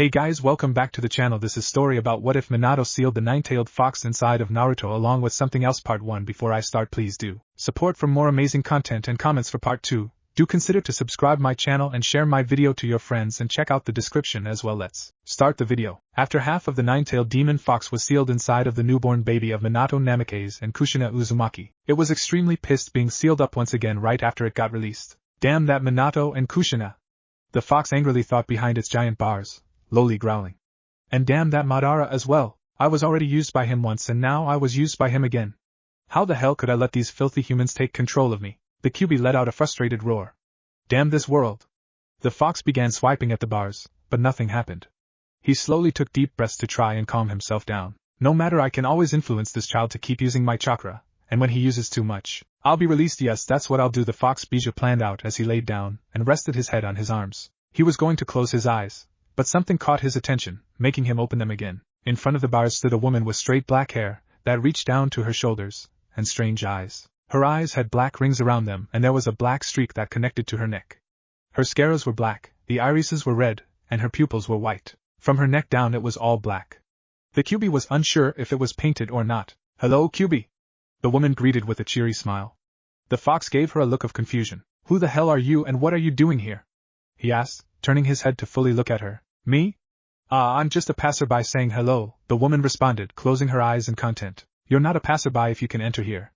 Hey guys, welcome back to the channel. This is story about what if Minato sealed the nine-tailed fox inside of Naruto along with something else. Part 1. Before I start, please do support for more amazing content and comments for part 2. Do consider to subscribe my channel and share my video to your friends and check out the description as well. Let's start the video. After half of the nine-tailed demon fox was sealed inside of the newborn baby of Minato Namikaze and Kushina Uzumaki, it was extremely pissed being sealed up once again right after it got released. Damn that Minato and Kushina! The fox angrily thought behind its giant bars, lowly growling. And damn that Madara as well, I was already used by him once and now I was used by him again. How the hell could I let these filthy humans take control of me? The QB let out a frustrated roar. Damn this world! The fox began swiping at the bars, but nothing happened. He slowly took deep breaths to try and calm himself down. No matter, I can always influence this child to keep using my chakra, and when he uses too much, I'll be released. Yes, that's what I'll do, the fox Bija planned out as he laid down and rested his head on his arms. He was going to close his eyes, but something caught his attention, making him open them again. In front of the bars stood a woman with straight black hair that reached down to her shoulders, and strange eyes. Her eyes had black rings around them and there was a black streak that connected to her neck. Her scales were black, the irises were red, and her pupils were white. From her neck down it was all black. The QB was unsure if it was painted or not. "Hello, QB?" the woman greeted with a cheery smile. The fox gave her a look of confusion. "Who the hell are you and what are you doing here?" he asked, turning his head to fully look at her. "Me? I'm just a passerby saying hello," the woman responded, closing her eyes in content. "You're not a passerby if you can enter here.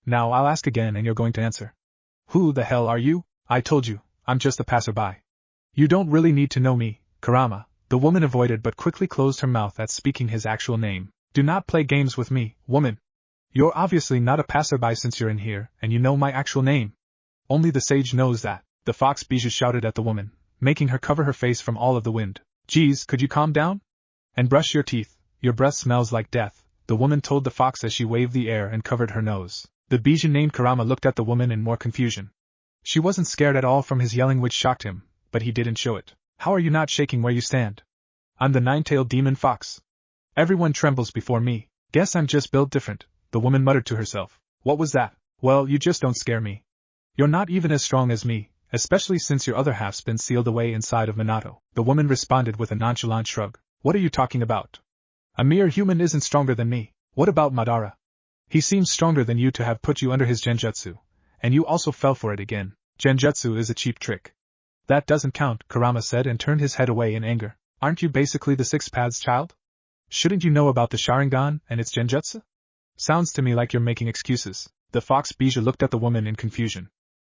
Now I'll ask again and you're going to answer. Who the hell are you?" "I told you, I'm just a passerby. You don't really need to know me, Kurama," the woman avoided but quickly closed her mouth at speaking his actual name. "Do not play games with me, woman. You're obviously not a passerby since you're in here and you know my actual name. Only the sage knows that," the fox Bijou shouted at the woman, making her cover her face from all of the wind. "Geez, could you calm down? And brush your teeth, your breath smells like death," the woman told the fox as she waved the air and covered her nose. The Bijou named Kurama looked at the woman in more confusion. She wasn't scared at all from his yelling, which shocked him, but he didn't show it. "How are you not shaking where you stand? I'm the nine-tailed demon fox. Everyone trembles before me. Guess I'm just built different," the woman muttered to herself. "What was that?" "Well, you just don't scare me. You're not even as strong as me, especially since your other half's been sealed away inside of Minato," the woman responded with a nonchalant shrug. "What are you talking about? A mere human isn't stronger than me. What about Madara? He seems stronger than you to have put you under his genjutsu, and you also fell for it again. Genjutsu is a cheap trick." "That doesn't count," Kurama said and turned his head away in anger. "Aren't you basically the Six Paths child? Shouldn't you know about the Sharingan and its genjutsu? Sounds to me like you're making excuses." The fox Bijou looked at the woman in confusion.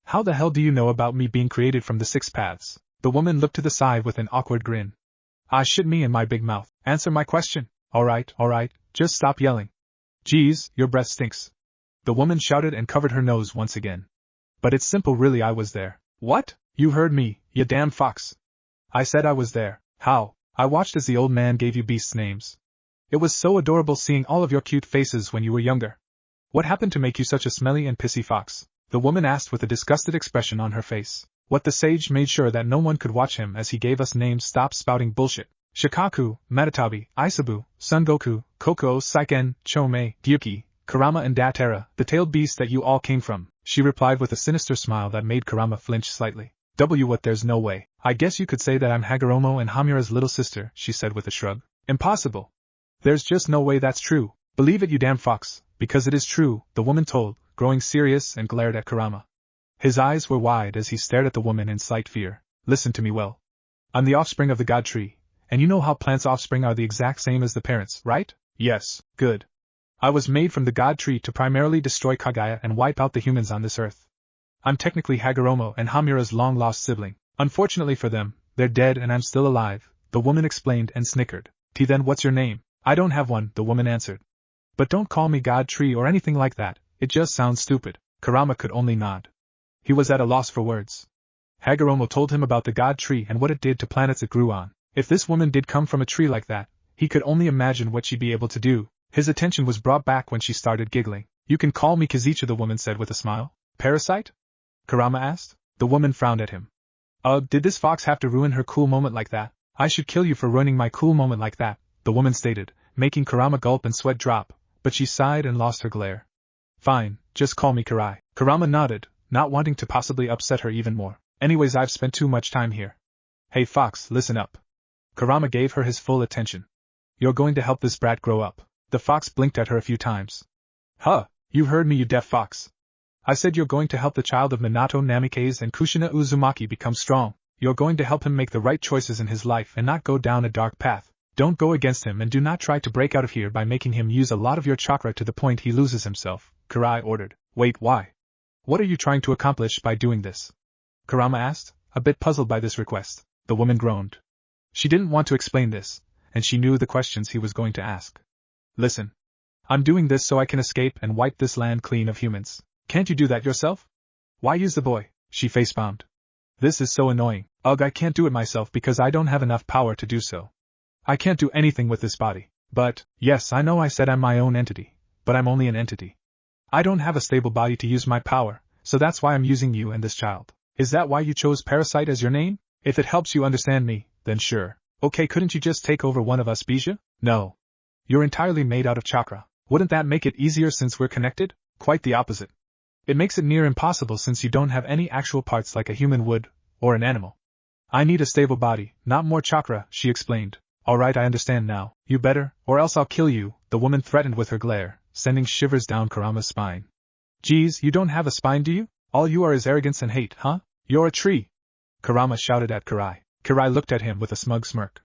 "How the hell do you know about me being created from the Six Paths?" The woman looked to the side with an awkward grin. "Ah shit, me and my big mouth. Answer my question." Alright, just stop yelling. "Geez, your breath stinks," the woman shouted and covered her nose once again. "But it's simple really, I was there." "What? You heard me, you damn fox. I said I was there." "How?" "I watched as the old man gave you beasts' names. It was so adorable seeing all of your cute faces when you were younger." "What happened to make you such a smelly and pissy fox?" the woman asked with a disgusted expression on her face. What the sage made sure that no one could watch him as he gave us names. "Stop spouting bullshit. Shikaku, Matatabi, Isabu, Son Goku, Koko, Saiken, Chome, Gyuki, Kurama and Datara, the tailed beast that you all came from," she replied with a sinister smile that made Kurama flinch slightly. What, there's no way. "I guess you could say that I'm Hagoromo and Hamura's little sister," she said with a shrug. "Impossible. There's just no way that's true." "Believe it, you damn fox, because it is true," the woman told, growing serious and glared at Kurama. His eyes were wide as he stared at the woman in slight fear. "Listen to me well. I'm the offspring of the God Tree, and you know how plants' offspring are the exact same as the parents, right?" "Yes." "Good. I was made from the God Tree to primarily destroy Kagaya and wipe out the humans on this earth. I'm technically Hagoromo and Hamura's long-lost sibling. Unfortunately for them, they're dead and I'm still alive," the woman explained and snickered. "Then what's your name?" "I don't have one," the woman answered. "But don't call me God Tree or anything like that, it just sounds stupid." Kurama could only nod. He was at a loss for words. Hagoromo told him about the God Tree and what it did to planets it grew on. If this woman did come from a tree like that, he could only imagine what she'd be able to do. His attention was brought back when she started giggling. "You can call me Kazicha," the woman said with a smile. "Parasite?" Kurama asked. The woman frowned at him. Did this fox have to ruin her cool moment like that?" "I should kill you for ruining my cool moment like that," the woman stated, making Kurama gulp and sweat drop, but she sighed and lost her glare. "Fine, just call me Karai." Kurama nodded, not wanting to possibly upset her even more. "Anyways, I've spent too much time here. Hey fox, listen up. Kurama gave her his full attention. You're going to help this brat grow up. The fox blinked at her a few times. Huh, you heard me, you deaf fox. I said you're going to help the child of Minato Namikaze and Kushina Uzumaki become strong. You're going to help him make the right choices in his life and not go down a dark path. Don't go against him and do not try to break out of here by making him use a lot of your chakra to the point he loses himself, Kurai ordered. Wait, why? What are you trying to accomplish by doing this? Kurama asked, a bit puzzled by this request. The woman groaned. She didn't want to explain this, and she knew the questions he was going to ask. Listen. I'm doing this so I can escape and wipe this land clean of humans. Can't you do that yourself? Why use the boy? She facepalmed. This is so annoying. Ugh, I can't do it myself because I don't have enough power to do so. I can't do anything with this body. But, yes, I know I said I'm my own entity, but I'm only an entity. I don't have a stable body to use my power, so that's why I'm using you and this child. Is that why you chose Parasite as your name? If it helps you understand me, then sure. Okay, couldn't you just take over one of us, Bija? No. You're entirely made out of chakra. Wouldn't that make it easier since we're connected? Quite the opposite. It makes it near impossible since you don't have any actual parts like a human would, or an animal. I need a stable body, not more chakra, she explained. Alright, I understand now. You better, or else I'll kill you, the woman threatened with her glare, sending shivers down Kurama's spine. Geez, you don't have a spine, do you? All you are is arrogance and hate, huh? You're a tree! Kurama shouted at Kurai. Kurai looked at him with a smug smirk.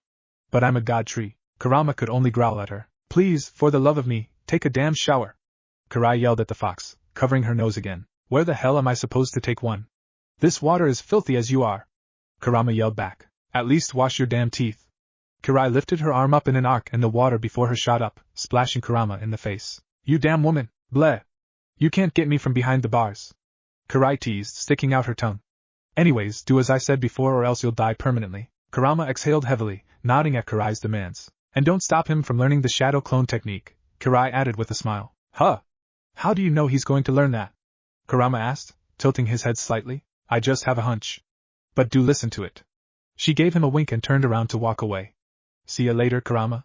But I'm a god tree. Kurama could only growl at her. Please, for the love of me, take a damn shower. Kurai yelled at the fox, covering her nose again. Where the hell am I supposed to take one? This water is filthy as you are. Kurama yelled back. At least wash your damn teeth. Kurai lifted her arm up in an arc and the water before her shot up, splashing Kurama in the face. You damn woman, bleh! You can't get me from behind the bars. Kurai teased, sticking out her tongue. Anyways, do as I said before or else you'll die permanently. Kurama exhaled heavily, nodding at Kurai's demands. And don't stop him from learning the shadow clone technique, Kurai added with a smile. Huh? How do you know he's going to learn that? Kurama asked, tilting his head slightly. I just have a hunch. But do listen to it. She gave him a wink and turned around to walk away. See ya later, Kurama.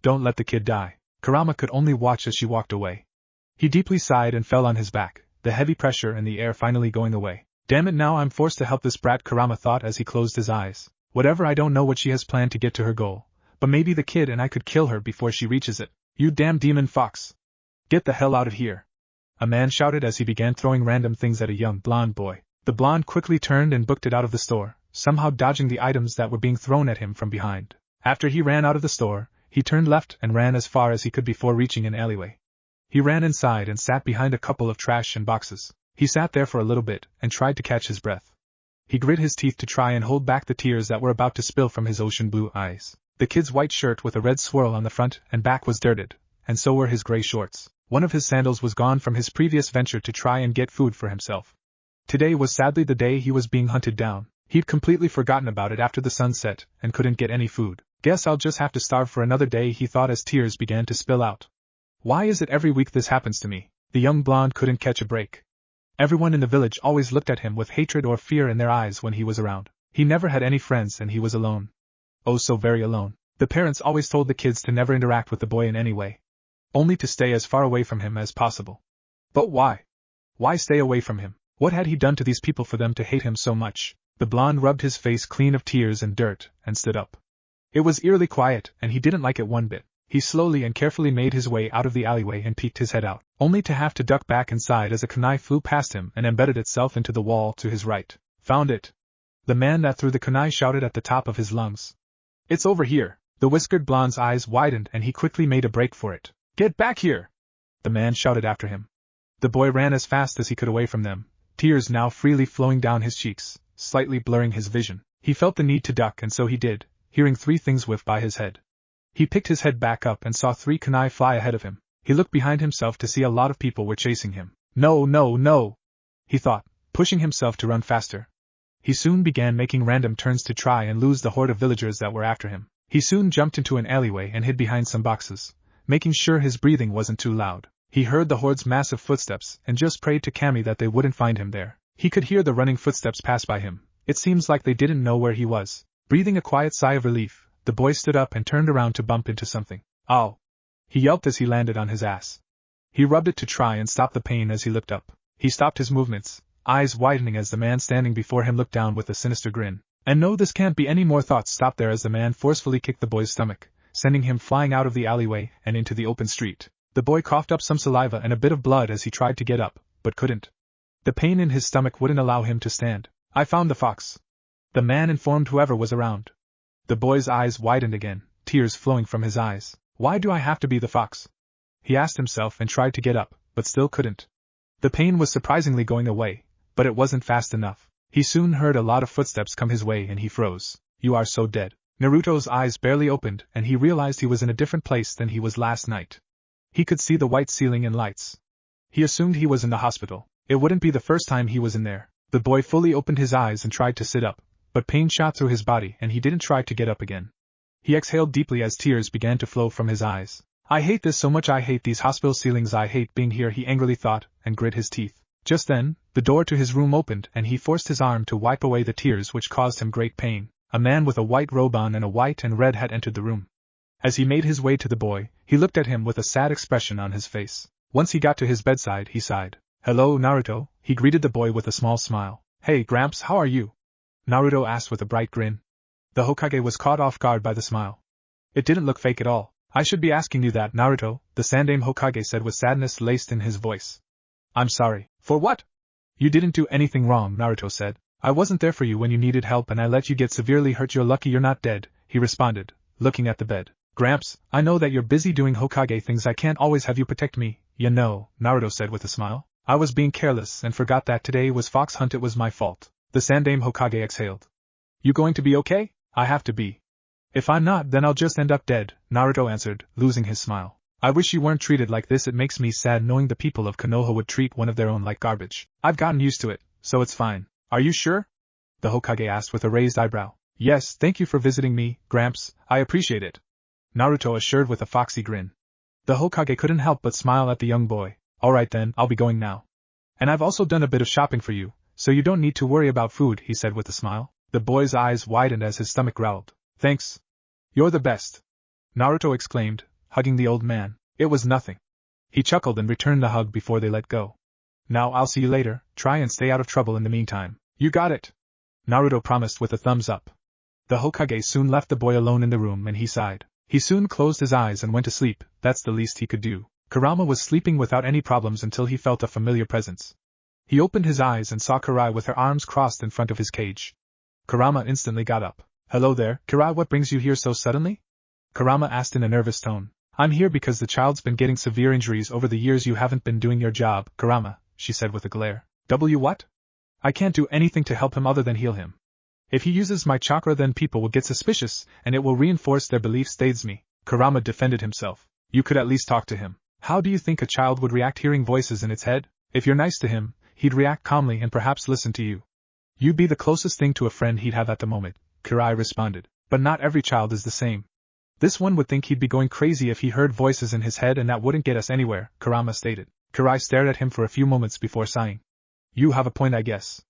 Don't let the kid die. Kurama could only watch as she walked away. He deeply sighed and fell on his back, the heavy pressure in the air finally going away. Damn it, now I'm forced to help this brat, Kurama thought as he closed his eyes. Whatever, I don't know what she has planned to get to her goal. But maybe the kid and I could kill her before she reaches it. You damn demon fox. Get the hell out of here. A man shouted as he began throwing random things at a young blonde boy. The blonde quickly turned and booked it out of the store, somehow dodging the items that were being thrown at him from behind. After he ran out of the store, he turned left and ran as far as he could before reaching an alleyway. He ran inside and sat behind a couple of trash and boxes. He sat there for a little bit and tried to catch his breath. He grit his teeth to try and hold back the tears that were about to spill from his ocean blue eyes. The kid's white shirt with a red swirl on the front and back was dirted, and so were his gray shorts. One of his sandals was gone from his previous venture to try and get food for himself. Today was sadly the day he was being hunted down. He'd completely forgotten about it after the sun set and couldn't get any food. Guess I'll just have to starve for another day, he thought as tears began to spill out. Why is it every week this happens to me? The young blonde couldn't catch a break. Everyone in the village always looked at him with hatred or fear in their eyes when he was around. He never had any friends and he was alone. Oh, so very alone. The parents always told the kids to never interact with the boy in any way. Only to stay as far away from him as possible. But why? Why stay away from him? What had he done to these people for them to hate him so much? The blonde rubbed his face clean of tears and dirt, and stood up. It was eerily quiet, and he didn't like it one bit. He slowly and carefully made his way out of the alleyway and peeked his head out, only to have to duck back inside as a kunai flew past him and embedded itself into the wall to his right. Found it! The man that threw the kunai shouted at the top of his lungs. It's over here! The whiskered blonde's eyes widened and he quickly made a break for it. Get back here! The man shouted after him. The boy ran as fast as he could away from them, tears now freely flowing down his cheeks, slightly blurring his vision. He felt the need to duck and so he did, hearing three things whiff by his head. He picked his head back up and saw three kunai fly ahead of him. He looked behind himself to see a lot of people were chasing him. No, no, no! He thought, pushing himself to run faster. He soon began making random turns to try and lose the horde of villagers that were after him. He soon jumped into an alleyway and hid behind some boxes, making sure his breathing wasn't too loud. He heard the horde's massive footsteps and just prayed to Kami that they wouldn't find him there. He could hear the running footsteps pass by him. It seems like they didn't know where he was. Breathing a quiet sigh of relief, the boy stood up and turned around to bump into something. Ow! He yelped as he landed on his ass. He rubbed it to try and stop the pain as he looked up. He stopped his movements, eyes widening as the man standing before him looked down with a sinister grin. And no, this can't be. Any more thoughts stopped there as the man forcefully kicked the boy's stomach, sending him flying out of the alleyway and into the open street. The boy coughed up some saliva and a bit of blood as he tried to get up, but couldn't. The pain in his stomach wouldn't allow him to stand. I found the fox, the man informed whoever was around. The boy's eyes widened again, tears flowing from his eyes. Why do I have to be the fox? He asked himself and tried to get up, but still couldn't. The pain was surprisingly going away, but it wasn't fast enough. He soon heard a lot of footsteps come his way and he froze. You are so dead. Naruto's eyes barely opened and he realized he was in a different place than he was last night. He could see the white ceiling and lights. He assumed he was in the hospital. It wouldn't be the first time he was in there. The boy fully opened his eyes and tried to sit up, but pain shot through his body and he didn't try to get up again. He exhaled deeply as tears began to flow from his eyes. I hate this so much. I hate these hospital ceilings. I hate being here, he angrily thought, and grit his teeth. Just then, the door to his room opened and he forced his arm to wipe away the tears which caused him great pain. A man with a white robe on and a white and red hat entered the room. As he made his way to the boy, he looked at him with a sad expression on his face. Once he got to his bedside, he sighed. Hello, Naruto, he greeted the boy with a small smile. Hey, Gramps, how are you? Naruto asked with a bright grin. The Hokage was caught off guard by the smile. It didn't look fake at all. I should be asking you that, Naruto, the Sandaime Hokage said with sadness laced in his voice. I'm sorry. For what? You didn't do anything wrong, Naruto said. I wasn't there for you when you needed help and I let you get severely hurt. You're lucky you're not dead, he responded, looking at the bed. Gramps, I know that you're busy doing Hokage things. I can't always have you protect me, you know, Naruto said with a smile. I was being careless and forgot that today was Fox Hunt. It was my fault. The Sandaime Hokage exhaled. You going to be okay? I have to be. If I'm not, then I'll just end up dead, Naruto answered, losing his smile. I wish you weren't treated like this. It makes me sad knowing the people of Konoha would treat one of their own like garbage. I've gotten used to it, so it's fine. Are you sure? The Hokage asked with a raised eyebrow. Yes, thank you for visiting me, Gramps, I appreciate it, Naruto assured with a foxy grin. The Hokage couldn't help but smile at the young boy. Alright then, I'll be going now. And I've also done a bit of shopping for you, so you don't need to worry about food, he said with a smile. The boy's eyes widened as his stomach growled. Thanks. You're the best, Naruto exclaimed, hugging the old man. It was nothing. He chuckled and returned the hug before they let go. Now I'll see you later, try and stay out of trouble in the meantime. You got it, Naruto promised with a thumbs up. The Hokage soon left the boy alone in the room and he sighed. He soon closed his eyes and went to sleep. That's the least he could do. Kurama was sleeping without any problems until he felt a familiar presence. He opened his eyes and saw Kirai with her arms crossed in front of his cage. Kurama instantly got up. Hello there, Kirai, what brings you here so suddenly? Kurama asked in a nervous tone. I'm here because the child's been getting severe injuries over the years. You haven't been doing your job, Kurama, she said with a glare. What? I can't do anything to help him other than heal him. If he uses my chakra, then people will get suspicious, and it will reinforce their beliefs. Stays me. Kurama defended himself. You could at least talk to him. How do you think a child would react hearing voices in its head? If you're nice to him, he'd react calmly and perhaps listen to you. You'd be the closest thing to a friend he'd have at the moment, Kirai responded. But not every child is the same. This one would think he'd be going crazy if he heard voices in his head, and that wouldn't get us anywhere, Kurama stated. Kirai stared at him for a few moments before sighing. You have a point, I guess.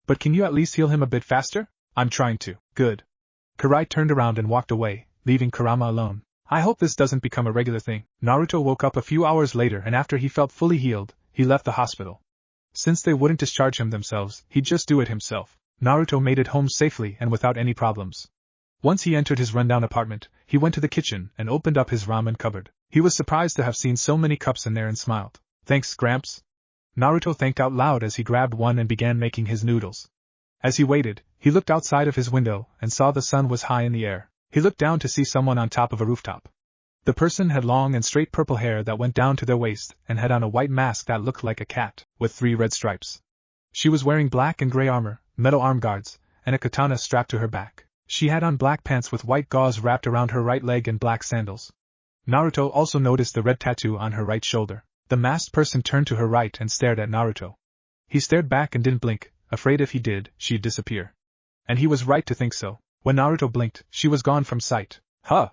But can you at least heal him a bit faster? I'm trying to. Good. Kirai turned around and walked away, leaving Kurama alone. I hope this doesn't become a regular thing. Naruto woke up a few hours later and after he felt fully healed, he left the hospital. Since they wouldn't discharge him themselves, he'd just do it himself. Naruto made it home safely and without any problems. Once he entered his rundown apartment, he went to the kitchen and opened up his ramen cupboard. He was surprised to have seen so many cups in there and smiled. Thanks, Gramps. Naruto thanked out loud as he grabbed one and began making his noodles. As he waited, he looked outside of his window and saw the sun was high in the air. He looked down to see someone on top of a rooftop. The person had long and straight purple hair that went down to their waist and had on a white mask that looked like a cat, with 3 red stripes. She was wearing black and gray armor, metal arm guards, and a katana strapped to her back. She had on black pants with white gauze wrapped around her right leg and black sandals. Naruto also noticed the red tattoo on her right shoulder. The masked person turned to her right and stared at Naruto. He stared back and didn't blink, afraid if he did, she'd disappear. And he was right to think so. When Naruto blinked, she was gone from sight. Huh!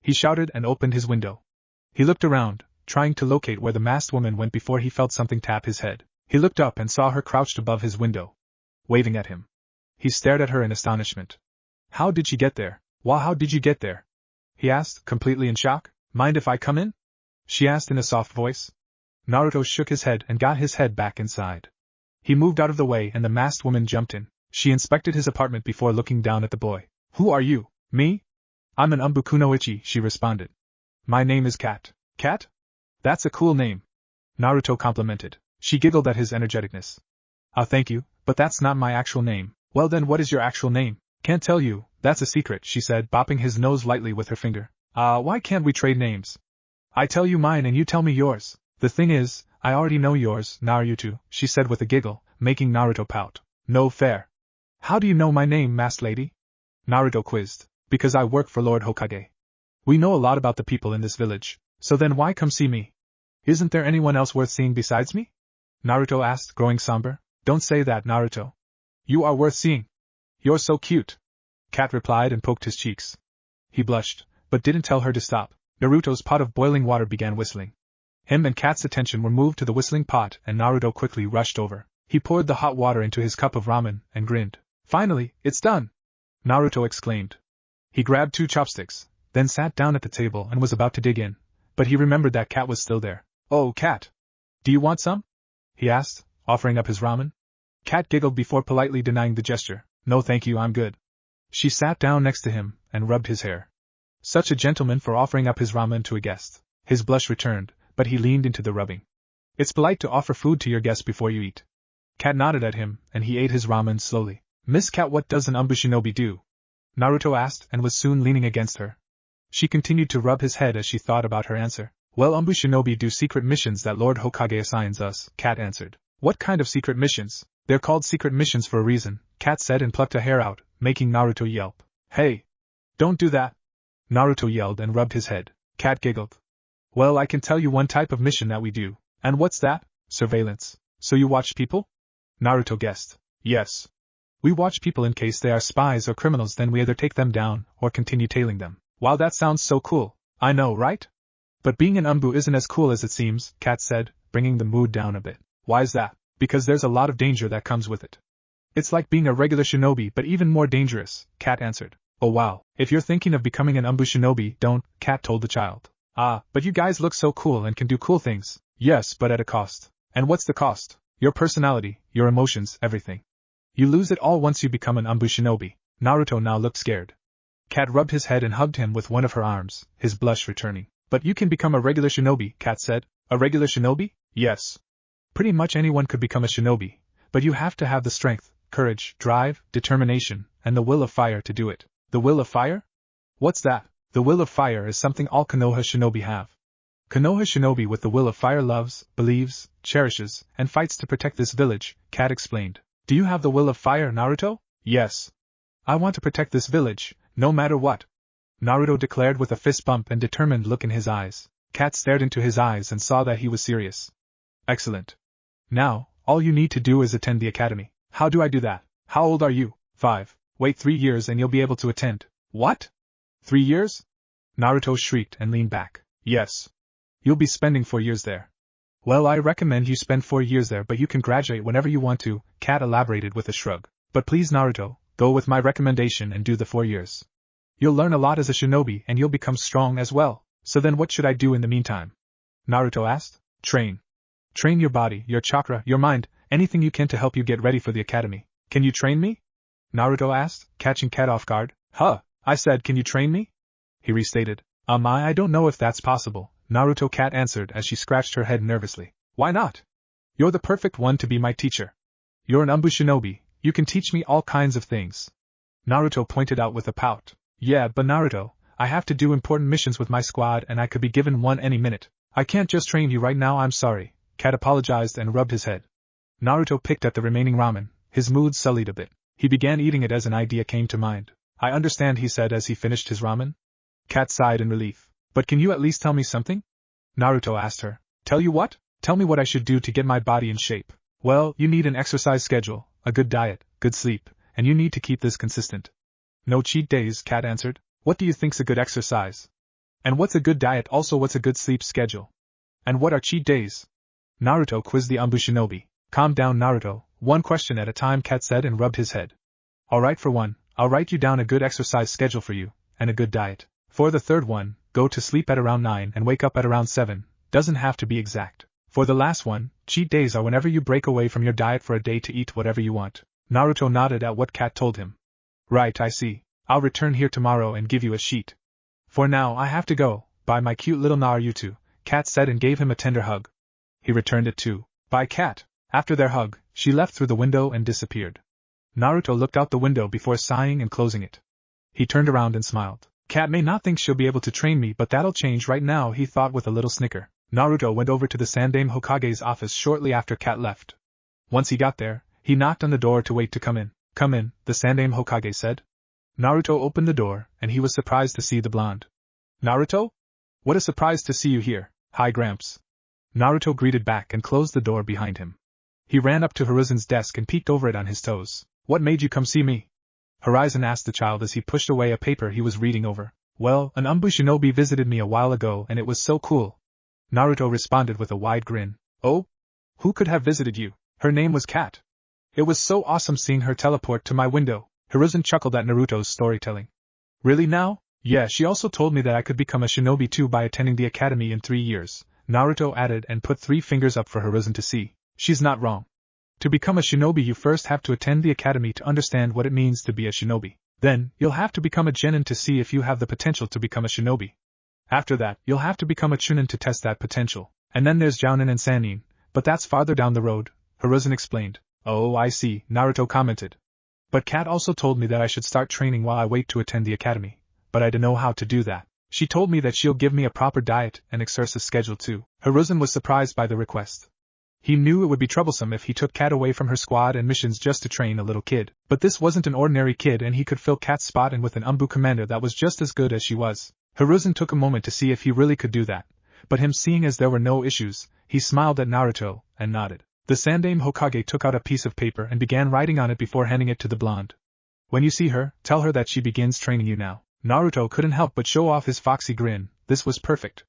He shouted and opened his window. He looked around, trying to locate where the masked woman went before he felt something tap his head. He looked up and saw her crouched above his window, waving at him. He stared at her in astonishment. How did she get there? How did you get there? He asked, completely in shock. Mind if I come in? She asked in a soft voice. Naruto shook his head and got his head back inside. He moved out of the way and the masked woman jumped in. She inspected his apartment before looking down at the boy. Who are you? Me? I'm an Umbukunoichi, she responded. My name is Cat. Cat? That's a cool name. Naruto complimented. She giggled at his energeticness. Thank you, but that's not my actual name. Well then what is your actual name? Can't tell you, that's a secret, she said, bopping his nose lightly with her finger. Why can't we trade names? I tell you mine and you tell me yours. The thing is, I already know yours, Naruto, she said with a giggle, making Naruto pout. No fair. How do you know my name, masked lady? Naruto quizzed. Because I work for Lord Hokage. We know a lot about the people in this village, so then why come see me? Isn't there anyone else worth seeing besides me? Naruto asked, growing somber. Don't say that, Naruto. You are worth seeing. You're so cute. Cat replied and poked his cheeks. He blushed, but didn't tell her to stop. Naruto's pot of boiling water began whistling. Him and Cat's attention were moved to the whistling pot and Naruto quickly rushed over. He poured the hot water into his cup of ramen and grinned. Finally, it's done! Naruto exclaimed. He grabbed 2 chopsticks, then sat down at the table and was about to dig in, but he remembered that Cat was still there. Oh, Cat! Do you want some? He asked, offering up his ramen. Cat giggled before politely denying the gesture. No thank you, I'm good. She sat down next to him and rubbed his hair. Such a gentleman for offering up his ramen to a guest. His blush returned, but he leaned into the rubbing. It's polite to offer food to your guests before you eat. Cat nodded at him, and he ate his ramen slowly. Miss Cat, what does an Umbushinobi do? Naruto asked and was soon leaning against her. She continued to rub his head as she thought about her answer. Well, Umbushinobi do secret missions that Lord Hokage assigns us, Cat answered. What kind of secret missions? They're called secret missions for a reason, Cat said and plucked a hair out, making Naruto yelp. Hey! Don't do that! Naruto yelled and rubbed his head. Cat giggled. Well, I can tell you one type of mission that we do. And what's that? Surveillance. So you watch people? Naruto guessed. Yes. We watch people in case they are spies or criminals, then we either take them down or continue tailing them. Wow, that sounds so cool. I know, right? But being an Umbu isn't as cool as it seems, Cat said, bringing the mood down a bit. Why's that? Because there's a lot of danger that comes with it. It's like being a regular shinobi but even more dangerous, Cat answered. Oh wow, if you're thinking of becoming an Umbu shinobi, don't, Cat told the child. But you guys look so cool and can do cool things. Yes, but at a cost. And what's the cost? Your personality, your emotions, everything. You lose it all once you become an Umbu shinobi. Naruto now looked scared. Cat rubbed his head and hugged him with one of her arms, his blush returning. But you can become a regular shinobi, Cat said. A regular shinobi? Yes. Pretty much anyone could become a shinobi, but you have to have the strength, courage, drive, determination, and the will of fire to do it. The will of fire? What's that? The will of fire is something all Konoha shinobi have. Konoha shinobi with the will of fire loves, believes, cherishes, and fights to protect this village, Cat explained. Do you have the will of fire, Naruto? Yes. I want to protect this village, no matter what. Naruto declared with a fist bump and determined look in his eyes. Cat stared into his eyes and saw that he was serious. Excellent. Now, all you need to do is attend the academy. How do I do that? How old are you? 5. Wait 3 years and you'll be able to attend. What? 3 years? Naruto shrieked and leaned back. Yes. You'll be spending 4 years there. Well, I recommend you spend 4 years there, but you can graduate whenever you want to, Cat elaborated with a shrug. But please, Naruto, go with my recommendation and do the 4 years. You'll learn a lot as a shinobi and you'll become strong as well. So then what should I do in the meantime? Naruto asked. Train. Train your body, your chakra, your mind, anything you can to help you get ready for the academy. Can you train me? Naruto asked, catching Cat off guard. Huh, I said, can you train me? He restated. I don't know if that's possible, Naruto Cat answered as she scratched her head nervously. Why not? You're the perfect one to be my teacher. You're an Umbu shinobi, you can teach me all kinds of things. Naruto pointed out with a pout. Yeah, but Naruto, I have to do important missions with my squad and I could be given one any minute. I can't just train you right now, I'm sorry. Cat apologized and rubbed his head. Naruto picked at the remaining ramen, his mood sullied a bit. He began eating it as an idea came to mind. I understand, he said as he finished his ramen. Cat sighed in relief. But can you at least tell me something? Naruto asked her. Tell you what? Tell me what I should do to get my body in shape. Well, you need an exercise schedule, a good diet, good sleep, and you need to keep this consistent. No cheat days, Cat answered. What do you think's a good exercise? And what's a good diet, also what's a good sleep schedule? And what are cheat days? Naruto quizzed the Umbu shinobi. Calm down, Naruto, one question at a time, Cat said and rubbed his head. Alright, for one, I'll write you down a good exercise schedule for you, and a good diet. For the third one, go to sleep at around 9 and wake up at around 7, doesn't have to be exact. For the last one, cheat days are whenever you break away from your diet for a day to eat whatever you want. Naruto nodded at what Cat told him. Right, I see. I'll return here tomorrow and give you a sheet. For now I have to go. Bye my cute little Naruto, Cat said and gave him a tender hug. He returned it too. Bye Cat. After their hug, she left through the window and disappeared. Naruto looked out the window before sighing and closing it. He turned around and smiled. Cat may not think she'll be able to train me, but that'll change right now, he thought with a little snicker. Naruto went over to the Sandaime Hokage's office shortly after Cat left. Once he got there, he knocked on the door to wait to come in. Come in, the Sandaime Hokage said. Naruto opened the door, and he was surprised to see the blonde. Naruto? What a surprise to see you here. Hi Gramps. Naruto greeted back and closed the door behind him. He ran up to Horizon's desk and peeked over it on his toes. What made you come see me? Horizon asked the child as he pushed away a paper he was reading over. Well, an Umbu shinobi visited me a while ago and it was so cool. Naruto responded with a wide grin. Oh? Who could have visited you? Her name was Cat. It was so awesome seeing her teleport to my window. Horizon chuckled at Naruto's storytelling. Really now? Yeah, she also told me that I could become a shinobi too by attending the academy in 3 years, Naruto added and put 3 fingers up for Horizon to see. She's not wrong. To become a shinobi you first have to attend the academy to understand what it means to be a shinobi. Then, you'll have to become a genin to see if you have the potential to become a shinobi. After that, you'll have to become a chunin to test that potential. And then there's jounin and sannin, but that's farther down the road, Horizon explained. Oh I see, Naruto commented. But Cat also told me that I should start training while I wait to attend the academy. But I don't know how to do that. She told me that she'll give me a proper diet and exercise schedule too. Horizon was surprised by the request. He knew it would be troublesome if he took Cat away from her squad and missions just to train a little kid, but this wasn't an ordinary kid and he could fill Cat's spot in with an Umbu commander that was just as good as she was. Horizon took a moment to see if he really could do that, but him seeing as there were no issues, he smiled at Naruto and nodded. The Sandaime Hokage took out a piece of paper and began writing on it before handing it to the blonde. When you see her, tell her that she begins training you now. Naruto couldn't help but show off his foxy grin. This was perfect.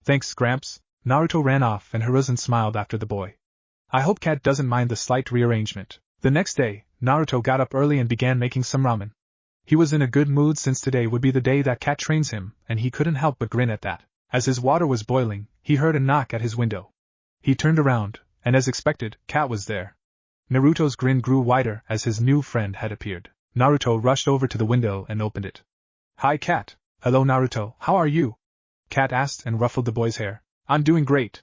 Thanks, Gramps. Naruto ran off and Horizon smiled after the boy. I hope Cat doesn't mind the slight rearrangement. The next day, Naruto got up early and began making some ramen. He was in a good mood since today would be the day that Cat trains him, and he couldn't help but grin at that. As his water was boiling, he heard a knock at his window. He turned around, and as expected, Cat was there. Naruto's grin grew wider as his new friend had appeared. Naruto rushed over to the window and opened it. Hi Cat. Hello Naruto, how are you? Cat asked and ruffled the boy's hair. I'm doing great.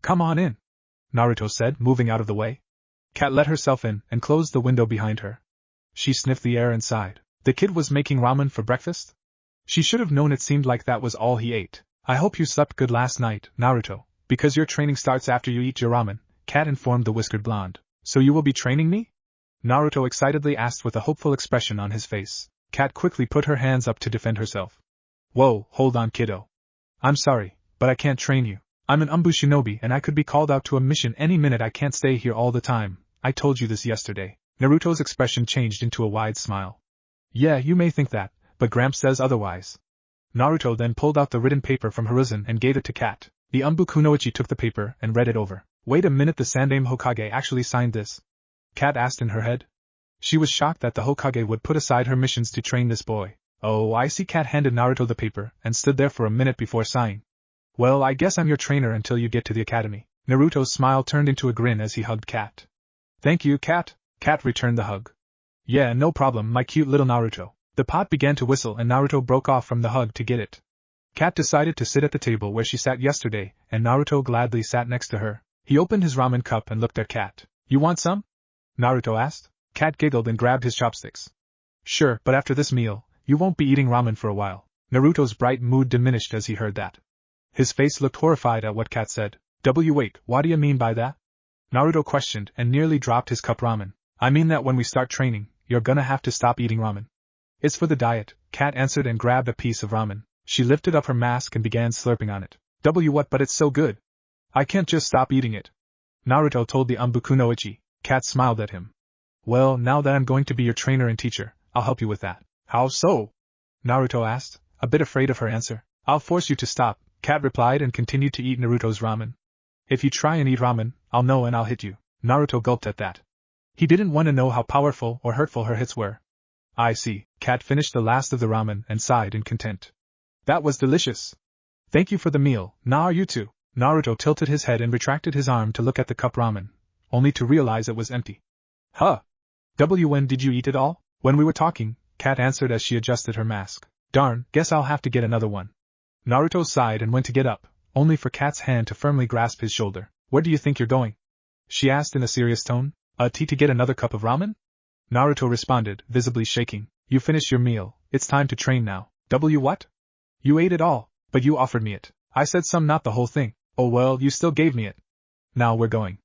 Come on in, Naruto said, moving out of the way. Cat let herself in and closed the window behind her. She sniffed the air and sighed. The kid was making ramen for breakfast? She should have known it seemed like that was all he ate. I hope you slept good last night, Naruto, because your training starts after you eat your ramen, Cat informed the whiskered blonde. So you will be training me? Naruto excitedly asked with a hopeful expression on his face. Cat quickly put her hands up to defend herself. Whoa, hold on kiddo. I'm sorry, but I can't train you. I'm an Umbu shinobi and I could be called out to a mission any minute. I can't stay here all the time. I told you this yesterday. Naruto's expression changed into a wide smile. Yeah, you may think that, but Gramps says otherwise. Naruto then pulled out the written paper from Horizon and gave it to Cat. The Umbu Kunoichi took the paper and read it over. Wait a minute, the Sandaime Hokage actually signed this? Cat asked in her head. She was shocked that the Hokage would put aside her missions to train this boy. Oh, I see. Cat handed Naruto the paper and stood there for a minute before sighing. Well, I guess I'm your trainer until you get to the academy. Naruto's smile turned into a grin as he hugged Cat. Thank you, Cat. Cat returned the hug. Yeah, no problem, my cute little Naruto. The pot began to whistle and Naruto broke off from the hug to get it. Cat decided to sit at the table where she sat yesterday, and Naruto gladly sat next to her. He opened his ramen cup and looked at Cat. You want some? Naruto asked. Cat giggled and grabbed his chopsticks. Sure, but after this meal, you won't be eating ramen for a while. Naruto's bright mood diminished as he heard that. His face looked horrified at what Cat said. Wait, what do you mean by that? Naruto questioned and nearly dropped his cup ramen. I mean that when we start training, you're gonna have to stop eating ramen. It's for the diet, Cat answered and grabbed a piece of ramen. She lifted up her mask and began slurping on it. What, but it's so good. I can't just stop eating it. Naruto told the Umbu Kunoichi. Cat smiled at him. Well, now that I'm going to be your trainer and teacher, I'll help you with that. How so? Naruto asked, a bit afraid of her answer. I'll force you to stop, Cat replied and continued to eat Naruto's ramen. If you try and eat ramen, I'll know and I'll hit you. Naruto gulped at that. He didn't want to know how powerful or hurtful her hits were. I see. Cat finished the last of the ramen and sighed in content. That was delicious. Thank you for the meal, now are you too? Naruto tilted his head and retracted his arm to look at the cup ramen, only to realize it was empty. Huh! When did you eat it all? When we were talking, Kat answered as she adjusted her mask. Darn, guess I'll have to get another one. Naruto sighed and went to get up, only for Kat's hand to firmly grasp his shoulder. Where do you think you're going? She asked in a serious tone. Tea to get another cup of ramen? Naruto responded, visibly shaking. You finished your meal, it's time to train now. What? You ate it all, but you offered me it. I said some, not the whole thing. Oh well, you still gave me it. Now we're going.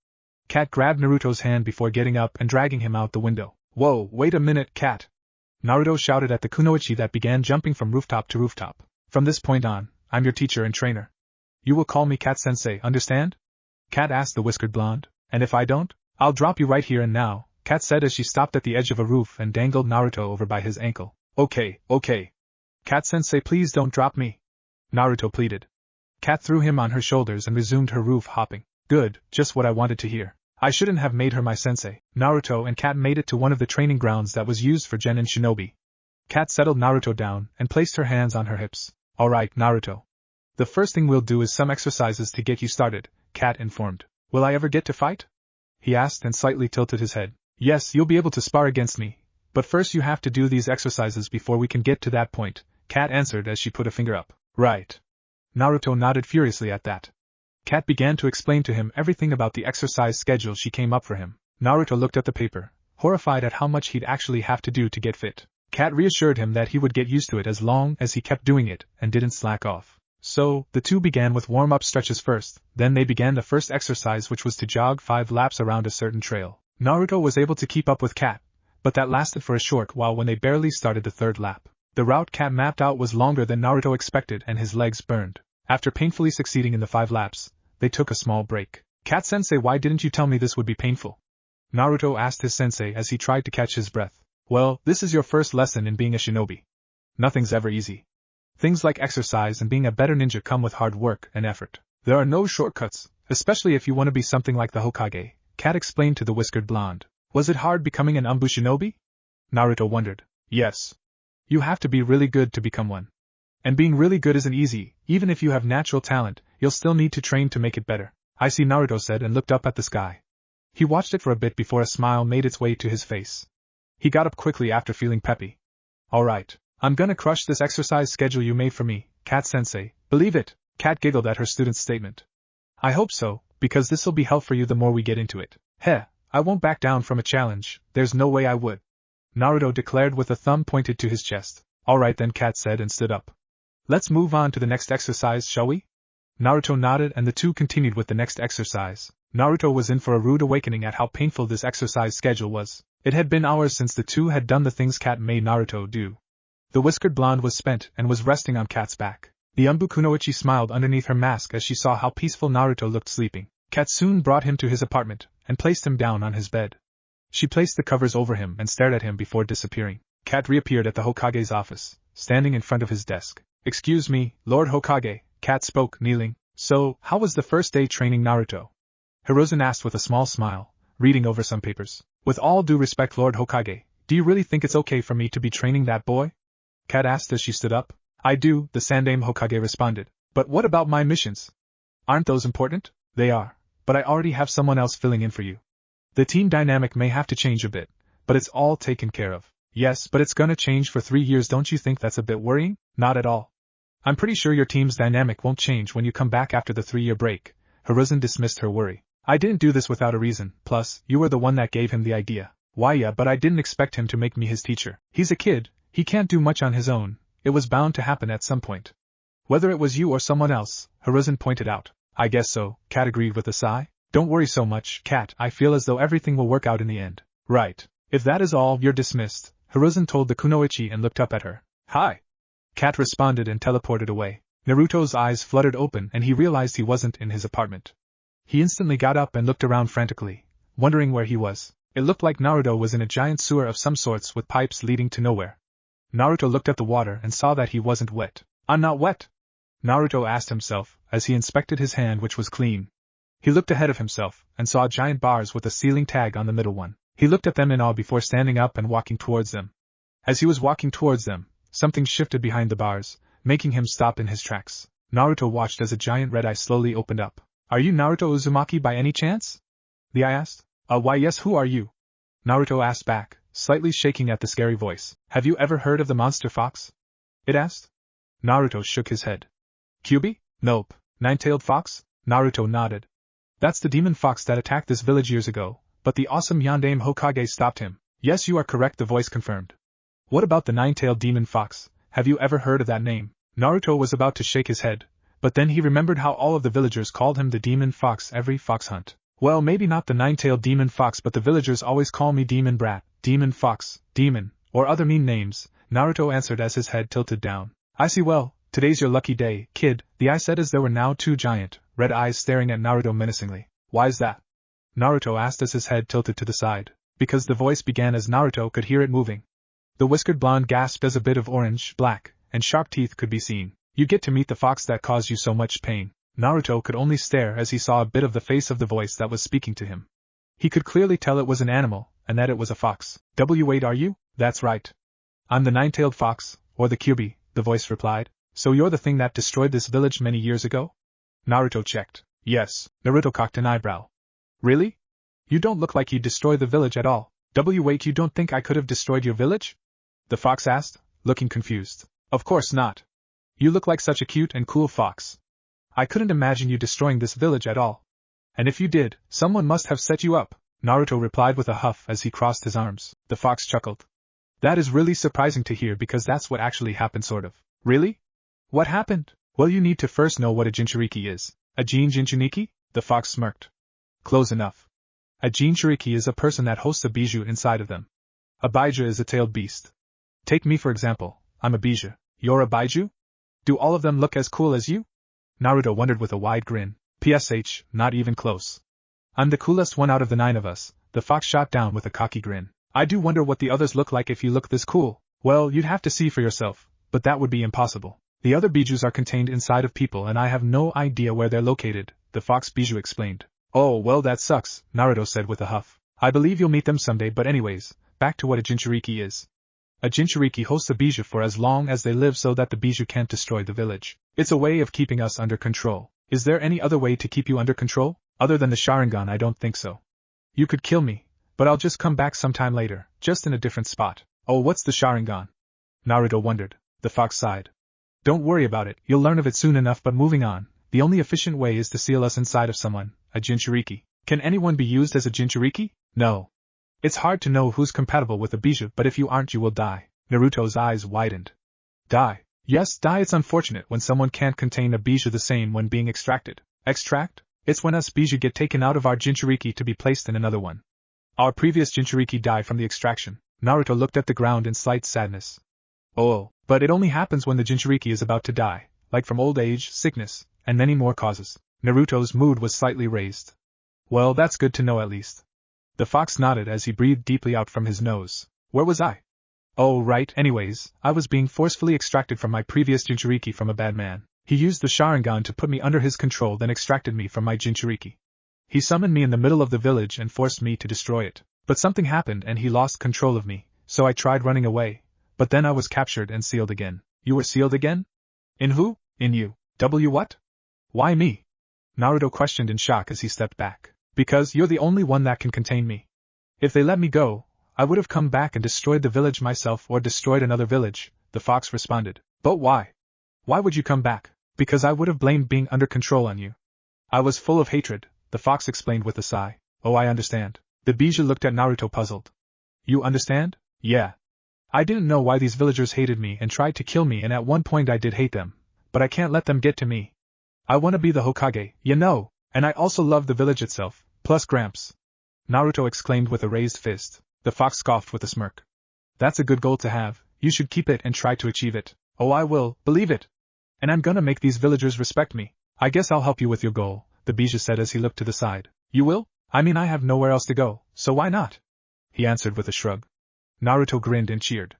Kat grabbed Naruto's hand before getting up and dragging him out the window. Whoa, wait a minute, Kat. Naruto shouted at the kunoichi that began jumping from rooftop to rooftop. From this point on, I'm your teacher and trainer. You will call me Kat-sensei, understand? Kat asked the whiskered blonde. And if I don't, I'll drop you right here and now, Kat said as she stopped at the edge of a roof and dangled Naruto over by his ankle. Okay. Kat-sensei, please don't drop me. Naruto pleaded. Kat threw him on her shoulders and resumed her roof hopping. Good, just what I wanted to hear. I shouldn't have made her my sensei. Naruto and Kat made it to one of the training grounds that was used for genin shinobi. Kat settled Naruto down and placed her hands on her hips. Alright, Naruto. The first thing we'll do is some exercises to get you started, Kat informed. Will I ever get to fight? He asked and slightly tilted his head. Yes, you'll be able to spar against me, but first you have to do these exercises before we can get to that point, Kat answered as she put a finger up. Right. Naruto nodded furiously at that. Kat began to explain to him everything about the exercise schedule she came up for him. Naruto looked at the paper, horrified at how much he'd actually have to do to get fit. Kat reassured him that he would get used to it as long as he kept doing it and didn't slack off. So, the two began with warm-up stretches first, then they began the first exercise, which was to jog 5 laps around a certain trail. Naruto was able to keep up with Kat, but that lasted for a short while when they barely started the 3rd lap. The route Kat mapped out was longer than Naruto expected and his legs burned. After painfully succeeding in the 5 laps, they took a small break. Kat-sensei, why didn't you tell me this would be painful? Naruto asked his sensei as he tried to catch his breath. Well, this is your first lesson in being a shinobi. Nothing's ever easy. Things like exercise and being a better ninja come with hard work and effort. There are no shortcuts, especially if you want to be something like the Hokage, Kat explained to the whiskered blonde. Was it hard becoming an Anbu shinobi? Naruto wondered. Yes. You have to be really good to become one. And being really good isn't easy, even if you have natural talent, you'll still need to train to make it better. I see, Naruto said and looked up at the sky. He watched it for a bit before a smile made its way to his face. He got up quickly after feeling peppy. Alright, I'm gonna crush this exercise schedule you made for me, Kat-sensei, believe it? Kat giggled at her student's statement. I hope so, because this'll be hell for you the more we get into it. Heh, I won't back down from a challenge, there's no way I would. Naruto declared with a thumb pointed to his chest. Alright then, Kat said and stood up. Let's move on to the next exercise, shall we? Naruto nodded and the two continued with the next exercise. Naruto was in for a rude awakening at how painful this exercise schedule was. It had been hours since the two had done the things Kat made Naruto do. The whiskered blonde was spent and was resting on Kat's back. The Anbu kunoichi smiled underneath her mask as she saw how peaceful Naruto looked sleeping. Kat soon brought him to his apartment and placed him down on his bed. She placed the covers over him and stared at him before disappearing. Kat reappeared at the Hokage's office, standing in front of his desk. Excuse me, Lord Hokage, Kat spoke, kneeling. So, how was the first day training Naruto? Hiruzen asked with a small smile, reading over some papers. With all due respect, Lord Hokage, do you really think it's okay for me to be training that boy? Kat asked as she stood up. I do, the Sandaime Hokage responded. But what about my missions? Aren't those important? They are, but I already have someone else filling in for you. The team dynamic may have to change a bit, but it's all taken care of. Yes, but it's gonna change for 3 years, don't you think that's a bit worrying? Not at all. I'm pretty sure your team's dynamic won't change when you come back after the 3-year break. Hiruzen dismissed her worry. I didn't do this without a reason, plus, you were the one that gave him the idea. Why yeah, but I didn't expect him to make me his teacher. He's a kid, he can't do much on his own, it was bound to happen at some point. Whether it was you or someone else, Hiruzen pointed out. I guess so, Kat agreed with a sigh. Don't worry so much, Kat, I feel as though everything will work out in the end. Right. If that is all, you're dismissed, Hiruzen told the kunoichi and looked up at her. Hi. Kat responded and teleported away. Naruto's eyes fluttered open and he realized he wasn't in his apartment. He instantly got up and looked around frantically, wondering where he was. It looked like Naruto was in a giant sewer of some sorts with pipes leading to nowhere. Naruto looked at the water and saw that he wasn't wet. I'm not wet? Naruto asked himself, as he inspected his hand, which was clean. He looked ahead of himself and saw giant bars with a ceiling tag on the middle one. He looked at them in awe before standing up and walking towards them. As he was walking towards them, something shifted behind the bars, making him stop in his tracks. Naruto watched as a giant red eye slowly opened up. Are you Naruto Uzumaki by any chance? The eye asked. Why yes, who are you? Naruto asked back, slightly shaking at the scary voice. Have you ever heard of the monster fox? It asked. Naruto shook his head. Kyuubi? Nope. Nine-tailed fox? Naruto nodded. That's the demon fox that attacked this village years ago, but the awesome Yondaime Hokage stopped him. Yes, you are correct, the voice confirmed. What about the nine-tailed demon fox? Have you ever heard of that name? Naruto was about to shake his head, but then he remembered how all of the villagers called him the demon fox every fox hunt. Well, maybe not the nine-tailed demon fox, but the villagers always call me demon brat, demon fox, demon, or other mean names, Naruto answered as his head tilted down. I see. Well, today's your lucky day, kid, the eye said as there were now two giant, red eyes staring at Naruto menacingly. Why's that? Naruto asked as his head tilted to the side. Because the voice began as Naruto could hear it moving. The whiskered blonde gasped as a bit of orange, black, and sharp teeth could be seen. You get to meet the fox that caused you so much pain. Naruto could only stare as he saw a bit of the face of the voice that was speaking to him. He could clearly tell it was an animal, and that it was a fox. W8 are you? That's right. I'm the nine-tailed fox, or the Kyuubi, the voice replied. So you're the thing that destroyed this village many years ago? Naruto checked. Yes. Naruto cocked an eyebrow. Really? You don't look like you'd destroy the village at all. Wait, you don't think I could have destroyed your village? The fox asked, looking confused. Of course not. You look like such a cute and cool fox. I couldn't imagine you destroying this village at all. And if you did, someone must have set you up, Naruto replied with a huff as he crossed his arms. The fox chuckled. That is really surprising to hear because that's what actually happened, sort of. Really? What happened? Well, you need to first know what a Jinchuriki is. A Jinchuriki? The fox smirked. Close enough. A Jinchuriki is a person that hosts a bijou inside of them. A bijou is a tailed beast. Take me for example, I'm a bijou. You're a bijou? Do all of them look as cool as you? Naruto wondered with a wide grin. PSH, not even close. I'm the coolest one out of the 9 of us, the fox shot down with a cocky grin. I do wonder what the others look like if you look this cool. Well, you'd have to see for yourself, but that would be impossible. The other bijous are contained inside of people and I have no idea where they're located, the fox bijou explained. Oh, well, that sucks, Naruto said with a huff. I believe you'll meet them someday, but anyways, back to what a Jinchuriki is. A Jinchuriki hosts a bijou for as long as they live so that the bijou can't destroy the village. It's a way of keeping us under control. Is there any other way to keep you under control? Other than the Sharingan, I don't think so. You could kill me, but I'll just come back sometime later, just in a different spot. Oh, what's the Sharingan? Naruto wondered. The fox sighed. Don't worry about it, you'll learn of it soon enough, but moving on. The only efficient way is to seal us inside of someone, a Jinchuriki. Can anyone be used as a Jinchuriki? No. It's hard to know who's compatible with a bijou, but if you aren't you will die. Naruto's eyes widened. Die? Yes, die. It's unfortunate when someone can't contain a bijou, the same when being extracted. Extract? It's when us bijou get taken out of our Jinchuriki to be placed in another one. Our previous Jinchuriki died from the extraction. Naruto looked at the ground in slight sadness. Oh, but it only happens when the Jinchuriki is about to die, like from old age, sickness, and many more causes. Naruto's mood was slightly raised. Well, that's good to know at least. The fox nodded as he breathed deeply out from his nose. Where was I? Oh, right, anyways, I was being forcefully extracted from my previous Jinchuriki from a bad man. He used the Sharingan to put me under his control, then extracted me from my Jinchuriki. He summoned me in the middle of the village and forced me to destroy it. But something happened and he lost control of me, so I tried running away, but then I was captured and sealed again. You were sealed again? In who? In you. What? Why me? Naruto questioned in shock as he stepped back. Because you're the only one that can contain me. If they let me go, I would have come back and destroyed the village myself or destroyed another village, the fox responded. But why? Why would you come back? Because I would have blamed being under control on you. I was full of hatred, the fox explained with a sigh. Oh, I understand. The bijou looked at Naruto puzzled. You understand? Yeah. I didn't know why these villagers hated me and tried to kill me, and at one point I did hate them, but I can't let them get to me. I want to be the Hokage, you know, and I also love the village itself, plus Gramps. Naruto exclaimed with a raised fist. The fox scoffed with a smirk. That's a good goal to have, you should keep it and try to achieve it. Oh, I will, believe it. And I'm gonna make these villagers respect me. I guess I'll help you with your goal, the bijou said as he looked to the side. You will? I mean, I have nowhere else to go, so why not? He answered with a shrug. Naruto grinned and cheered.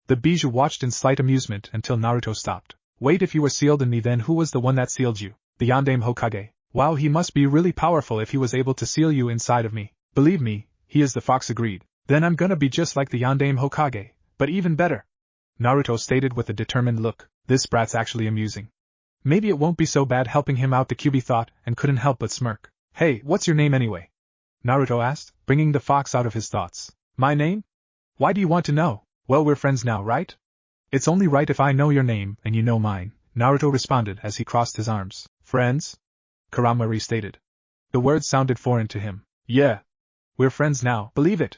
The bijou watched in slight amusement until Naruto stopped. Wait, if you were sealed in me, then who was the one that sealed you? The Yondaime Hokage. Wow, he must be really powerful if he was able to seal you inside of me. Believe me, he is, the fox agreed. Then I'm gonna be just like the Yondaime Hokage, but even better. Naruto stated with a determined look. This brat's actually amusing. Maybe it won't be so bad helping him out, the Kyuubi thought, and couldn't help but smirk. Hey, what's your name anyway? Naruto asked, bringing the fox out of his thoughts. My name? Why do you want to know? Well, we're friends now, right? It's only right if I know your name and you know mine, Naruto responded as he crossed his arms. Friends? Kurama restated. The words sounded foreign to him. Yeah. We're friends now, believe it,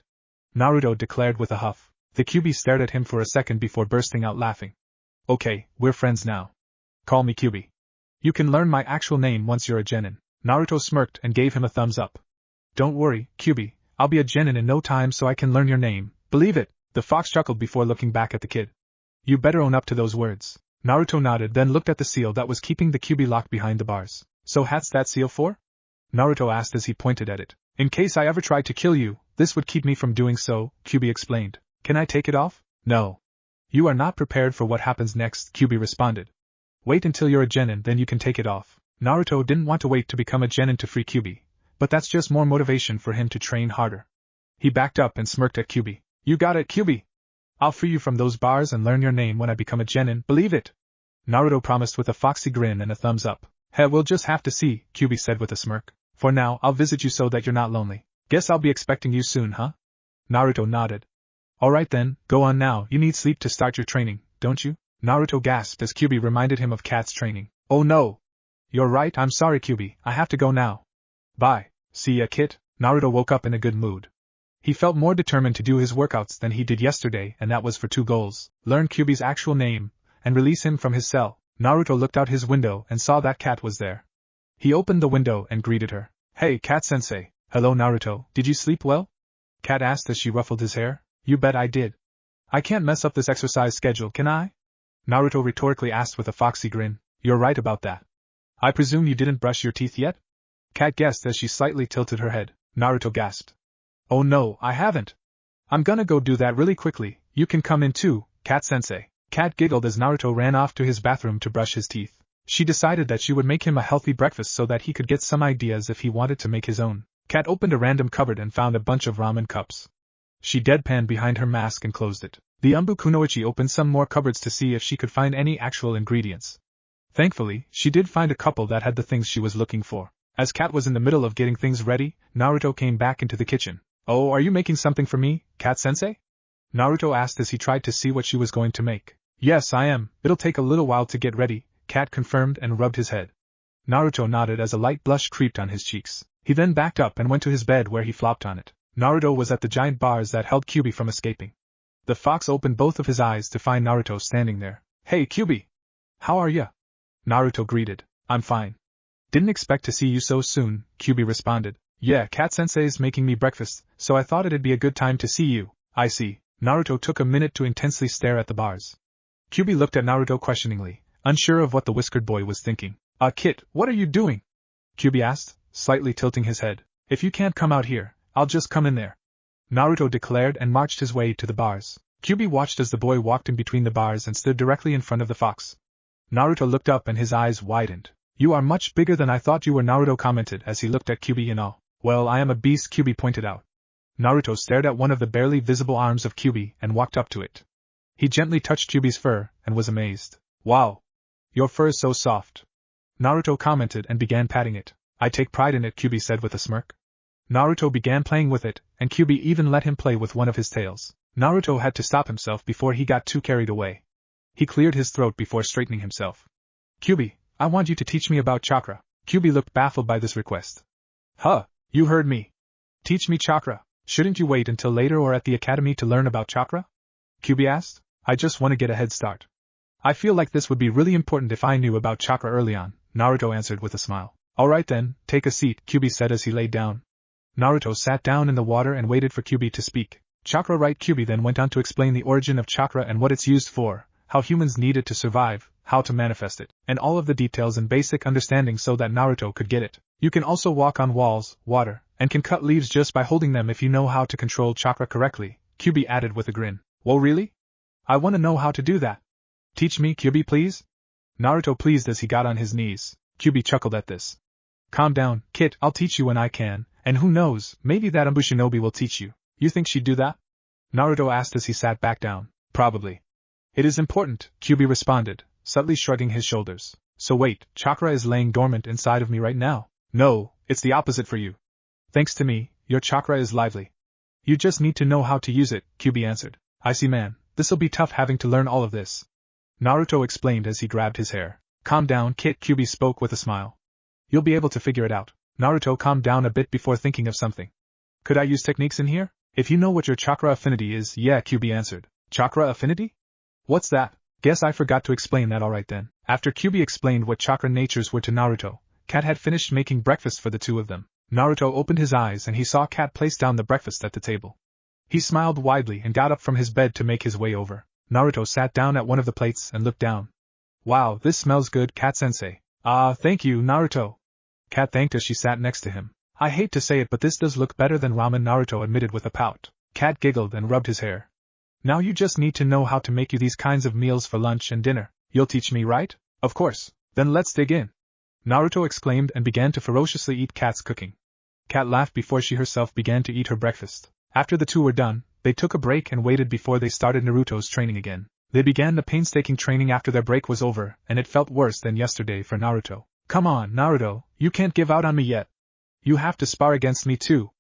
Naruto declared with a huff. The Kyuubi stared at him for a second before bursting out laughing. Okay, we're friends now. Call me Kyuubi. You can learn my actual name once you're a genin. Naruto smirked and gave him a thumbs up. Don't worry, Kyuubi, I'll be a genin in no time so I can learn your name, believe it, the fox chuckled before looking back at the kid. You better own up to those words. Naruto nodded, then looked at the seal that was keeping the Kyuubi locked behind the bars. So what's that seal for? Naruto asked as he pointed at it. In case I ever tried to kill you, this would keep me from doing so, Kyuubi explained. Can I take it off? No. You are not prepared for what happens next, Kyuubi responded. Wait until you're a genin, then you can take it off. Naruto didn't want to wait to become a genin to free Kyuubi, but that's just more motivation for him to train harder. He backed up and smirked at Kyuubi. You got it, Kyuubi. I'll free you from those bars and learn your name when I become a genin, believe it. Naruto promised with a foxy grin and a thumbs up. Hey, we'll just have to see, Kyuubi said with a smirk. For now, I'll visit you so that you're not lonely. Guess I'll be expecting you soon, huh? Naruto nodded. Alright then, go on now, you need sleep to start your training, don't you? Naruto gasped as Kyuubi reminded him of Cat's training. Oh no! You're right, I'm sorry Kyuubi, I have to go now. Bye. See ya, kid. Naruto woke up in a good mood. He felt more determined to do his workouts than he did yesterday, and that was for 2 goals. Learn Kyuubi's actual name, and release him from his cell. Naruto looked out his window and saw that Cat was there. He opened the window and greeted her. Hey, Cat-sensei. Hello Naruto, did you sleep well? Cat asked as she ruffled his hair. You bet I did. I can't mess up this exercise schedule, can I? Naruto rhetorically asked with a foxy grin. You're right about that. I presume you didn't brush your teeth yet? Cat guessed as she slightly tilted her head. Naruto gasped. Oh no, I haven't. I'm gonna go do that really quickly, you can come in too, Cat-sensei. Cat giggled as Naruto ran off to his bathroom to brush his teeth. She decided that she would make him a healthy breakfast so that he could get some ideas if he wanted to make his own. Cat opened a random cupboard and found a bunch of ramen cups. She deadpanned behind her mask and closed it. The Umbu Kunoichi opened some more cupboards to see if she could find any actual ingredients. Thankfully, she did find a couple that had the things she was looking for. As Cat was in the middle of getting things ready, Naruto came back into the kitchen. Oh, are you making something for me, Cat-sensei? Naruto asked as he tried to see what she was going to make. Yes, I am. It'll take a little while to get ready, Cat confirmed and rubbed his head. Naruto nodded as a light blush creeped on his cheeks. He then backed up and went to his bed where he flopped on it. Naruto was at the giant bars that held Kyuubi from escaping. The fox opened both of his eyes to find Naruto standing there. Hey Kyuubi! How are ya? Naruto greeted. I'm fine. Didn't expect to see you so soon, Kyuubi responded. Yeah, Cat-sensei's making me breakfast, so I thought it'd be a good time to see you. I see. Naruto took a minute to intensely stare at the bars. Kyuubi looked at Naruto questioningly, unsure of what the whiskered boy was thinking. Kit, what are you doing? Kyuubi asked, slightly tilting his head. If you can't come out here, I'll just come in there. Naruto declared and marched his way to the bars. Kyuubi watched as the boy walked in between the bars and stood directly in front of the fox. Naruto looked up and his eyes widened. You are much bigger than I thought you were, Naruto commented as he looked at Kyuubi in awe. Well, I am a beast, Kyuubi pointed out. Naruto stared at one of the barely visible arms of Kyuubi and walked up to it. He gently touched Kyuubi's fur and was amazed. Wow! Your fur is so soft. Naruto commented and began patting it. I take pride in it, Kyuubi said with a smirk. Naruto began playing with it, and Kyuubi even let him play with one of his tails. Naruto had to stop himself before he got too carried away. He cleared his throat before straightening himself. Kyuubi, I want you to teach me about chakra. Kyuubi looked baffled by this request. Huh, you heard me. Teach me chakra. Shouldn't you wait until later or at the academy to learn about chakra? Kyuubi asked. I just want to get a head start. I feel like this would be really important if I knew about chakra early on, Naruto answered with a smile. Alright then, take a seat, Kyuubi said as he lay down. Naruto sat down in the water and waited for Kyuubi to speak. Chakra, right? Kyuubi then went on to explain the origin of chakra and what it's used for, how humans need it to survive, how to manifest it, and all of the details and basic understanding so that Naruto could get it. You can also walk on walls, water, and can cut leaves just by holding them if you know how to control chakra correctly, Kyuubi added with a grin. Whoa, really? I want to know how to do that. Teach me, Kyuubi, please? Naruto pleased as he got on his knees. Kyuubi chuckled at this. Calm down, Kit, I'll teach you when I can, and who knows, maybe that Umbu will teach you. You think she'd do that? Naruto asked as he sat back down. Probably. It is important, Kyuubi responded, subtly shrugging his shoulders. So wait, chakra is laying dormant inside of me right now? No, it's the opposite for you. Thanks to me, your chakra is lively. You just need to know how to use it, Kyubi answered. I see, man, this'll be tough having to learn all of this. Naruto explained as he grabbed his hair. Calm down, kid, Kyubi spoke with a smile. You'll be able to figure it out. Naruto calmed down a bit before thinking of something. Could I use techniques in here? If you know what your chakra affinity is, yeah, Kyubi answered. Chakra affinity? What's that? Guess I forgot to explain that. Alright then. After Kyubi explained what chakra natures were to Naruto, Cat had finished making breakfast for the two of them. Naruto opened his eyes and he saw Cat place down the breakfast at the table. He smiled widely and got up from his bed to make his way over. Naruto sat down at one of the plates and looked down. Wow, this smells good, Cat-sensei. Ah, thank you, Naruto. Cat thanked as she sat next to him. I hate to say it, but this does look better than ramen, Naruto admitted with a pout. Cat giggled and rubbed his hair. Now you just need to know how to make you these kinds of meals for lunch and dinner. You'll teach me, right? Of course. Then let's dig in. Naruto exclaimed and began to ferociously eat Cat's cooking. Cat laughed before she herself began to eat her breakfast. After the two were done, they took a break and waited before they started Naruto's training again. They began the painstaking training after their break was over, and it felt worse than yesterday for Naruto. Come on, Naruto, you can't give out on me yet. You have to spar against me too.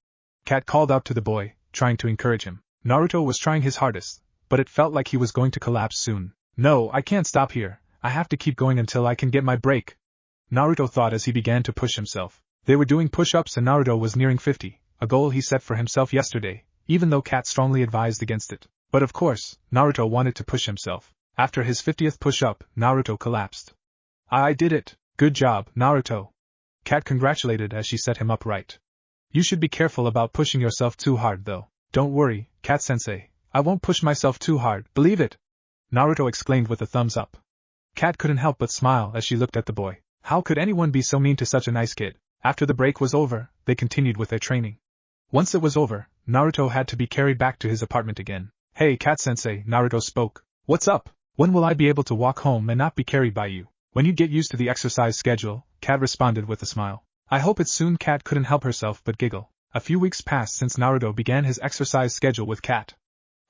Cat called out to the boy, trying to encourage him. Naruto was trying his hardest, but it felt like he was going to collapse soon. No, I can't stop here. I have to keep going until I can get my break. Naruto thought as he began to push himself. They were doing push-ups and Naruto was nearing 50, a goal he set for himself yesterday, even though Cat strongly advised against it. But of course, Naruto wanted to push himself. After his 50th push-up, Naruto collapsed. I did it. Good job, Naruto. Cat congratulated as she set him upright. You should be careful about pushing yourself too hard though. Don't worry, Cat-sensei. I won't push myself too hard, believe it. Naruto exclaimed with a thumbs up. Cat couldn't help but smile as she looked at the boy. How could anyone be so mean to such a nice kid? After the break was over, they continued with their training. Once it was over, Naruto had to be carried back to his apartment again. Hey, Cat-sensei, Naruto spoke. What's up? When will I be able to walk home and not be carried by you? When you get used to the exercise schedule, Cat responded with a smile. I hope it's soon. Cat couldn't help herself but giggle. A few weeks passed since Naruto began his exercise schedule with Cat.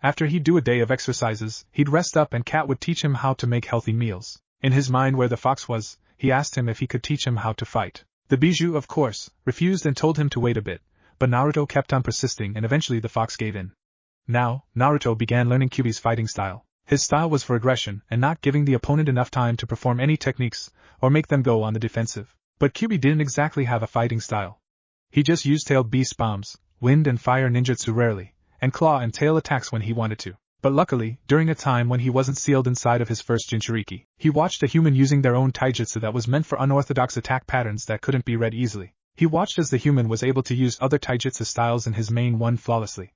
After he'd do a day of exercises, he'd rest up and Cat would teach him how to make healthy meals. In his mind where the fox was, he asked him if he could teach him how to fight. The Bijou, of course, refused and told him to wait a bit, but Naruto kept on persisting and eventually the fox gave in. Now, Naruto began learning Kyubi's fighting style. His style was for aggression and not giving the opponent enough time to perform any techniques or make them go on the defensive. But Kyubi didn't exactly have a fighting style. He just used tailed beast bombs, wind and fire ninjutsu rarely, and claw and tail attacks when he wanted to. But luckily, during a time when he wasn't sealed inside of his first Jinchuriki, he watched a human using their own taijutsu that was meant for unorthodox attack patterns that couldn't be read easily. He watched as the human was able to use other taijutsu styles in his main one flawlessly.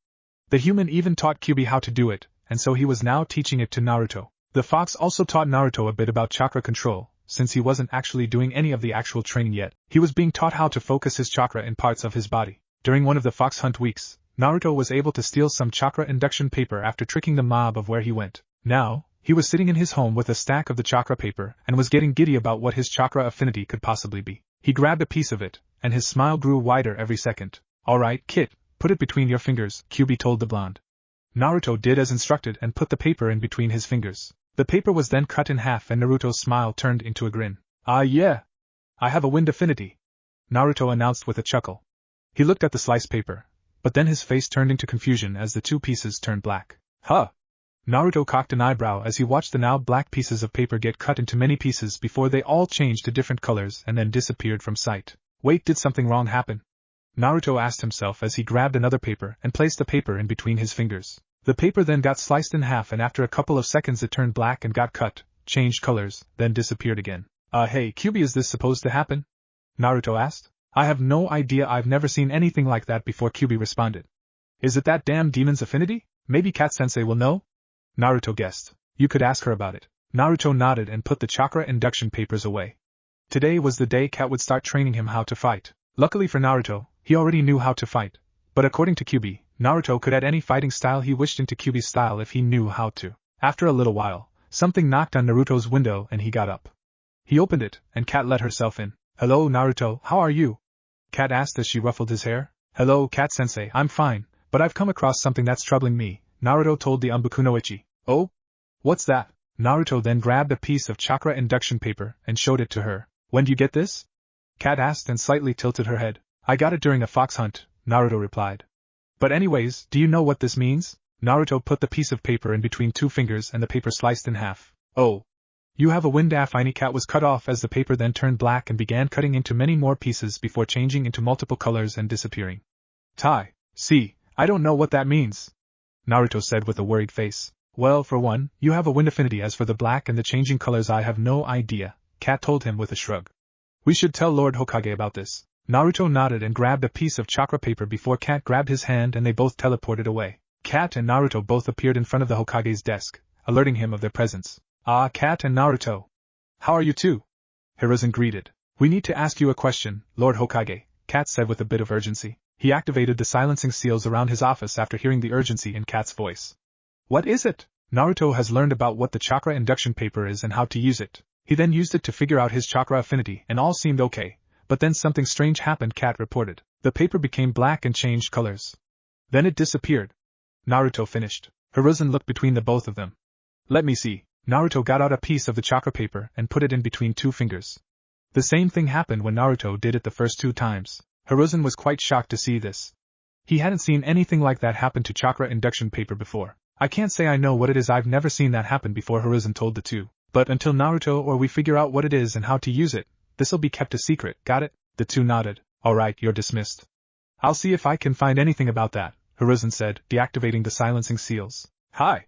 The human even taught Kyubi how to do it, and so he was now teaching it to Naruto. The fox also taught Naruto a bit about chakra control, since he wasn't actually doing any of the actual training yet. He was being taught how to focus his chakra in parts of his body. During one of the fox hunt weeks, Naruto was able to steal some chakra induction paper after tricking the mob of where he went. Now, he was sitting in his home with a stack of the chakra paper and was getting giddy about what his chakra affinity could possibly be. He grabbed a piece of it, and his smile grew wider every second. Alright, kid, put it between your fingers, Kyubi told the blonde. Naruto did as instructed and put the paper in between his fingers. The paper was then cut in half and Naruto's smile turned into a grin. Ah yeah! I have a wind affinity, Naruto announced with a chuckle. He looked at the sliced paper, but then his face turned into confusion as the two pieces turned black. Huh! Naruto cocked an eyebrow as he watched the now black pieces of paper get cut into many pieces before they all changed to different colors and then disappeared from sight. Wait, did something wrong happen? Naruto asked himself as he grabbed another paper and placed the paper in between his fingers. The paper then got sliced in half and after a couple of seconds it turned black and got cut, changed colors, then disappeared again. Hey, Kyubi, is this supposed to happen? Naruto asked. I have no idea, I've never seen anything like that before, Kyubi responded. Is it that damn demon's affinity? Maybe Cat-sensei will know? Naruto guessed. You could ask her about it. Naruto nodded and put the chakra induction papers away. Today was the day Cat would start training him how to fight. Luckily for Naruto, he already knew how to fight. But according to Kyubi, Naruto could add any fighting style he wished into Kyubi's style if he knew how to. After a little while, something knocked on Naruto's window and he got up. He opened it, and Cat let herself in. Hello, Naruto, how are you? Cat asked as she ruffled his hair. Hello, Cat-sensei, I'm fine, but I've come across something that's troubling me, Naruto told the Umbukunoichi. Oh? What's that? Naruto then grabbed a piece of chakra induction paper and showed it to her. When do you get this? Cat asked and slightly tilted her head. I got it during a fox hunt, Naruto replied. But anyways, do you know what this means? Naruto put the piece of paper in between 2 fingers and the paper sliced in half. Oh. You have a wind. Afini cat was cut off as the paper then turned black and began cutting into many more pieces before changing into multiple colors and disappearing. Tai, see, I don't know what that means, Naruto said with a worried face. Well, for one, you have a wind affinity. As for the black and the changing colors, I have no idea, Cat told him with a shrug. We should tell Lord Hokage about this. Naruto nodded and grabbed a piece of chakra paper before Cat grabbed his hand and they both teleported away. Cat and Naruto both appeared in front of the Hokage's desk, alerting him of their presence. Ah, Cat and Naruto. How are you two? Hiruzen greeted. We need to ask you a question, Lord Hokage, Cat said with a bit of urgency. He activated the silencing seals around his office after hearing the urgency in Cat's voice. What is it? Naruto has learned about what the chakra induction paper is and how to use it. He then used it to figure out his chakra affinity and all seemed okay, but then something strange happened, Cat reported. The paper became black and changed colors. Then it disappeared. Naruto finished. Hiruzen looked between the both of them. Let me see. Naruto got out a piece of the chakra paper and put it in between 2 fingers. The same thing happened when Naruto did it the first 2 times. Hiruzen was quite shocked to see this. He hadn't seen anything like that happen to chakra induction paper before. I can't say I know what it is, I've never seen that happen before, Hiruzen told the two. But until Naruto or we figure out what it is and how to use it, this'll be kept a secret, got it? The two nodded. Alright, you're dismissed. I'll see if I can find anything about that, Hiruzen said, deactivating the silencing seals. Hi.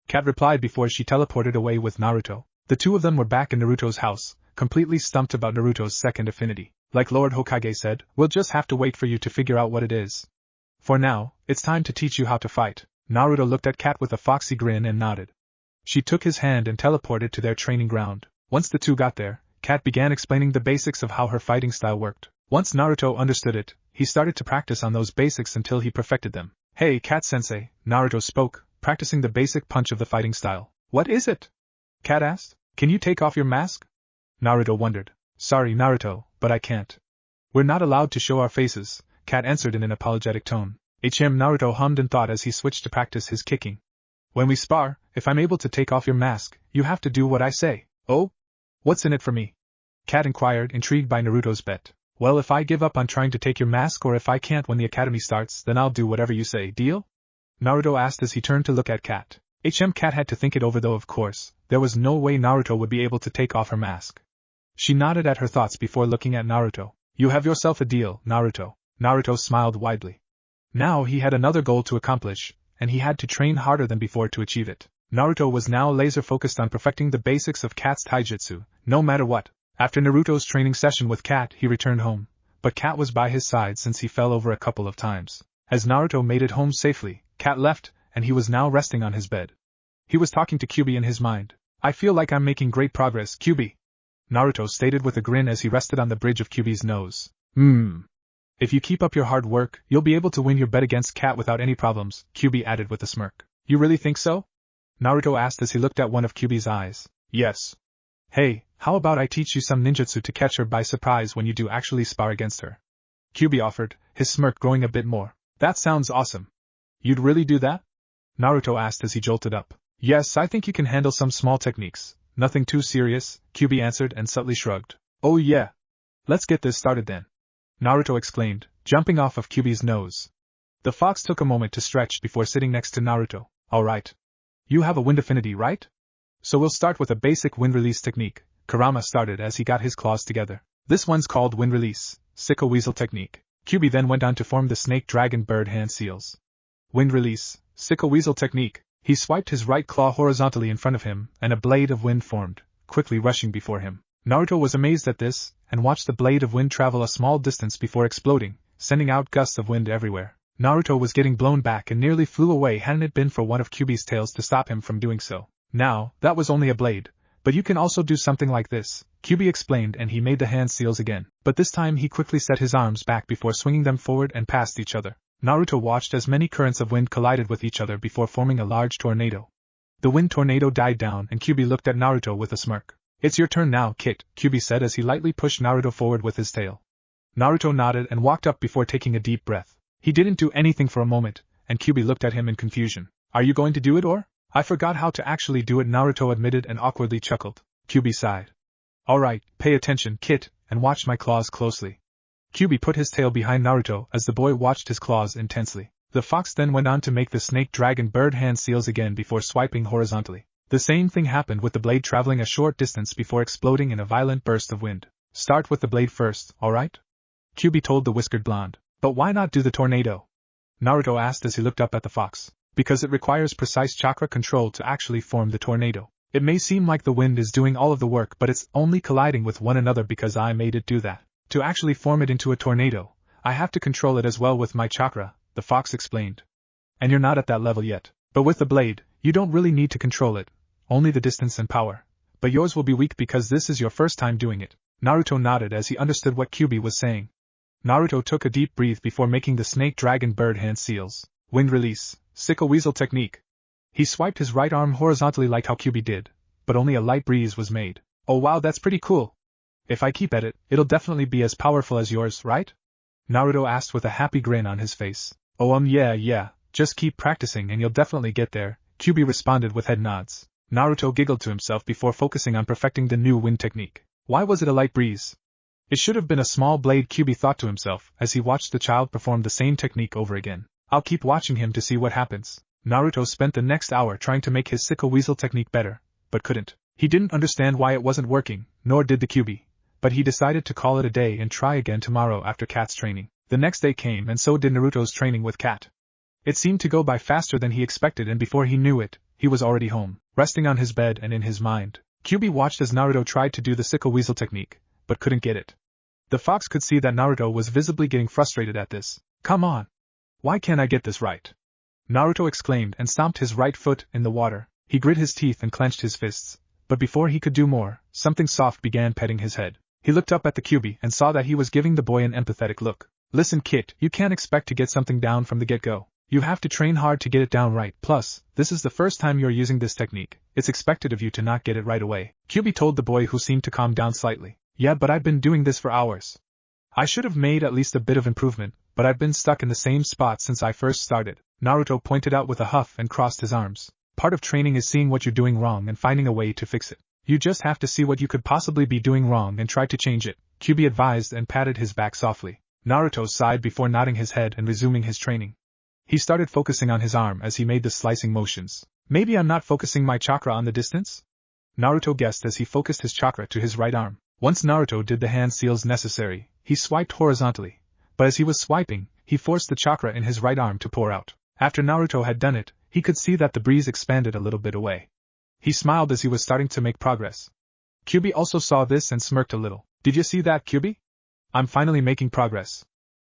Kat replied before she teleported away with Naruto. The two of them were back in Naruto's house, completely stumped about Naruto's second affinity. Like Lord Hokage said, we'll just have to wait for you to figure out what it is. For now, it's time to teach you how to fight. Naruto looked at Kat with a foxy grin and nodded. She took his hand and teleported to their training ground. Once the two got there, Kat began explaining the basics of how her fighting style worked. Once Naruto understood it, he started to practice on those basics until he perfected them. Hey, Kat-sensei, Naruto spoke, practicing the basic punch of the fighting style. What is it? Kat asked. Can you take off your mask? Naruto wondered. Sorry, Naruto, but I can't. We're not allowed to show our faces, Kat answered in an apologetic tone. Naruto hummed and thought as he switched to practice his kicking. When we spar, if I'm able to take off your mask, you have to do what I say. Oh? What's in it for me? Kat inquired, intrigued by Naruto's bet. Well, if I give up on trying to take your mask or if I can't when the academy starts, then I'll do whatever you say, deal? Naruto asked as he turned to look at Kat. Kat had to think it over though, of course, there was no way Naruto would be able to take off her mask. She nodded at her thoughts before looking at Naruto. You have yourself a deal, Naruto. Naruto smiled widely. Now he had another goal to accomplish, and he had to train harder than before to achieve it. Naruto was now laser-focused on perfecting the basics of Kat's taijutsu, no matter what. After Naruto's training session with Kat, he returned home, but Kat was by his side since he fell over a couple of times. As Naruto made it home safely, Kat left, and he was now resting on his bed. He was talking to Kyuubi in his mind. I feel like I'm making great progress, Kyuubi, Naruto stated with a grin as he rested on the bridge of Kyuubi's nose. If you keep up your hard work, you'll be able to win your bet against Kat without any problems, Kyuubi added with a smirk. You really think so? Naruto asked as he looked at one of Kyuubi's eyes. Yes. Hey, how about I teach you some ninjutsu to catch her by surprise when you do actually spar against her? Kyuubi offered, his smirk growing a bit more. That sounds awesome. You'd really do that? Naruto asked as he jolted up. Yes, I think you can handle some small techniques. Nothing too serious, Kyuubi answered and subtly shrugged. Oh yeah. Let's get this started then, Naruto exclaimed, jumping off of Kyuubi's nose. The fox took a moment to stretch before sitting next to Naruto. Alright. You have a wind affinity, right? So we'll start with a basic wind release technique, Kurama started as he got his claws together. This one's called wind release, Sicko Weasel technique. Kyuubi then went on to form the snake dragon bird hand seals. Wind release, Sicko Weasel technique. He swiped his right claw horizontally in front of him, and a blade of wind formed, quickly rushing before him. Naruto was amazed at this, and watched the blade of wind travel a small distance before exploding, sending out gusts of wind everywhere. Naruto was getting blown back and nearly flew away hadn't it been for one of Kyuubi's tails to stop him from doing so. Now, that was only a blade, but you can also do something like this, Kyuubi explained, and he made the hand seals again, but this time he quickly set his arms back before swinging them forward and past each other. Naruto watched as many currents of wind collided with each other before forming a large tornado. The wind tornado died down and Kyuubi looked at Naruto with a smirk. It's your turn now, Kit, Kyuubi said as he lightly pushed Naruto forward with his tail. Naruto nodded and walked up before taking a deep breath. He didn't do anything for a moment, and Kyuubi looked at him in confusion. Are you going to do it or? I forgot how to actually do it, Naruto admitted and awkwardly chuckled. Kyuubi sighed. Alright, pay attention, Kit, and watch my claws closely. Kyuubi put his tail behind Naruto as the boy watched his claws intensely. The fox then went on to make the snake dragon bird hand seals again before swiping horizontally. The same thing happened with the blade traveling a short distance before exploding in a violent burst of wind. Start with the blade first, alright? Kyubi told the whiskered blonde. But why not do the tornado? Naruto asked as he looked up at the fox. Because it requires precise chakra control to actually form the tornado. It may seem like the wind is doing all of the work, but it's only colliding with one another because I made it do that. To actually form it into a tornado, I have to control it as well with my chakra, the fox explained. And you're not at that level yet. But with the blade, you don't really need to control it, only the distance and power. But yours will be weak because this is your first time doing it. Naruto nodded as he understood what Kyubi was saying. Naruto took a deep breath before making the snake dragon bird hand seals. Wind release, sickle weasel technique. He swiped his right arm horizontally like how Kyubi did, but only a light breeze was made. Oh wow, that's pretty cool. If I keep at it, it'll definitely be as powerful as yours, right? Naruto asked with a happy grin on his face. Oh yeah, just keep practicing and you'll definitely get there, Kyubi responded with head nods. Naruto giggled to himself before focusing on perfecting the new wind technique. Why was it a light breeze? It should have been a small blade, Kyubi thought to himself as he watched the child perform the same technique over again. I'll keep watching him to see what happens. Naruto spent the next hour trying to make his sickle weasel technique better, but couldn't. He didn't understand why it wasn't working, nor did the Kyubi. But he decided to call it a day and try again tomorrow after Kat's training. The next day came and so did Naruto's training with Kat. It seemed to go by faster than he expected, and before he knew it, he was already home, resting on his bed and in his mind. Kyubi watched as Naruto tried to do the sickle weasel technique, but couldn't get it. The fox could see that Naruto was visibly getting frustrated at this. Come on! Why can't I get this right? Naruto exclaimed and stomped his right foot in the water. He grit his teeth and clenched his fists. But before he could do more, something soft began petting his head. He looked up at the Kyubi and saw that he was giving the boy an empathetic look. Listen kid, you can't expect to get something down from the get-go. You have to train hard to get it down right. Plus, this is the first time you're using this technique. It's expected of you to not get it right away. Kyubi told the boy, who seemed to calm down slightly. Yeah, but I've been doing this for hours. I should have made at least a bit of improvement, but I've been stuck in the same spot since I first started. Naruto pointed out with a huff and crossed his arms. Part of training is seeing what you're doing wrong and finding a way to fix it. You just have to see what you could possibly be doing wrong and try to change it, Kyubi advised and patted his back softly. Naruto sighed before nodding his head and resuming his training. He started focusing on his arm as he made the slicing motions. Maybe I'm not focusing my chakra on the distance? Naruto guessed as he focused his chakra to his right arm. Once Naruto did the hand seals necessary, he swiped horizontally. But as he was swiping, he forced the chakra in his right arm to pour out. After Naruto had done it, he could see that the breeze expanded a little bit away. He smiled as he was starting to make progress. Kyubi also saw this and smirked a little. Did you see that, Kyubi? I'm finally making progress.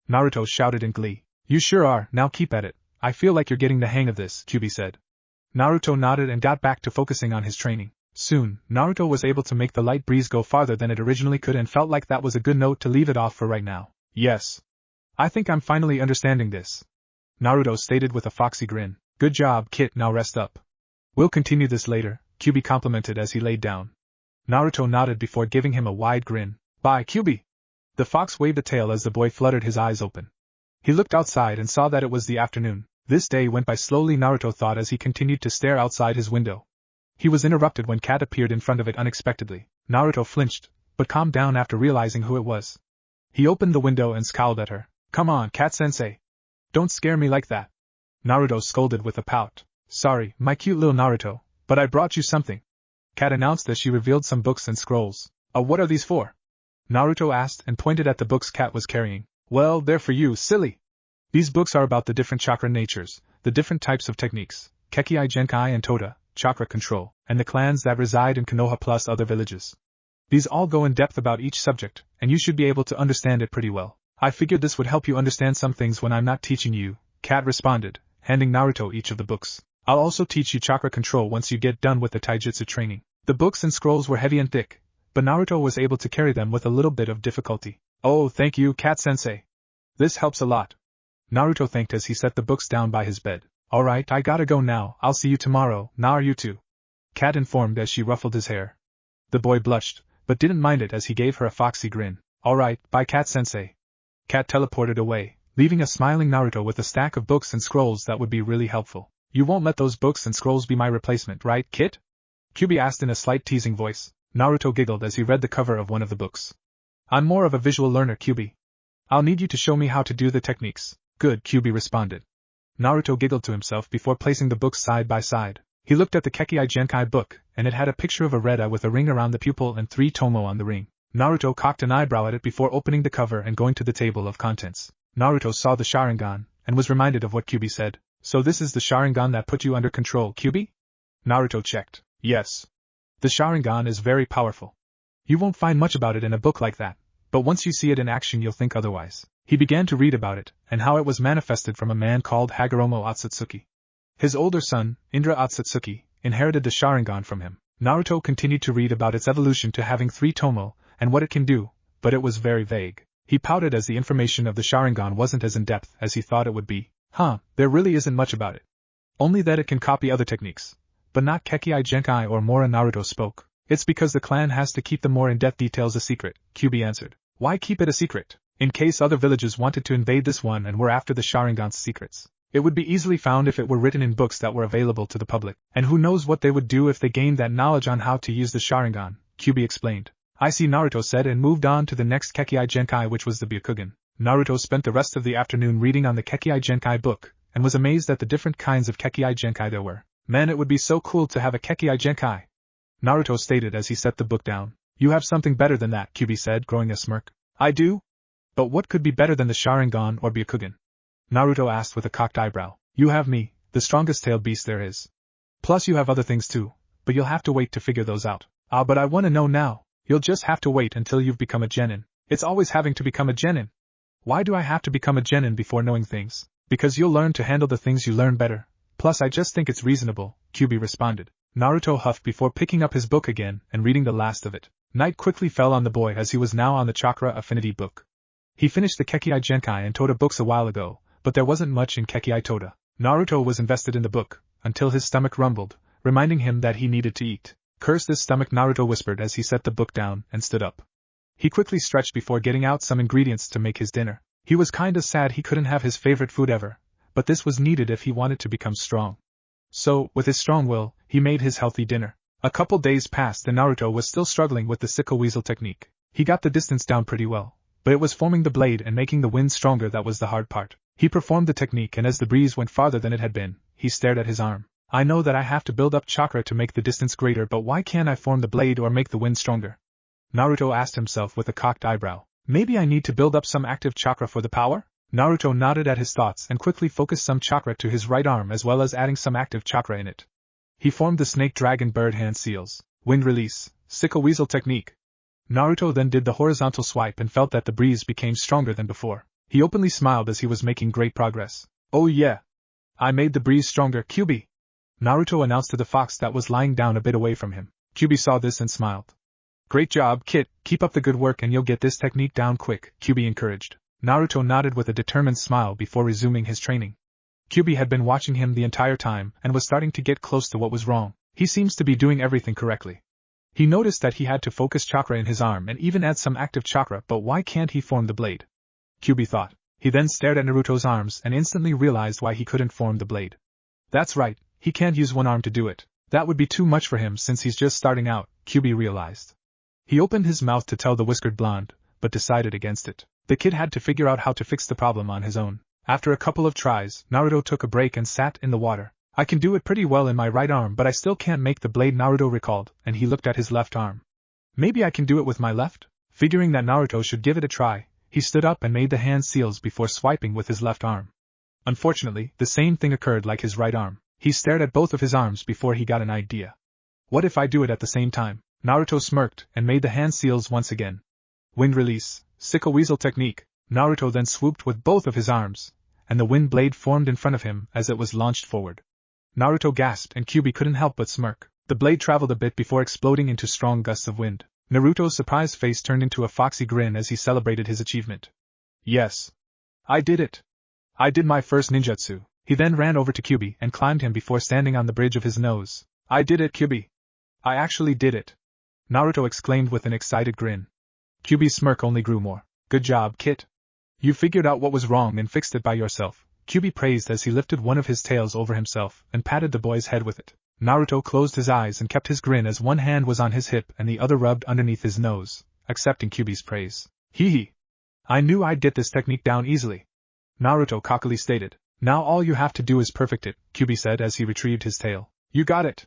Naruto shouted in glee. You sure are, now keep at it. I feel like you're getting the hang of this, Kyubi said. Naruto nodded and got back to focusing on his training. Soon, Naruto was able to make the light breeze go farther than it originally could and felt like that was a good note to leave it off for right now. Yes. I think I'm finally understanding this. Naruto stated with a foxy grin. Good job, kid, now rest up. We'll continue this later, Kyubi complimented as he laid down. Naruto nodded before giving him a wide grin. Bye, Kyubi. The fox waved a tail as the boy fluttered his eyes open. He looked outside and saw that it was the afternoon. This day went by slowly, Naruto thought as he continued to stare outside his window. He was interrupted when Kat appeared in front of it unexpectedly. Naruto flinched, but calmed down after realizing who it was. He opened the window and scowled at her. Come on, Kat-sensei. Don't scare me like that. Naruto scolded with a pout. Sorry, my cute little Naruto, but I brought you something. Kat announced as she revealed some books and scrolls. What are these for? Naruto asked and pointed at the books Kat was carrying. Well, they're for you, silly. These books are about the different chakra natures, the different types of techniques, Kekkai Genkai and Tota, chakra control, and the clans that reside in Konoha plus other villages. These all go in depth about each subject, and you should be able to understand it pretty well. I figured this would help you understand some things when I'm not teaching you, Kat responded, handing Naruto each of the books. I'll also teach you chakra control once you get done with the taijutsu training. The books and scrolls were heavy and thick, but Naruto was able to carry them with a little bit of difficulty. Oh, thank you, Kat-sensei. This helps a lot. Naruto thanked as he set the books down by his bed. Alright, I gotta go now, I'll see you tomorrow, Naruto. Kat informed as she ruffled his hair. The boy blushed, but didn't mind it as he gave her a foxy grin. Alright, bye Kat-sensei. Kat teleported away, leaving a smiling Naruto with a stack of books and scrolls that would be really helpful. You won't let those books and scrolls be my replacement, right, kid? Kyubi asked in a slight teasing voice. Naruto giggled as he read the cover of one of the books. I'm more of a visual learner, Kyubi. I'll need you to show me how to do the techniques. Good, Kyubi responded. Naruto giggled to himself before placing the books side by side. He looked at the Kekkai Genkai book, and it had a picture of a red eye with a ring around the pupil and 3 tomo on the ring. Naruto cocked an eyebrow at it before opening the cover and going to the table of contents. Naruto saw the Sharingan, and was reminded of what Kyuubi said. So this is the Sharingan that put you under control, Kyuubi? Naruto checked. Yes. The Sharingan is very powerful. You won't find much about it in a book like that, but once you see it in action you'll think otherwise. He began to read about it, and how it was manifested from a man called Hagoromo Otsutsuki. His older son, Indra Otsutsuki, inherited the Sharingan from him. Naruto continued to read about its evolution to having 3 tomo, and what it can do, but it was very vague. He pouted as the information of the Sharingan wasn't as in-depth as he thought it would be. There really isn't much about it. Only that it can copy other techniques, but not Kekkai Genkai or Mora. Naruto spoke. It's because the clan has to keep the more in-depth details a secret, Kyuubi answered. Why keep it a secret? In case other villages wanted to invade this one and were after the Sharingan's secrets. It would be easily found if it were written in books that were available to the public, and who knows what they would do if they gained that knowledge on how to use the Sharingan, Kyuubi explained. I see, Naruto said and moved on to the next Kekkai Genkai, which was the Byakugan. Naruto spent the rest of the afternoon reading on the Kekkai Genkai book, and was amazed at the different kinds of Kekkai Genkai there were. Man, it would be so cool to have a Kekkai Genkai, Naruto stated as he set the book down. You have something better than that, Kyuubi said, growing a smirk. I do? But what could be better than the Sharingan or Byakugan? Naruto asked with a cocked eyebrow. You have me, the strongest tailed beast there is. Plus you have other things too, but you'll have to wait to figure those out. But I want to know now. You'll just have to wait until you've become a genin. It's always having to become a genin. Why do I have to become a genin before knowing things? Because you'll learn to handle the things you learn better. Plus I just think it's reasonable, Kyuubi responded. Naruto huffed before picking up his book again and reading the last of it. Night quickly fell on the boy as he was now on the Chakra Affinity book. He finished the Kekkai Genkai and Toda books a while ago, but there wasn't much in Kekkai Toda. Naruto was invested in the book, until his stomach rumbled, reminding him that he needed to eat. Curse this stomach, Naruto whispered as he set the book down and stood up. He quickly stretched before getting out some ingredients to make his dinner. He was kinda sad he couldn't have his favorite food ever, but this was needed if he wanted to become strong. So, with his strong will, he made his healthy dinner. A couple days passed and Naruto was still struggling with the sickle weasel technique. He got the distance down pretty well, but it was forming the blade and making the wind stronger that was the hard part. He performed the technique and as the breeze went farther than it had been, he stared at his arm. I know that I have to build up chakra to make the distance greater, but why can't I form the blade or make the wind stronger? Naruto asked himself with a cocked eyebrow. Maybe I need to build up some active chakra for the power? Naruto nodded at his thoughts and quickly focused some chakra to his right arm as well as adding some active chakra in it. He formed the snake dragon bird hand seals, wind release, sickle weasel technique. Naruto then did the horizontal swipe and felt that the breeze became stronger than before. He openly smiled as he was making great progress. Oh yeah! I made the breeze stronger, Kyuubi! Naruto announced to the fox that was lying down a bit away from him. Kyuubi saw this and smiled. Great job, Kit, keep up the good work and you'll get this technique down quick, Kyuubi encouraged. Naruto nodded with a determined smile before resuming his training. Kyuubi had been watching him the entire time and was starting to get close to what was wrong. He seems to be doing everything correctly. He noticed that he had to focus chakra in his arm and even add some active chakra, but why can't he form the blade? Kyuubi thought. He then stared at Naruto's arms and instantly realized why he couldn't form the blade. That's right, he can't use one arm to do it. That would be too much for him since he's just starting out, Kyuubi realized. He opened his mouth to tell the whiskered blonde, but decided against it. The kid had to figure out how to fix the problem on his own. After a couple of tries, Naruto took a break and sat in the water. I can do it pretty well in my right arm, but I still can't make the blade, Naruto recalled, and he looked at his left arm. Maybe I can do it with my left? Figuring that Naruto should give it a try, he stood up and made the hand seals before swiping with his left arm. Unfortunately, the same thing occurred like his right arm. He stared at both of his arms before he got an idea. What if I do it at the same time? Naruto smirked and made the hand seals once again. Wind release, sickle weasel technique. Naruto then swooped with both of his arms, and the wind blade formed in front of him as it was launched forward. Naruto gasped and Kyuubi couldn't help but smirk. The blade traveled a bit before exploding into strong gusts of wind. Naruto's surprised face turned into a foxy grin as he celebrated his achievement. Yes. I did it. I did my first ninjutsu. He then ran over to Kyuubi and climbed him before standing on the bridge of his nose. I did it, Kyuubi. I actually did it. Naruto exclaimed with an excited grin. Kyuubi's smirk only grew more. Good job, Kit. You figured out what was wrong and fixed it by yourself, Kyuubi praised as he lifted one of his tails over himself and patted the boy's head with it. Naruto closed his eyes and kept his grin as one hand was on his hip and the other rubbed underneath his nose, accepting Kyuubi's praise. Hee hee. I knew I'd get this technique down easily. Naruto cockily stated. Now all you have to do is perfect it, Kyubi said as he retrieved his tail. You got it.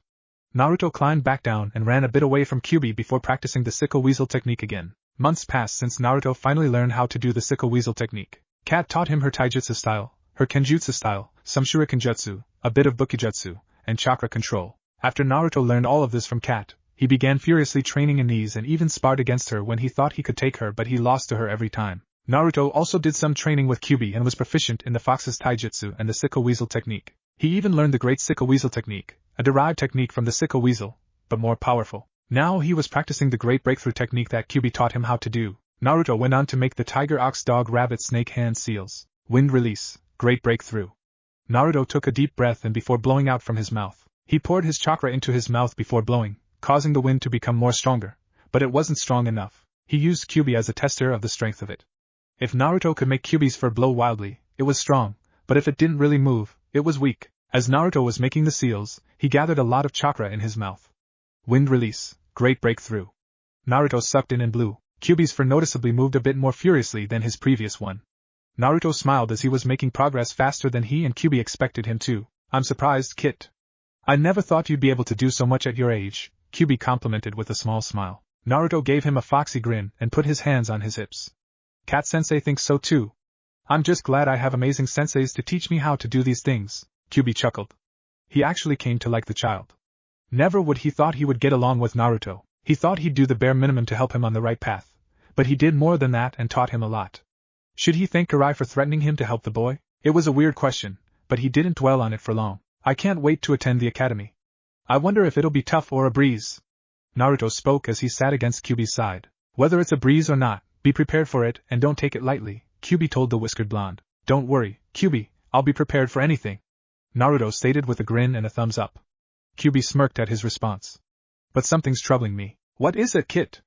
Naruto climbed back down and ran a bit away from Kyubi before practicing the sickle weasel technique again. Months passed since Naruto finally learned how to do the sickle weasel technique. Kat taught him her taijutsu style, her kenjutsu style, some shuriken jutsu, a bit of bukijutsu, and chakra control. After Naruto learned all of this from Kat, he began furiously training in these and even sparred against her when he thought he could take her, but he lost to her every time. Naruto also did some training with Kyubi and was proficient in the fox's taijutsu and the sickle weasel technique. He even learned the great sickle weasel technique, a derived technique from the sickle weasel, but more powerful. Now he was practicing the great breakthrough technique that Kyubi taught him how to do. Naruto went on to make the tiger, ox, dog, rabbit, snake, hand, seals, wind release, great breakthrough. Naruto took a deep breath and before blowing out from his mouth, he poured his chakra into his mouth before blowing, causing the wind to become more stronger, but it wasn't strong enough. He used Kyubi as a tester of the strength of it. If Naruto could make Kyubi's fur blow wildly, it was strong, but if it didn't really move, it was weak. As Naruto was making the seals, he gathered a lot of chakra in his mouth. Wind release, great breakthrough. Naruto sucked in and blew. Kyubi's fur noticeably moved a bit more furiously than his previous one. Naruto smiled as he was making progress faster than he and Kyubi expected him to. I'm surprised, Kit. I never thought you'd be able to do so much at your age, Kyubi complimented with a small smile. Naruto gave him a foxy grin and put his hands on his hips. Kat-sensei thinks so too. I'm just glad I have amazing senseis to teach me how to do these things, Kyubi chuckled. He actually came to like the child. Never would he thought he would get along with Naruto. He thought he'd do the bare minimum to help him on the right path, but he did more than that and taught him a lot. Should he thank Karai for threatening him to help the boy? It was a weird question, but he didn't dwell on it for long. I can't wait to attend the academy. I wonder if it'll be tough or a breeze. Naruto spoke as he sat against Kyubi's side. Whether it's a breeze or not, be prepared for it and don't take it lightly, Kyubi told the whiskered blonde. Don't worry, Kyubi, I'll be prepared for anything, Naruto stated with a grin and a thumbs up. Kyubi smirked at his response. But something's troubling me. What is it, Kit?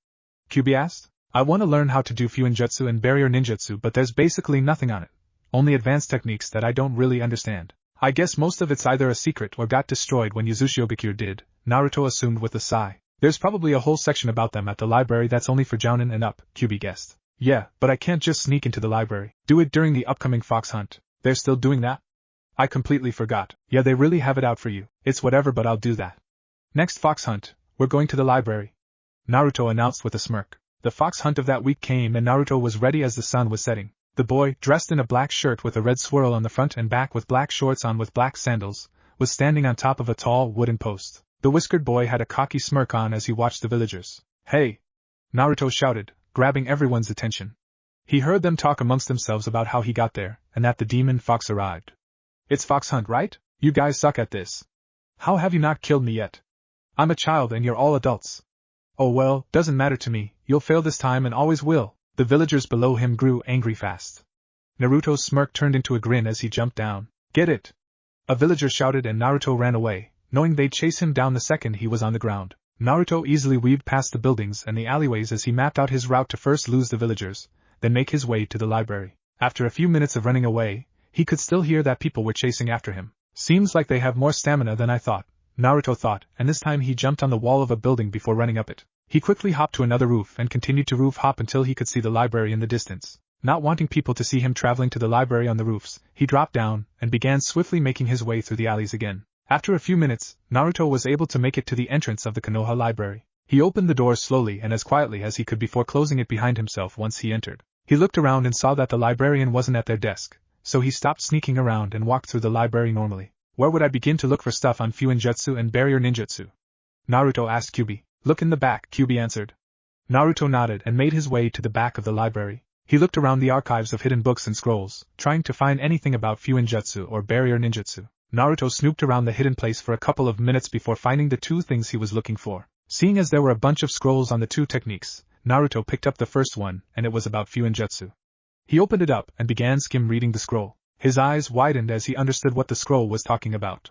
Kyubi asked. I want to learn how to do Fuinjutsu and barrier ninjutsu, but there's basically nothing on it. Only advanced techniques that I don't really understand. I guess most of it's either a secret or got destroyed when Uzushiobikure did, Naruto assumed with a sigh. There's probably a whole section about them at the library that's only for Jounin and up, Kyubi guessed. Yeah, but I can't just sneak into the library. Do it during the upcoming fox hunt. They're still doing that? I completely forgot. Yeah, they really have it out for you. It's whatever, but I'll do that. Next fox hunt, we're going to the library, Naruto announced with a smirk. The fox hunt of that week came and Naruto was ready as the sun was setting. The boy, dressed in a black shirt with a red swirl on the front and back with black shorts on with black sandals, was standing on top of a tall wooden post. The whiskered boy had a cocky smirk on as he watched the villagers. Hey! Naruto shouted, grabbing everyone's attention. He heard them talk amongst themselves about how he got there, and that the demon fox arrived. It's fox hunt, right? You guys suck at this. How have you not killed me yet? I'm a child and you're all adults. Oh well, doesn't matter to me, you'll fail this time and always will. The villagers below him grew angry fast. Naruto's smirk turned into a grin as he jumped down. Get it! A villager shouted and Naruto ran away, knowing they'd chase him down the second he was on the ground. Naruto easily weaved past the buildings and the alleyways as he mapped out his route to first lose the villagers, then make his way to the library. After a few minutes of running away, he could still hear that people were chasing after him. Seems like they have more stamina than I thought, Naruto thought, and this time he jumped on the wall of a building before running up it. He quickly hopped to another roof and continued to roof hop until he could see the library in the distance. Not wanting people to see him traveling to the library on the roofs, he dropped down and began swiftly making his way through the alleys again. After a few minutes, Naruto was able to make it to the entrance of the Konoha library. He opened the door slowly and as quietly as he could before closing it behind himself once he entered. He looked around and saw that the librarian wasn't at their desk, so he stopped sneaking around and walked through the library normally. Where would I begin to look for stuff on Fuinjutsu and barrier ninjutsu? Naruto asked Kyubi. Look in the back, Kyubi answered. Naruto nodded and made his way to the back of the library. He looked around the archives of hidden books and scrolls, trying to find anything about Fuinjutsu or barrier ninjutsu. Naruto snooped around the hidden place for a couple of minutes before finding the two things he was looking for. Seeing as there were a bunch of scrolls on the two techniques, Naruto picked up the first one, and it was about Fuinjutsu. He opened it up and began skim reading the scroll. His eyes widened as he understood what the scroll was talking about.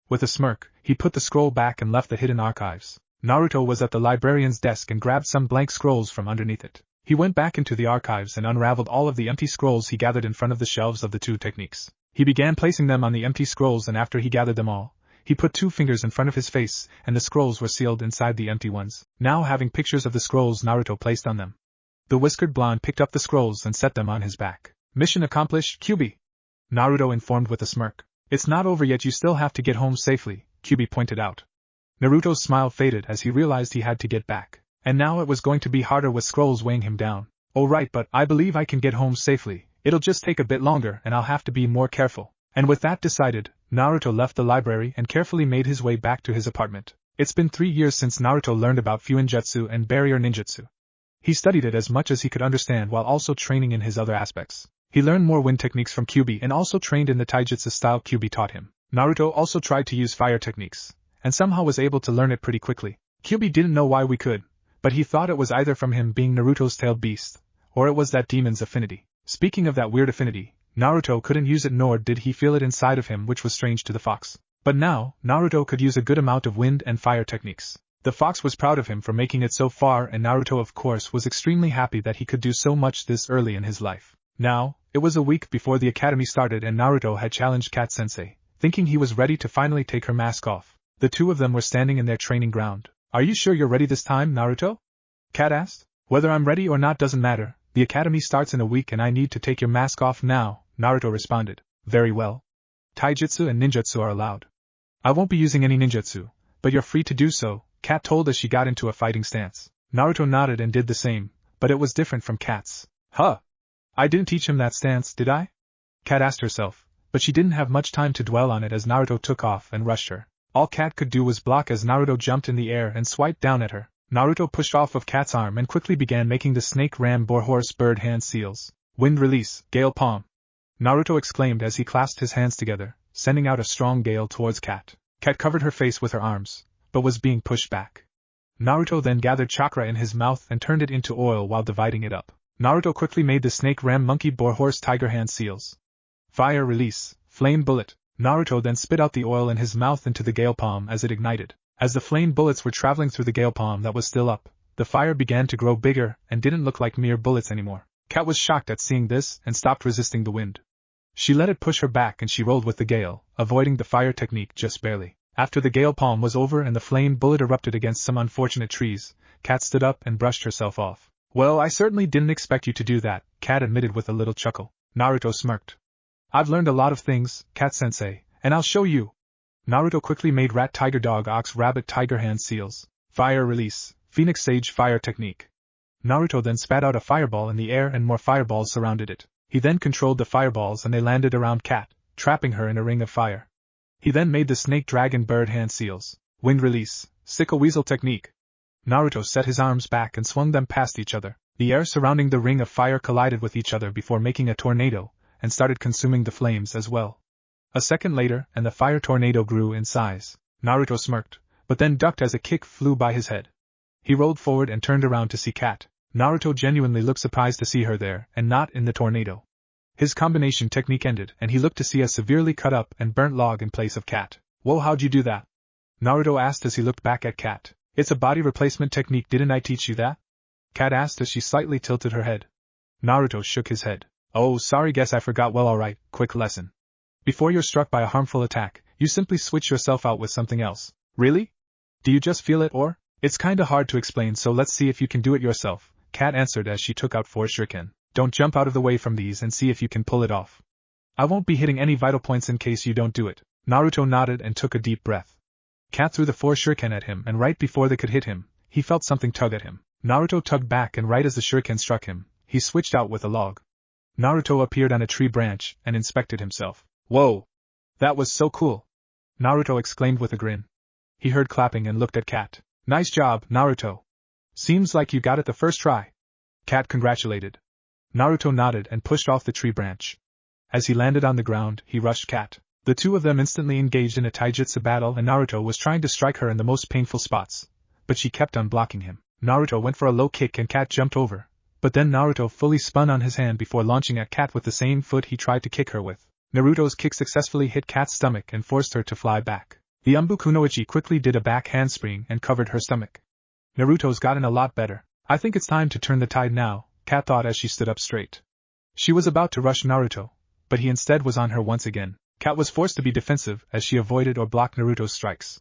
With a smirk, he put the scroll back and left the hidden archives. Naruto was at the librarian's desk and grabbed some blank scrolls from underneath it. He went back into the archives and unraveled all of the empty scrolls he gathered in front of the shelves of the two techniques. He began placing them on the empty scrolls, and after he gathered them all, he put 2 fingers in front of his face, and the scrolls were sealed inside the empty ones. Now having pictures of the scrolls Naruto placed on them. The whiskered blonde picked up the scrolls and set them on his back. Mission accomplished, Kyubi! Naruto informed with a smirk. It's not over yet, you still have to get home safely, Kyuubi pointed out. Naruto's smile faded as he realized he had to get back. And now it was going to be harder with scrolls weighing him down. Oh right, but I believe I can get home safely. It'll just take a bit longer and I'll have to be more careful. And with that decided, Naruto left the library and carefully made his way back to his apartment. It's been 3 years since Naruto learned about Fuinjutsu and barrier ninjutsu. He studied it as much as he could understand while also training in his other aspects. He learned more wind techniques from Kyuubi and also trained in the taijutsu style Kyuubi taught him. Naruto also tried to use fire techniques, and somehow was able to learn it pretty quickly. Kyuubi didn't know why we could, but he thought it was either from him being Naruto's tailed beast, or it was that demon's affinity. Speaking of that weird affinity, Naruto couldn't use it nor did he feel it inside of him, which was strange to the fox. But now, Naruto could use a good amount of wind and fire techniques. The fox was proud of him for making it so far, and Naruto of course was extremely happy that he could do so much this early in his life. Now, it was a week before the academy started and Naruto had challenged Kat-sensei, thinking he was ready to finally take her mask off. The two of them were standing in their training ground. Are you sure you're ready this time, Naruto? Kat asked. Whether I'm ready or not doesn't matter. The academy starts in a week and I need to take your mask off now, Naruto responded. Very well. Taijutsu and ninjutsu are allowed. I won't be using any ninjutsu, but you're free to do so, Kat told as she got into a fighting stance. Naruto nodded and did the same, but it was different from Kat's. Huh! I didn't teach him that stance, did I? Kat asked herself, but she didn't have much time to dwell on it as Naruto took off and rushed her. All Kat could do was block as Naruto jumped in the air and swiped down at her. Naruto pushed off of Kat's arm and quickly began making the snake ram boar horse bird hand seals. Wind release, gale palm. Naruto exclaimed as he clasped his hands together, sending out a strong gale towards Kat. Kat covered her face with her arms, but was being pushed back. Naruto then gathered chakra in his mouth and turned it into oil while dividing it up. Naruto quickly made the snake ram monkey boar horse tiger hand seals. Fire release, flame bullet. Naruto then spit out the oil in his mouth into the gale palm as it ignited. As the flame bullets were traveling through the gale palm that was still up, the fire began to grow bigger and didn't look like mere bullets anymore. Kat was shocked at seeing this and stopped resisting the wind. She let it push her back and she rolled with the gale, avoiding the fire technique just barely. After the gale palm was over and the flame bullet erupted against some unfortunate trees, Kat stood up and brushed herself off. Well, I certainly didn't expect you to do that, Kat admitted with a little chuckle. Naruto smirked. I've learned a lot of things, Kat-sensei, and I'll show you. Naruto quickly made rat tiger dog ox rabbit tiger hand seals. Fire release, phoenix sage fire technique. Naruto then spat out a fireball in the air and more fireballs surrounded it. He then controlled the fireballs and they landed around Kat, trapping her in a ring of fire. He then made the snake dragon bird hand seals. Wind release, sickle weasel technique. Naruto set his arms back and swung them past each other. The air surrounding the ring of fire collided with each other before making a tornado, and started consuming the flames as well. A second later, and the fire tornado grew in size. Naruto smirked, but then ducked as a kick flew by his head. He rolled forward and turned around to see Kat. Naruto genuinely looked surprised to see her there, and not in the tornado. His combination technique ended, and he looked to see a severely cut up and burnt log in place of Kat. Whoa, how'd you do that? Naruto asked as he looked back at Kat. It's a body replacement technique, didn't I teach you that? Kat asked as she slightly tilted her head. Naruto shook his head. Oh, sorry, guess I forgot. Well, alright, quick lesson. Before you're struck by a harmful attack, you simply switch yourself out with something else. Really? Do you just feel it or? It's kinda hard to explain, so let's see if you can do it yourself, Kat answered as she took out 4 shuriken. Don't jump out of the way from these and see if you can pull it off. I won't be hitting any vital points in case you don't do it. Naruto nodded and took a deep breath. Kat threw the 4 shuriken at him and right before they could hit him, he felt something tug at him. Naruto tugged back and right as the shuriken struck him, he switched out with a log. Naruto appeared on a tree branch and inspected himself. Whoa! That was so cool! Naruto exclaimed with a grin. He heard clapping and looked at Kat. Nice job, Naruto. Seems like you got it the first try. Kat congratulated. Naruto nodded and pushed off the tree branch. As he landed on the ground, he rushed Kat. The two of them instantly engaged in a taijutsu battle and Naruto was trying to strike her in the most painful spots, but she kept on blocking him. Naruto went for a low kick and Kat jumped over, but then Naruto fully spun on his hand before launching at Kat with the same foot he tried to kick her with. Naruto's kick successfully hit Kat's stomach and forced her to fly back. The Umbuku no Ichi quickly did a back handspring and covered her stomach. Naruto's gotten a lot better. I think it's time to turn the tide now, Kat thought as she stood up straight. She was about to rush Naruto, but he instead was on her once again. Kat was forced to be defensive as she avoided or blocked Naruto's strikes.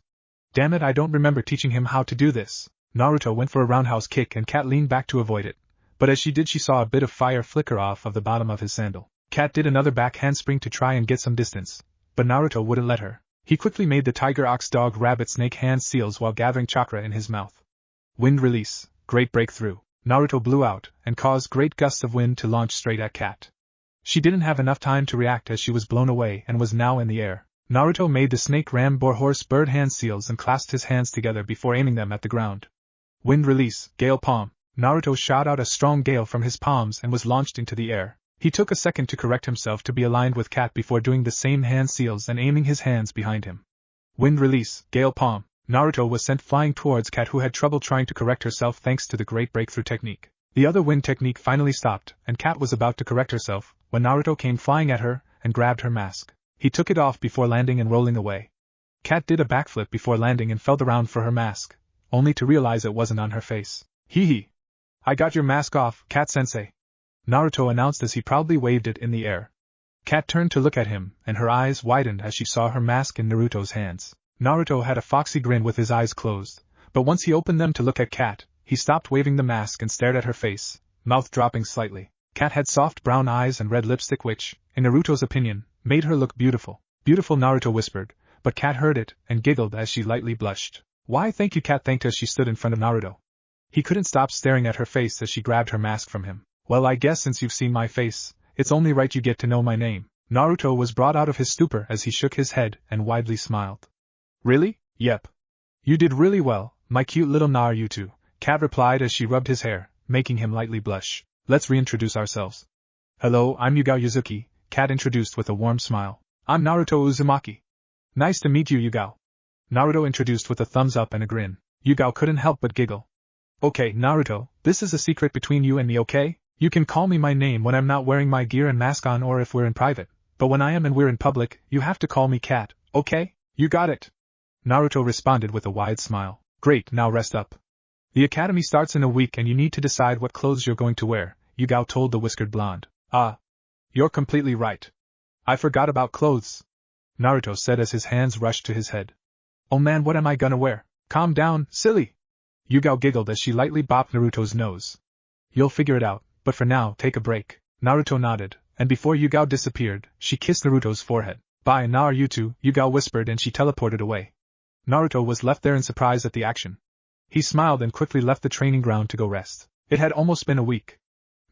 Damn it, I don't remember teaching him how to do this. Naruto went for a roundhouse kick and Kat leaned back to avoid it, but as she did she saw a bit of fire flicker off of the bottom of his sandal. Kat did another back handspring to try and get some distance, but Naruto wouldn't let her. He quickly made the tiger ox dog rabbit snake hand seals while gathering chakra in his mouth. Wind release, great breakthrough. Naruto blew out, and caused great gusts of wind to launch straight at Kat. She didn't have enough time to react as she was blown away and was now in the air. Naruto made the snake ram boar horse bird hand seals and clasped his hands together before aiming them at the ground. Wind release, gale palm. Naruto shot out a strong gale from his palms and was launched into the air. He took a second to correct himself to be aligned with Kat before doing the same hand seals and aiming his hands behind him. Wind release, gale palm. Naruto was sent flying towards Kat, who had trouble trying to correct herself thanks to the great breakthrough technique. The other wind technique finally stopped, and Kat was about to correct herself when Naruto came flying at her and grabbed her mask. He took it off before landing and rolling away. Kat did a backflip before landing and felt around for her mask, only to realize it wasn't on her face. Hee hee. I got your mask off, Kat-sensei. Naruto announced as he proudly waved it in the air. Kat turned to look at him, and her eyes widened as she saw her mask in Naruto's hands. Naruto had a foxy grin with his eyes closed, but once he opened them to look at Kat, he stopped waving the mask and stared at her face, mouth dropping slightly. Kat had soft brown eyes and red lipstick which, in Naruto's opinion, made her look beautiful. Beautiful, Naruto whispered, but Kat heard it and giggled as she lightly blushed. Why thank you, Kat thanked as she stood in front of Naruto. He couldn't stop staring at her face as she grabbed her mask from him. Well, I guess since you've seen my face, it's only right you get to know my name. Naruto was brought out of his stupor as he shook his head and widely smiled. Really? Yep. You did really well, my cute little Naruto, Kat replied as she rubbed his hair, making him lightly blush. Let's reintroduce ourselves. Hello, I'm Yugao Yuzuki, Kat introduced with a warm smile. I'm Naruto Uzumaki. Nice to meet you, Yugao. Naruto introduced with a thumbs up and a grin. Yugao couldn't help but giggle. Okay, Naruto, this is a secret between you and me, okay? You can call me my name when I'm not wearing my gear and mask on or if we're in private, but when I am and we're in public, you have to call me Kat, okay? You got it. Naruto responded with a wide smile. Great, now rest up. The academy starts in a week and you need to decide what clothes you're going to wear, Yugao told the whiskered blonde. Ah. You're completely right. I forgot about clothes, Naruto said as his hands rushed to his head. Oh man, what am I gonna wear? Calm down, silly. Yugao giggled as she lightly bopped Naruto's nose. You'll figure it out. But for now, take a break. Naruto nodded, and before Yugao disappeared, she kissed Naruto's forehead. Bye, Naruto, Yugao whispered and she teleported away. Naruto was left there in surprise at the action. He smiled and quickly left the training ground to go rest. It had almost been a week.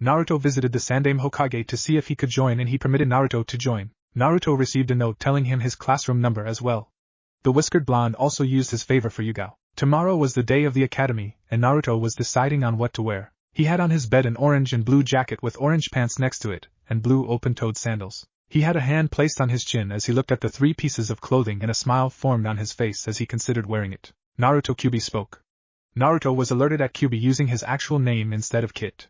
Naruto visited the Sandaime Hokage to see if he could join and he permitted Naruto to join. Naruto received a note telling him his classroom number as well. The whiskered blonde also used his favor for Yugao. Tomorrow was the day of the academy, and Naruto was deciding on what to wear. He had on his bed an orange and blue jacket with orange pants next to it, and blue open-toed sandals. He had a hand placed on his chin as he looked at the 3 pieces of clothing and a smile formed on his face as he considered wearing it. Naruto Kyubi spoke. Naruto was alerted at Kyubi using his actual name instead of Kit.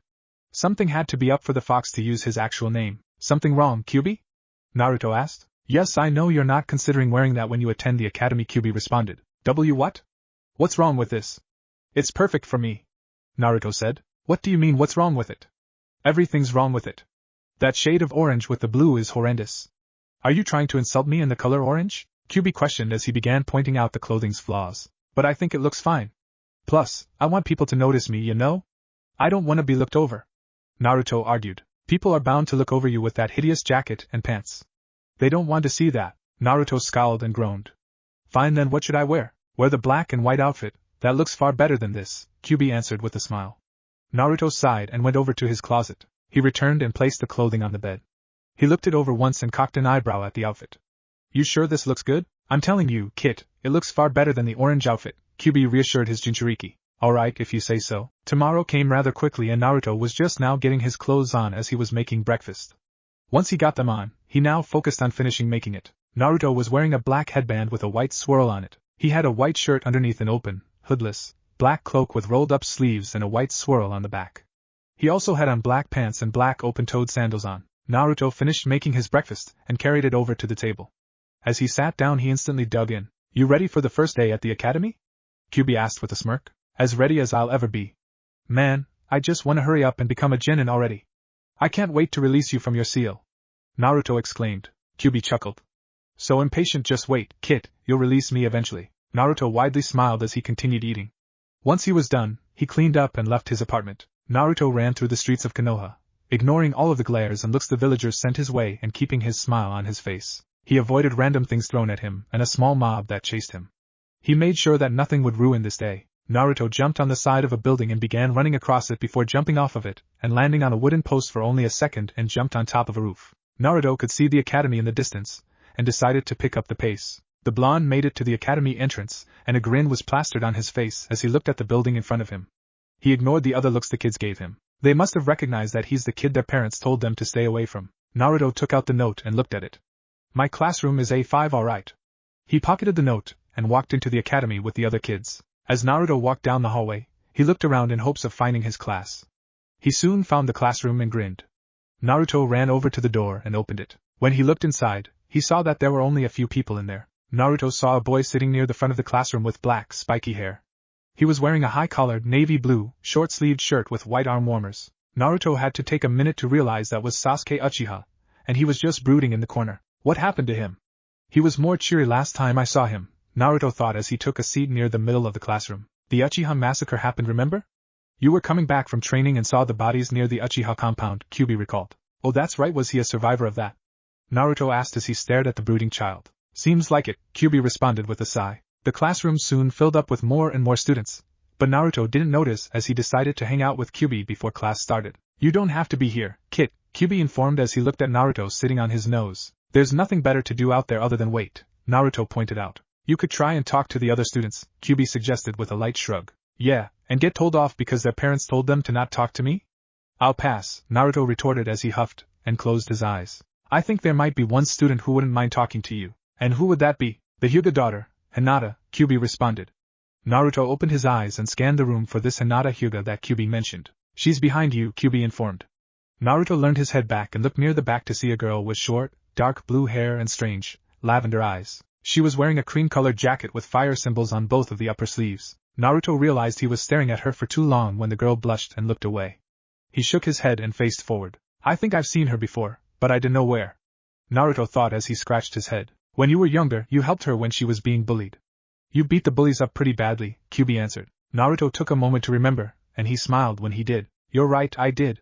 Something had to be up for the fox to use his actual name. Something wrong, Kyubi? Naruto asked. Yes, I know you're not considering wearing that when you attend the academy, Kyubi responded. What? What's wrong with this? It's perfect for me, Naruto said. What do you mean what's wrong with it? Everything's wrong with it. That shade of orange with the blue is horrendous. Are you trying to insult me in the color orange? Kyubi questioned as he began pointing out the clothing's flaws. But I think it looks fine. Plus, I want people to notice me, you know? I don't want to be looked over. Naruto argued. People are bound to look over you with that hideous jacket and pants. They don't want to see that. Naruto scowled and groaned. Fine then, what should I wear? Wear the black and white outfit. That looks far better than this, Kyubi answered with a smile. Naruto sighed and went over to his closet. He returned and placed the clothing on the bed. He looked it over once and cocked an eyebrow at the outfit. You sure this looks good? I'm telling you, Kit, it looks far better than the orange outfit, Kyubi reassured his Jinchuriki. Alright, if you say so. Tomorrow came rather quickly and Naruto was just now getting his clothes on as he was making breakfast. Once he got them on, he now focused on finishing making it. Naruto was wearing a black headband with a white swirl on it. He had a white shirt underneath an open, hoodless, black cloak with rolled-up sleeves and a white swirl on the back. He also had on black pants and black open-toed sandals on. Naruto finished making his breakfast and carried it over to the table. As he sat down he instantly dug in. You ready for the first day at the academy? Kyubi asked with a smirk. As ready as I'll ever be. Man, I just want to hurry up and become a genin already. I can't wait to release you from your seal. Naruto exclaimed. Kyubi chuckled. So impatient, just wait, Kit, you'll release me eventually. Naruto widely smiled as he continued eating. Once he was done, he cleaned up and left his apartment. Naruto ran through the streets of Konoha, ignoring all of the glares and looks the villagers sent his way and keeping his smile on his face. He avoided random things thrown at him and a small mob that chased him. He made sure that nothing would ruin this day. Naruto jumped on the side of a building and began running across it before jumping off of it and landing on a wooden post for only a second and jumped on top of a roof. Naruto could see the academy in the distance and decided to pick up the pace. The blonde made it to the academy entrance and a grin was plastered on his face as he looked at the building in front of him. He ignored the other looks the kids gave him. They must have recognized that he's the kid their parents told them to stay away from. Naruto took out the note and looked at it. My classroom is A5, alright. He pocketed the note and walked into the academy with the other kids. As Naruto walked down the hallway, he looked around in hopes of finding his class. He soon found the classroom and grinned. Naruto ran over to the door and opened it. When he looked inside, he saw that there were only a few people in there. Naruto saw a boy sitting near the front of the classroom with black, spiky hair. He was wearing a high-collared, navy blue, short-sleeved shirt with white arm warmers. Naruto had to take a minute to realize that was Sasuke Uchiha, and he was just brooding in the corner. What happened to him? He was more cheery last time I saw him, Naruto thought as he took a seat near the middle of the classroom. The Uchiha massacre happened, remember? You were coming back from training and saw the bodies near the Uchiha compound, Kyuubi recalled. Oh, that's right, was he a survivor of that? Naruto asked as he stared at the brooding child. Seems like it, Kyuubi responded with a sigh. The classroom soon filled up with more and more students, but Naruto didn't notice as he decided to hang out with Kyuubi before class started. You don't have to be here, kid, Kyuubi informed as he looked at Naruto sitting on his nose. There's nothing better to do out there other than wait, Naruto pointed out. You could try and talk to the other students, Kyuubi suggested with a light shrug. Yeah, and get told off because their parents told them to not talk to me? I'll pass, Naruto retorted as he huffed and closed his eyes. I think there might be one student who wouldn't mind talking to you. And who would that be? The Hyuga daughter, Hinata, Kyuubi responded. Naruto opened his eyes and scanned the room for this Hinata Hyuga that Kyuubi mentioned. She's behind you, Kyuubi informed. Naruto leaned his head back and looked near the back to see a girl with short, dark blue hair and strange, lavender eyes. She was wearing a cream-colored jacket with fire symbols on both of the upper sleeves. Naruto realized he was staring at her for too long when the girl blushed and looked away. He shook his head and faced forward. I think I've seen her before, but I didn't know where. Naruto thought as he scratched his head. When you were younger, you helped her when she was being bullied. You beat the bullies up pretty badly, Kyuubi answered. Naruto took a moment to remember, and he smiled when he did. You're right, I did.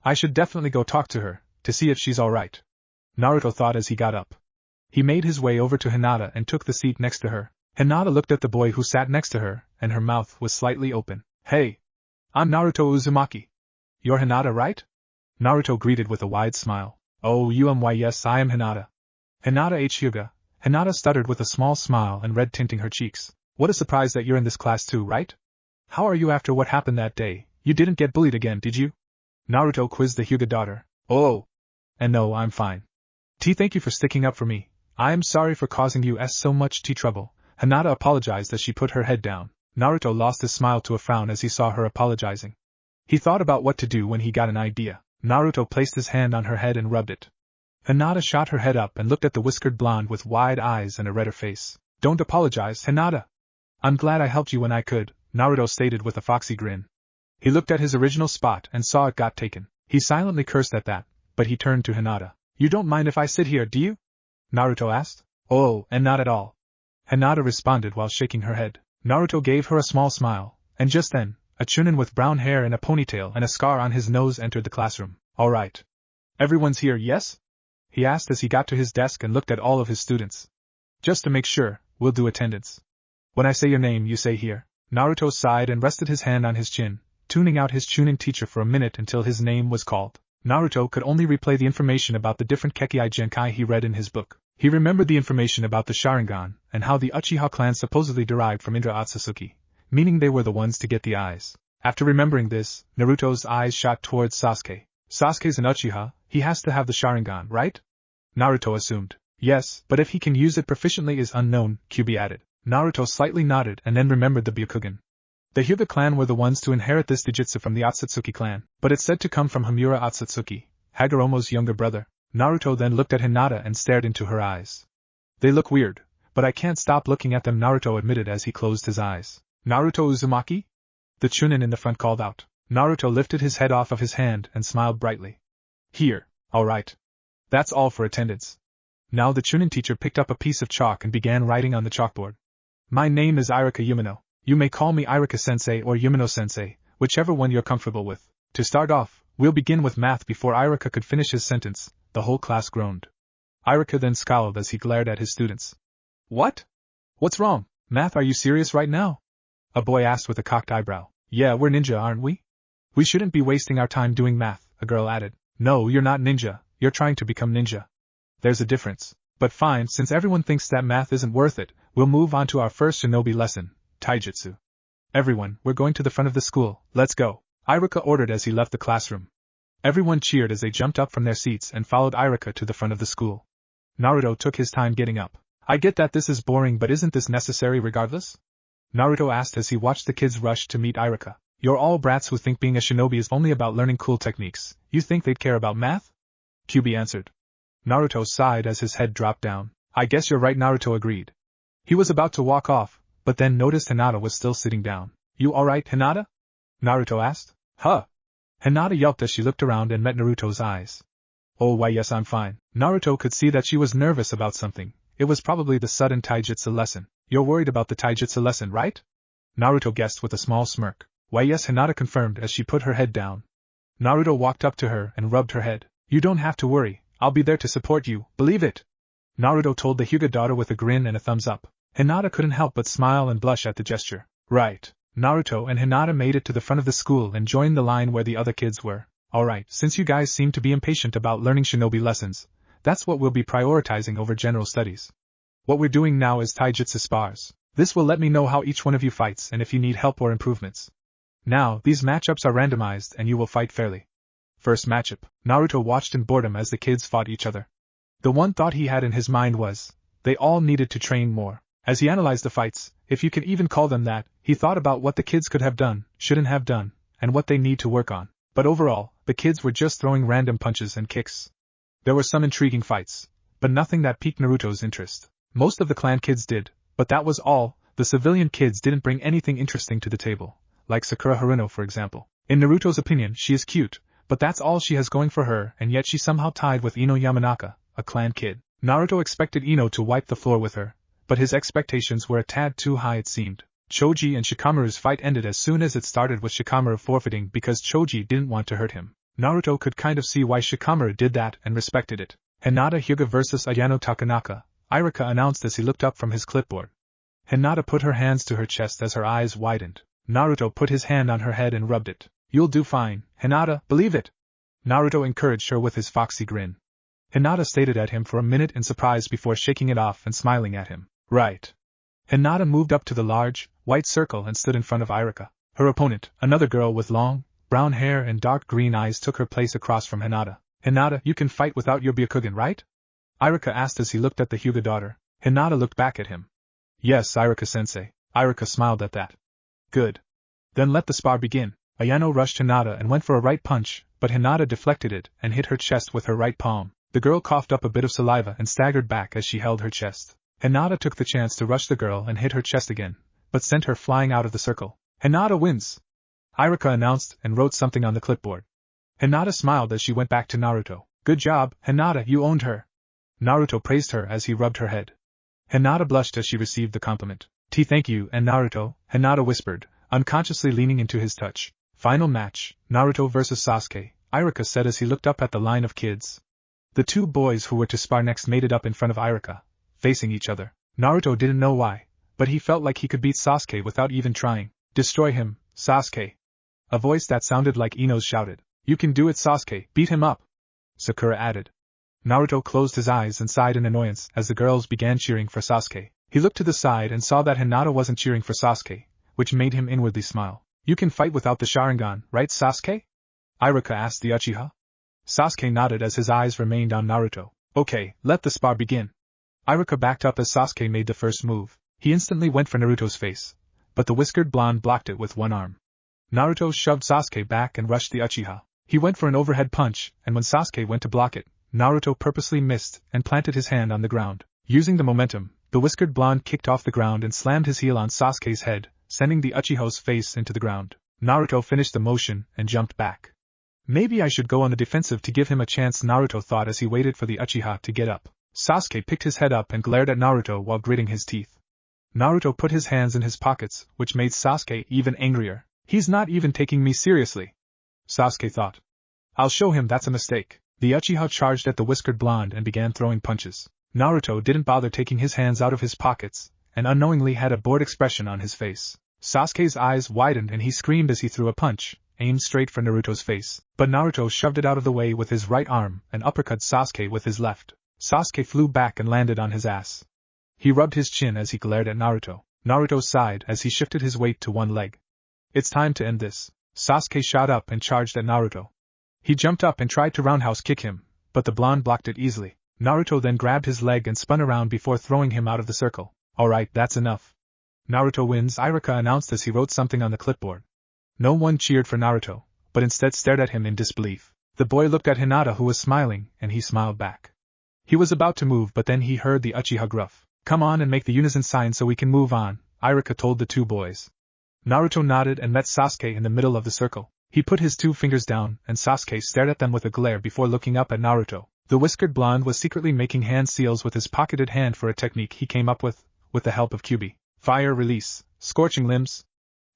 I should definitely go talk to her, to see if she's alright. Naruto thought as he got up. He made his way over to Hinata and took the seat next to her. Hinata looked at the boy who sat next to her, and her mouth was slightly open. Hey! I'm Naruto Uzumaki. You're Hinata, right? Naruto greeted with a wide smile. Oh, yes, I am Hinata. Hinata H. Hyuga. Hinata stuttered with a small smile and red tinting her cheeks. What a surprise that you're in this class too, right? How are you after what happened that day? You didn't get bullied again, did you? Naruto quizzed the Hyuga daughter. Oh! And no, I'm fine. Thank you for sticking up for me. I am sorry for causing you so much trouble. Hinata apologized as she put her head down. Naruto lost his smile to a frown as he saw her apologizing. He thought about what to do when he got an idea. Naruto placed his hand on her head and rubbed it. Hinata shot her head up and looked at the whiskered blonde with wide eyes and a redder face. Don't apologize, Hinata. I'm glad I helped you when I could, Naruto stated with a foxy grin. He looked at his original spot and saw it got taken. He silently cursed at that, but he turned to Hinata. You don't mind if I sit here, do you? Naruto asked. Oh, and not at all. Hinata responded while shaking her head. Naruto gave her a small smile, and just then, a chunin with brown hair and a ponytail and a scar on his nose entered the classroom. All right. Everyone's here, yes? He asked as he got to his desk and looked at all of his students. Just to make sure, we'll do attendance. When I say your name, you say here. Naruto sighed and rested his hand on his chin, tuning out his chunin teacher for a minute until his name was called. Naruto could only replay the information about the different Kekkai Genkai he read in his book. He remembered the information about the Sharingan, and how the Uchiha clan supposedly derived from Indra Otsutsuki, meaning they were the ones to get the eyes. After remembering this, Naruto's eyes shot towards Sasuke. Sasuke's an Uchiha, he has to have the Sharingan, right? Naruto assumed. Yes, but if he can use it proficiently is unknown, Kyuubi added. Naruto slightly nodded and then remembered the Byakugan. The Hyuga clan were the ones to inherit this Jujutsu from the Otsutsuki clan, but it's said to come from Hamura Otsutsuki, Hagoromo's younger brother. Naruto then looked at Hinata and stared into her eyes. They look weird, but I can't stop looking at them, Naruto admitted as he closed his eyes. Naruto Uzumaki? The chunin in the front called out. Naruto lifted his head off of his hand and smiled brightly. Here, alright. That's all for attendance. Now the chunin teacher picked up a piece of chalk and began writing on the chalkboard. My name is Irika Yumino. You may call me Irika-sensei or Yumino-sensei, whichever one you're comfortable with. To start off, We'll begin with math. Before Irika could finish his sentence, the whole class groaned. Irika then scowled as he glared at his students. What? What's wrong? Math, are you serious right now? A boy asked with a cocked eyebrow. Yeah, we're ninja, aren't we? We shouldn't be wasting our time doing math, a girl added. No, you're not ninja, you're trying to become ninja. There's a difference. But fine, since everyone thinks that math isn't worth it, we'll move on to our first shinobi lesson, taijutsu. Everyone, we're going to the front of the school, let's go, Irika ordered as he left the classroom. Everyone cheered as they jumped up from their seats and followed Irika to the front of the school. Naruto took his time getting up. I get that this is boring, but isn't this necessary regardless? Naruto asked as he watched the kids rush to meet Irika. You're all brats who think being a shinobi is only about learning cool techniques. You think they'd care about math? Kyubi answered. Naruto sighed as his head dropped down. I guess you're right, Naruto agreed. He was about to walk off, but then noticed Hinata was still sitting down. You alright, Hinata? Naruto asked. Huh? Hinata yelped as she looked around and met Naruto's eyes. Oh, why yes, I'm fine. Naruto could see that she was nervous about something. It was probably the sudden taijutsu lesson. You're worried about the taijutsu lesson, right? Naruto guessed with a small smirk. Why yes, Hinata confirmed as she put her head down. Naruto walked up to her and rubbed her head. You don't have to worry, I'll be there to support you, believe it. Naruto told the Hyuga daughter with a grin and a thumbs up. Hinata couldn't help but smile and blush at the gesture. Right. Naruto and Hinata made it to the front of the school and joined the line where the other kids were. Alright, since you guys seem to be impatient about learning shinobi lessons, that's what we'll be prioritizing over general studies. What we're doing now is taijutsu spars. This will let me know how each one of you fights and if you need help or improvements. Now, these matchups are randomized and you will fight fairly. First matchup. Naruto watched in boredom as the kids fought each other. The one thought he had in his mind was, they all needed to train more. As he analyzed the fights, if you can even call them that, he thought about what the kids could have done, shouldn't have done, and what they need to work on. But overall, the kids were just throwing random punches and kicks. There were some intriguing fights, but nothing that piqued Naruto's interest. Most of the clan kids did, but that was all. The civilian kids didn't bring anything interesting to the table, like Sakura Haruno for example. In Naruto's opinion, she is cute, but that's all she has going for her, and yet she's somehow tied with Ino Yamanaka, a clan kid. Naruto expected Ino to wipe the floor with her, but his expectations were a tad too high it seemed. Choji and Shikamaru's fight ended as soon as it started with Shikamaru forfeiting because Choji didn't want to hurt him. Naruto could kind of see why Shikamaru did that and respected it. Hinata Hyuga vs Ayano Takanaka, Irika announced as he looked up from his clipboard. Hinata put her hands to her chest as her eyes widened. Naruto put his hand on her head and rubbed it. You'll do fine, Hinata, believe it. Naruto encouraged her with his foxy grin. Hinata stared at him for a minute in surprise before shaking it off and smiling at him. Right. Hinata moved up to the large, white circle and stood in front of Irika. Her opponent, another girl with long, brown hair and dark green eyes, took her place across from Hinata. Hinata, you can fight without your Byakugan, right? Irika asked as he looked at the Hyuga daughter. Hinata looked back at him. Yes, Irika-sensei. Irika smiled at that. Good. Then let the spar begin. Ayano rushed Hinata and went for a right punch, but Hinata deflected it and hit her chest with her right palm. The girl coughed up a bit of saliva and staggered back as she held her chest. Hinata took the chance to rush the girl and hit her chest again, but sent her flying out of the circle. Hinata wins! Irika announced and wrote something on the clipboard. Hinata smiled as she went back to Naruto. Good job, Hinata, you owned her. Naruto praised her as he rubbed her head. Hinata blushed as she received the compliment. Thank you, and Naruto, Hinata whispered, unconsciously leaning into his touch. Final match, Naruto vs Sasuke, Irika said as he looked up at the line of kids. The two boys who were to spar next made it up in front of Irika, facing each other. Naruto didn't know why, but he felt like he could beat Sasuke without even trying. Destroy him, Sasuke. A voice that sounded like Ino's shouted. You can do it, Sasuke, beat him up. Sakura added. Naruto closed his eyes and sighed in annoyance as the girls began cheering for Sasuke. He looked to the side and saw that Hinata wasn't cheering for Sasuke, which made him inwardly smile. You can fight without the Sharingan, right, Sasuke? Irika asked the Uchiha. Sasuke nodded as his eyes remained on Naruto. Okay, let the spar begin. Irika backed up as Sasuke made the first move. He instantly went for Naruto's face, but the whiskered blonde blocked it with one arm. Naruto shoved Sasuke back and rushed the Uchiha. He went for an overhead punch, and when Sasuke went to block it, Naruto purposely missed and planted his hand on the ground. Using the momentum, the whiskered blonde kicked off the ground and slammed his heel on Sasuke's head, sending the Uchiha's face into the ground. Naruto finished the motion and jumped back. Maybe I should go on the defensive to give him a chance, Naruto thought as he waited for the Uchiha to get up. Sasuke picked his head up and glared at Naruto while gritting his teeth. Naruto put his hands in his pockets, which made Sasuke even angrier. He's not even taking me seriously, Sasuke thought. I'll show him that's a mistake. The Uchiha charged at the whiskered blonde and began throwing punches. Naruto didn't bother taking his hands out of his pockets, and unknowingly had a bored expression on his face. Sasuke's eyes widened and he screamed as he threw a punch, aimed straight for Naruto's face. But Naruto shoved it out of the way with his right arm and uppercut Sasuke with his left. Sasuke flew back and landed on his ass. He rubbed his chin as he glared at Naruto. Naruto sighed as he shifted his weight to one leg. It's time to end this. Sasuke shot up and charged at Naruto. He jumped up and tried to roundhouse kick him, but the blonde blocked it easily. Naruto then grabbed his leg and spun around before throwing him out of the circle. Alright, that's enough. Naruto wins, Iruka announced as he wrote something on the clipboard. No one cheered for Naruto, but instead stared at him in disbelief. The boy looked at Hinata, who was smiling, and he smiled back. He was about to move, but then he heard the Uchiha gruff. Come on and make the unison sign so we can move on, Iruka told the two boys. Naruto nodded and met Sasuke in the middle of the circle. He put his 2 fingers down, and Sasuke stared at them with a glare before looking up at Naruto. The whiskered blonde was secretly making hand seals with his pocketed hand for a technique he came up with the help of Kyuubi. Fire release, scorching limbs.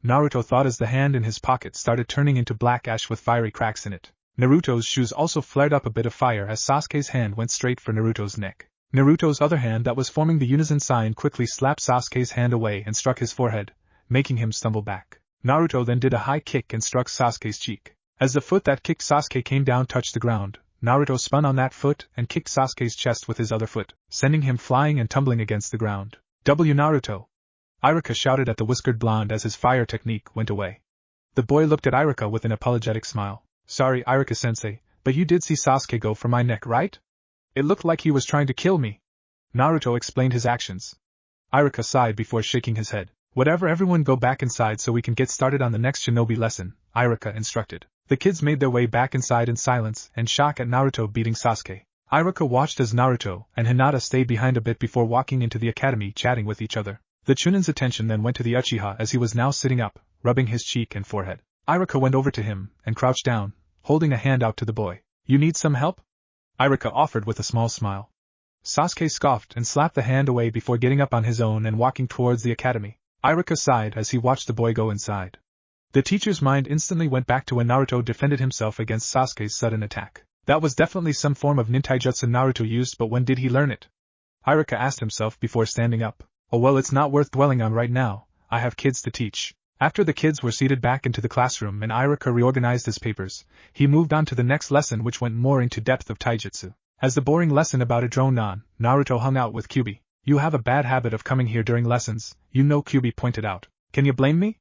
Naruto thought as the hand in his pocket started turning into black ash with fiery cracks in it. Naruto's shoes also flared up a bit of fire as Sasuke's hand went straight for Naruto's neck. Naruto's other hand that was forming the unison sign quickly slapped Sasuke's hand away and struck his forehead, making him stumble back. Naruto then did a high kick and struck Sasuke's cheek. As the foot that kicked Sasuke came down touched the ground, Naruto spun on that foot and kicked Sasuke's chest with his other foot, sending him flying and tumbling against the ground. W Naruto! Iruka shouted at the whiskered blonde as his fire technique went away. The boy looked at Iruka with an apologetic smile. Sorry, Iruka-sensei, but you did see Sasuke go for my neck, right? It looked like he was trying to kill me. Naruto explained his actions. Iruka sighed before shaking his head. Whatever, everyone go back inside so we can get started on the next shinobi lesson, Iruka instructed. The kids made their way back inside in silence and shock at Naruto beating Sasuke. Iruka watched as Naruto and Hinata stayed behind a bit before walking into the academy chatting with each other. The Chunin's attention then went to the Uchiha as he was now sitting up, rubbing his cheek and forehead. Iruka went over to him and crouched down, holding a hand out to the boy. You need some help? Iruka offered with a small smile. Sasuke scoffed and slapped the hand away before getting up on his own and walking towards the academy. Iruka sighed as he watched the boy go inside. The teacher's mind instantly went back to when Naruto defended himself against Sasuke's sudden attack. That was definitely some form of nintaijutsu Naruto used, but when did he learn it? Iruka asked himself before standing up. Oh well, it's not worth dwelling on right now, I have kids to teach. After the kids were seated back into the classroom and Iruka reorganized his papers, he moved on to the next lesson, which went more into depth of taijutsu. As the boring lesson about it droned on, Naruto hung out with Kyuubi. You have a bad habit of coming here during lessons, you know, Kyuubi pointed out. Can you blame me?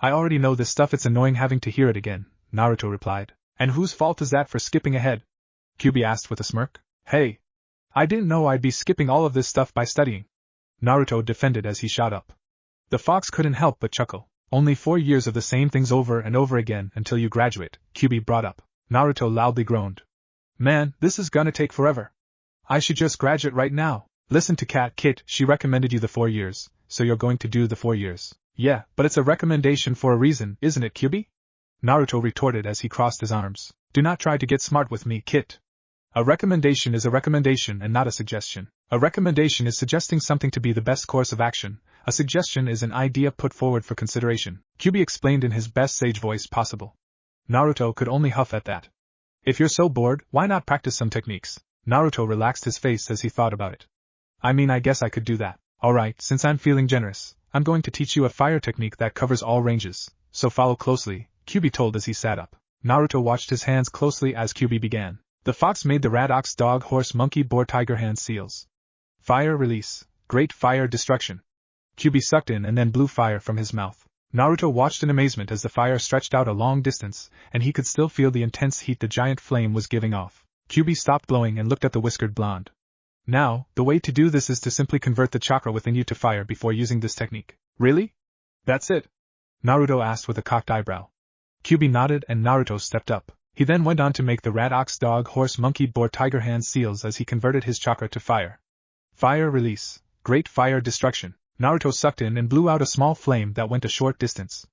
I already know this stuff, it's annoying having to hear it again, Naruto replied. And whose fault is that for skipping ahead? Kyuubi asked with a smirk. Hey! I didn't know I'd be skipping all of this stuff by studying. Naruto defended as he shot up. The fox couldn't help but chuckle. Only 4 years of the same things over and over again until you graduate, Kyuubi brought up. Naruto loudly groaned. Man, this is gonna take forever. I should just graduate right now. Listen to Cat Kit, she recommended you the 4 years, so you're going to do the 4 years. Yeah, but it's a recommendation for a reason, isn't it, Kyuubi? Naruto retorted as he crossed his arms. Do not try to get smart with me, Kit. A recommendation is a recommendation and not a suggestion. A recommendation is suggesting something to be the best course of action. A suggestion is an idea put forward for consideration, Kyuubi explained in his best sage voice possible. Naruto could only huff at that. If you're so bored, why not practice some techniques? Naruto relaxed his face as he thought about it. I mean, I guess I could do that. Alright, since I'm feeling generous, I'm going to teach you a fire technique that covers all ranges, so follow closely, Kyuubi told as he sat up. Naruto watched his hands closely as Kyuubi began. The fox made the rat, ox, dog, horse, monkey, boar, tiger hand seals. Fire release, great fire destruction. Kyuubi sucked in and then blew fire from his mouth. Naruto watched in amazement as the fire stretched out a long distance, and he could still feel the intense heat the giant flame was giving off. Kyuubi stopped blowing and looked at the whiskered blonde. Now, the way to do this is to simply convert the chakra within you to fire before using this technique. Really? That's it? Naruto asked with a cocked eyebrow. Kyuubi nodded and Naruto stepped up. He then went on to make the rat, ox, dog, horse, monkey, boar, tiger hand seals as he converted his chakra to fire. Fire release, great fire destruction. Naruto sucked in and blew out a small flame that went a short distance.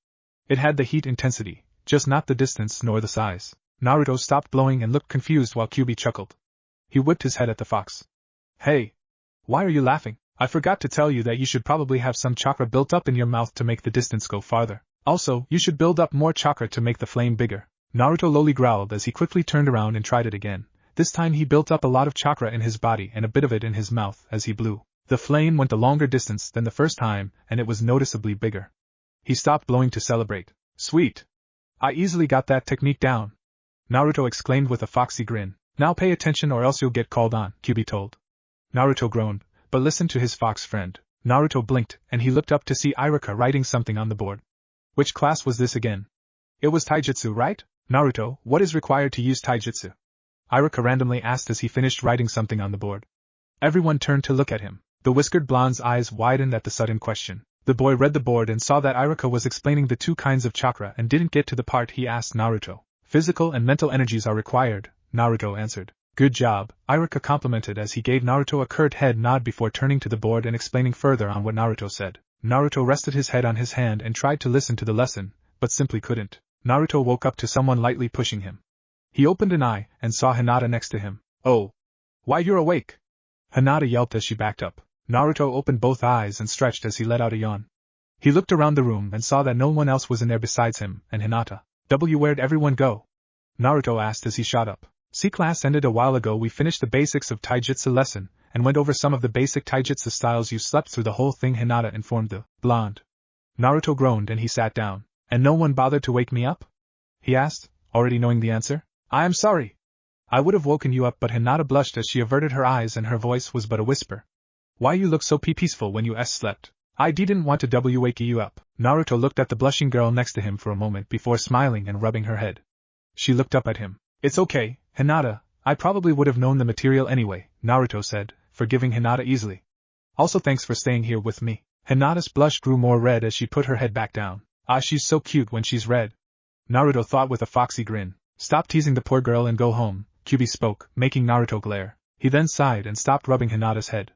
It had the heat intensity, just not the distance nor the size. Naruto stopped blowing and looked confused while Kyuubi chuckled. He whipped his head at the fox. Hey! Why are you laughing? I forgot to tell you that you should probably have some chakra built up in your mouth to make the distance go farther. Also, you should build up more chakra to make the flame bigger. Naruto lowly growled as he quickly turned around and tried it again. This time he built up a lot of chakra in his body and a bit of it in his mouth as he blew. The flame went a longer distance than the first time, and it was noticeably bigger. He stopped blowing to celebrate. Sweet! I easily got that technique down, Naruto exclaimed with a foxy grin. Now pay attention or else you'll get called on, Kyuubi told. Naruto groaned, but listened to his fox friend. Naruto blinked, and he looked up to see Iruka writing something on the board. Which class was this again? It was taijutsu, right? Naruto, what is required to use taijutsu? Iruka randomly asked as he finished writing something on the board. Everyone turned to look at him. The whiskered blonde's eyes widened at the sudden question. The boy read the board and saw that Iruka was explaining the two kinds of chakra and didn't get to the part he asked Naruto. Physical and mental energies are required, Naruto answered. Good job, Iruka complimented as he gave Naruto a curt head nod before turning to the board and explaining further on what Naruto said. Naruto rested his head on his hand and tried to listen to the lesson, but simply couldn't. Naruto woke up to someone lightly pushing him. He opened an eye and saw Hinata next to him. Oh! Why, you're awake! Hinata yelped as she backed up. Naruto opened both eyes and stretched as he let out a yawn. He looked around the room and saw that no one else was in there besides him and Hinata. Where'd everyone go? Naruto asked as he shot up. See, class ended a while ago. We finished the basics of taijutsu lesson, and went over some of the basic taijutsu styles. You slept through the whole thing, Hinata informed the blonde. Naruto groaned and he sat down. And no one bothered to wake me up? He asked, already knowing the answer. I am sorry. I would have woken you up, but Hinata blushed as she averted her eyes and her voice was but a whisper. Why you look so peaceful when you slept? I didn't want to wake you up. Naruto looked at the blushing girl next to him for a moment before smiling and rubbing her head. She looked up at him. It's okay, Hinata, I probably would have known the material anyway, Naruto said, forgiving Hinata easily. Also thanks for staying here with me. Hinata's blush grew more red as she put her head back down. Ah, she's so cute when she's red. Naruto thought with a foxy grin. Stop teasing the poor girl and go home, Kyuubi spoke, making Naruto glare. He then sighed and stopped rubbing Hinata's head.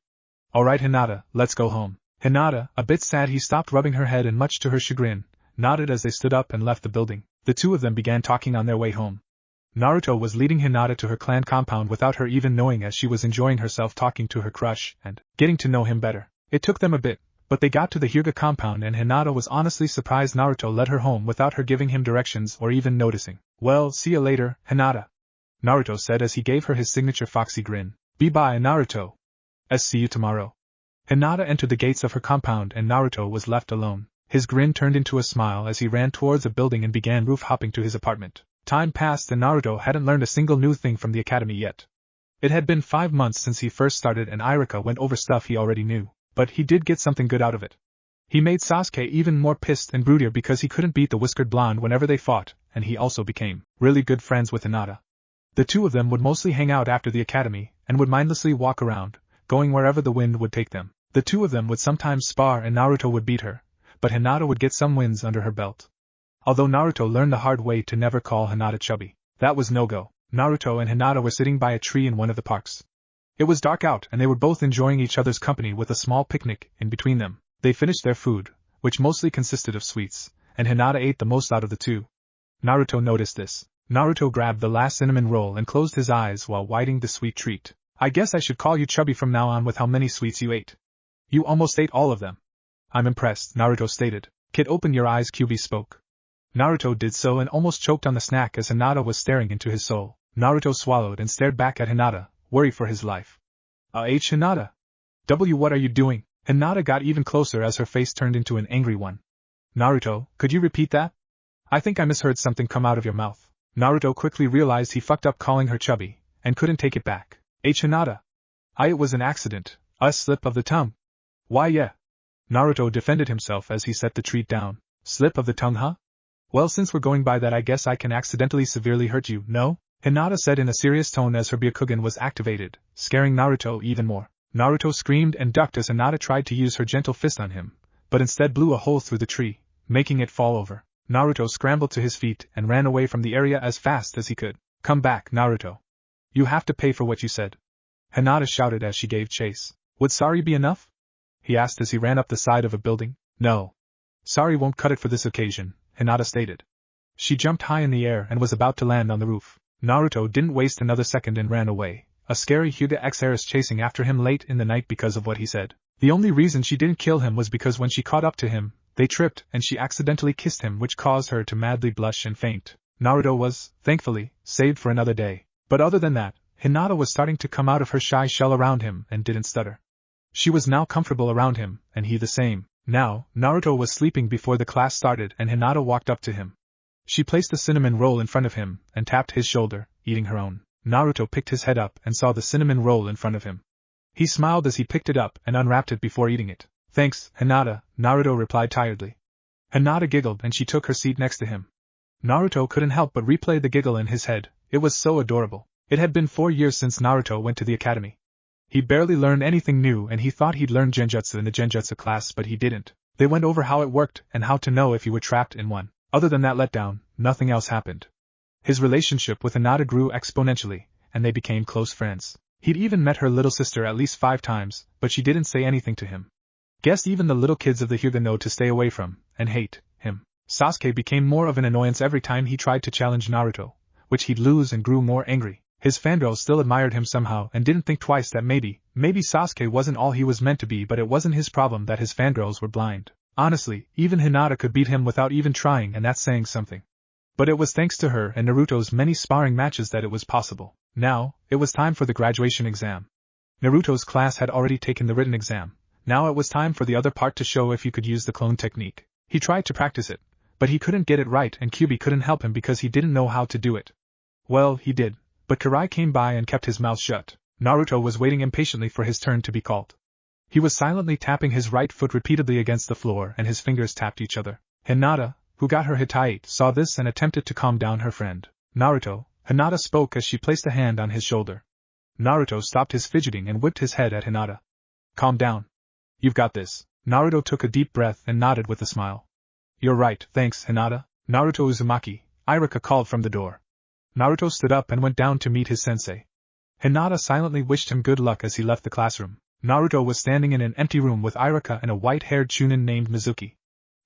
Alright Hinata, let's go home. Hinata, a bit sad, he stopped rubbing her head and much to her chagrin, nodded as they stood up and left the building. The two of them began talking on their way home. Naruto was leading Hinata to her clan compound without her even knowing, as she was enjoying herself talking to her crush and getting to know him better. It took them a bit, but they got to the Hyuga compound and Hinata was honestly surprised Naruto led her home without her giving him directions or even noticing. Well, see you later, Hinata, Naruto said as he gave her his signature foxy grin. Bye-bye, Naruto. See you tomorrow. Hinata entered the gates of her compound and Naruto was left alone. His grin turned into a smile as he ran towards a building and began roof-hopping to his apartment. Time passed and Naruto hadn't learned a single new thing from the academy yet. It had been 5 months since he first started and Iruka went over stuff he already knew, but he did get something good out of it. He made Sasuke even more pissed and broodier because he couldn't beat the whiskered blonde whenever they fought, and he also became really good friends with Hinata. The two of them would mostly hang out after the academy, and would mindlessly walk around, going wherever the wind would take them. The two of them would sometimes spar and Naruto would beat her, but Hinata would get some wins under her belt. Although Naruto learned the hard way to never call Hinata chubby, that was no-go. Naruto and Hinata were sitting by a tree in one of the parks. It was dark out and they were both enjoying each other's company with a small picnic in between them. They finished their food, which mostly consisted of sweets, and Hinata ate the most out of the two. Naruto noticed this. Naruto grabbed the last cinnamon roll and closed his eyes while biting the sweet treat. I guess I should call you chubby from now on with how many sweets you ate. You almost ate all of them. I'm impressed, Naruto stated. Kid, open your eyes, Kyuubi spoke. Naruto did so and almost choked on the snack as Hinata was staring into his soul. Naruto swallowed and stared back at Hinata, worried for his life. Hinata. What are you doing? Hinata got even closer as her face turned into an angry one. Naruto, could you repeat that? I think I misheard something come out of your mouth. Naruto quickly realized he fucked up calling her chubby, and couldn't take it back. Hinata. It was an accident, a slip of the tongue. Why yeah. Naruto defended himself as he set the treat down. Slip of the tongue, huh? Well, since we're going by that, I guess I can accidentally severely hurt you, no? Hinata said in a serious tone as her Byakugan was activated, scaring Naruto even more. Naruto screamed and ducked as Hinata tried to use her gentle fist on him, but instead blew a hole through the tree, making it fall over. Naruto scrambled to his feet and ran away from the area as fast as he could. Come back, Naruto. You have to pay for what you said. Hinata shouted as she gave chase. Would sorry be enough? He asked as he ran up the side of a building. No. Sorry won't cut it for this occasion, Hinata stated. She jumped high in the air and was about to land on the roof. Naruto didn't waste another second and ran away, a scary Hyuga X Heiress chasing after him late in the night because of what he said. The only reason she didn't kill him was because when she caught up to him, they tripped and she accidentally kissed him, which caused her to madly blush and faint. Naruto was, thankfully, saved for another day. But other than that, Hinata was starting to come out of her shy shell around him and didn't stutter. She was now comfortable around him, and he the same. Now, Naruto was sleeping before the class started and Hinata walked up to him. She placed the cinnamon roll in front of him and tapped his shoulder, eating her own. Naruto picked his head up and saw the cinnamon roll in front of him. He smiled as he picked it up and unwrapped it before eating it. Thanks, Hinata, Naruto replied tiredly. Hinata giggled and she took her seat next to him. Naruto couldn't help but replay the giggle in his head. It was so adorable. It had been 4 years since Naruto went to the academy. He barely learned anything new and he thought he'd learned genjutsu in the genjutsu class, but he didn't. They went over how it worked and how to know if you were trapped in one. Other than that letdown, nothing else happened. His relationship with Hinata grew exponentially, and they became close friends. He'd even met her little sister at least 5 times, but she didn't say anything to him. Guessed even the little kids of the Hyuga know to stay away from, and hate, him. Sasuke became more of an annoyance every time he tried to challenge Naruto, which he'd lose and grew more angry. His fangirls still admired him somehow and didn't think twice that maybe Sasuke wasn't all he was meant to be, but it wasn't his problem that his fangirls were blind. Honestly, even Hinata could beat him without even trying, and that's saying something. But it was thanks to her and Naruto's many sparring matches that it was possible. Now, it was time for the graduation exam. Naruto's class had already taken the written exam. Now it was time for the other part to show if you could use the clone technique. He tried to practice it, but he couldn't get it right and Kyubi couldn't help him because he didn't know how to do it. Well, he did, but Karai came by and kept his mouth shut. Naruto was waiting impatiently for his turn to be called. He was silently tapping his right foot repeatedly against the floor and his fingers tapped each other. Hinata, who got her Hittite, saw this and attempted to calm down her friend. Naruto, Hinata spoke as she placed a hand on his shoulder. Naruto stopped his fidgeting and whipped his head at Hinata. Calm down. You've got this. Naruto took a deep breath and nodded with a smile. You're right, thanks, Hinata. Naruto Uzumaki, Iruka called from the door. Naruto stood up and went down to meet his sensei. Hinata silently wished him good luck as he left the classroom. Naruto was standing in an empty room with Iruka and a white-haired chunin named Mizuki.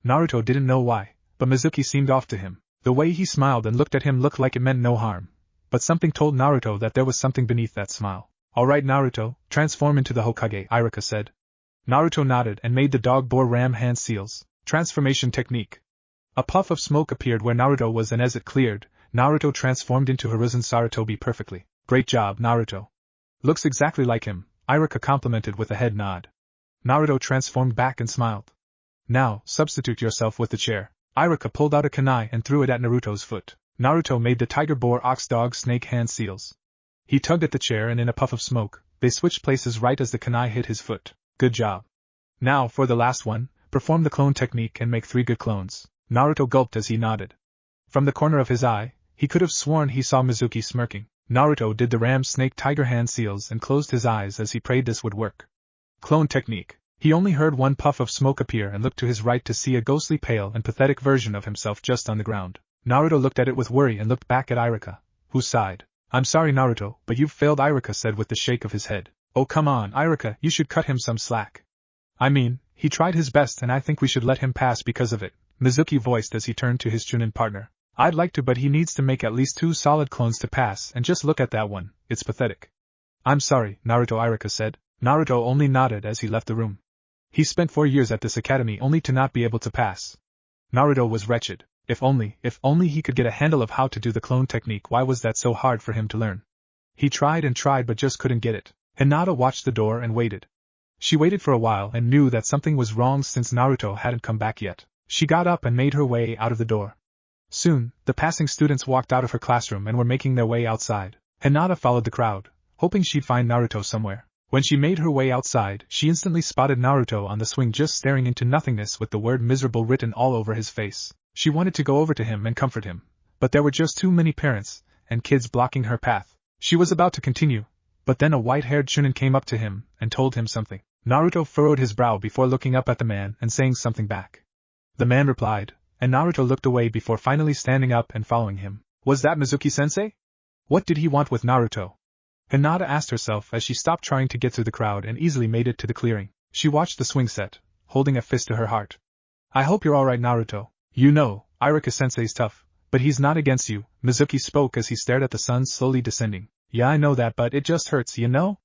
Naruto didn't know why, but Mizuki seemed off to him. The way he smiled and looked at him looked like it meant no harm. But something told Naruto that there was something beneath that smile. Alright Naruto, transform into the Hokage, Iruka said. Naruto nodded and made the dog boar ram hand seals. Transformation technique. A puff of smoke appeared where Naruto was and as it cleared, Naruto transformed into Hiruzen Sarutobi perfectly. Great job, Naruto. Looks exactly like him, Iruka complimented with a head nod. Naruto transformed back and smiled. Now, substitute yourself with the chair. Iruka pulled out a kunai and threw it at Naruto's foot. Naruto made the tiger boar ox dog snake hand seals. He tugged at the chair and in a puff of smoke, they switched places right as the kunai hit his foot. Good job. Now, for the last one, perform the clone technique and make 3 good clones. Naruto gulped as he nodded. From the corner of his eye, he could have sworn he saw Mizuki smirking. Naruto did the ram snake tiger hand seals and closed his eyes as he prayed this would work. Clone technique. He only heard one puff of smoke appear and looked to his right to see a ghostly pale and pathetic version of himself just on the ground. Naruto looked at it with worry and looked back at Iruka, who sighed. I'm sorry Naruto, but you've failed, Iruka said with the shake of his head. Oh come on, Iruka, you should cut him some slack. I mean, he tried his best and I think we should let him pass because of it, Mizuki voiced as he turned to his chunin partner. I'd like to, but he needs to make at least 2 solid clones to pass, and just look at that one, it's pathetic. I'm sorry, Naruto, Iruka said. Naruto only nodded as he left the room. He spent 4 years at this academy only to not be able to pass. Naruto was wretched. If only he could get a handle of how to do the clone technique. Why was that so hard for him to learn? He tried and tried but just couldn't get it. Hinata watched the door and waited. She waited for a while and knew that something was wrong since Naruto hadn't come back yet. She got up and made her way out of the door. Soon, the passing students walked out of her classroom and were making their way outside. Hinata followed the crowd, hoping she'd find Naruto somewhere. When she made her way outside, she instantly spotted Naruto on the swing just staring into nothingness with the word miserable written all over his face. She wanted to go over to him and comfort him, but there were just too many parents and kids blocking her path. She was about to continue, but then a white-haired chunin came up to him and told him something. Naruto furrowed his brow before looking up at the man and saying something back. The man replied, and Naruto looked away before finally standing up and following him. Was that Mizuki-sensei? What did he want with Naruto? Hinata asked herself as she stopped trying to get through the crowd and easily made it to the clearing. She watched the swing set, holding a fist to her heart. I hope you're alright, Naruto. You know, Iruka-sensei's tough, but he's not against you, Mizuki spoke as he stared at the sun slowly descending. Yeah, I know that, but it just hurts, you know?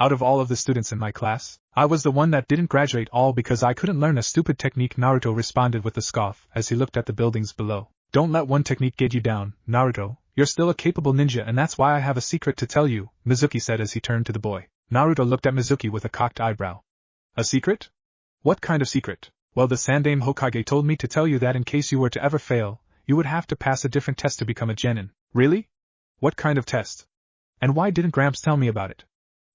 Out of all of the students in my class, I was the one that didn't graduate all because I couldn't learn a stupid technique, Naruto responded with a scoff as he looked at the buildings below. Don't let one technique get you down, Naruto. You're still a capable ninja and that's why I have a secret to tell you, Mizuki said as he turned to the boy. Naruto looked at Mizuki with a cocked eyebrow. A secret? What kind of secret? Well, the Sandaime Hokage told me to tell you that in case you were to ever fail, you would have to pass a different test to become a genin. Really? What kind of test? And why didn't Gramps tell me about it?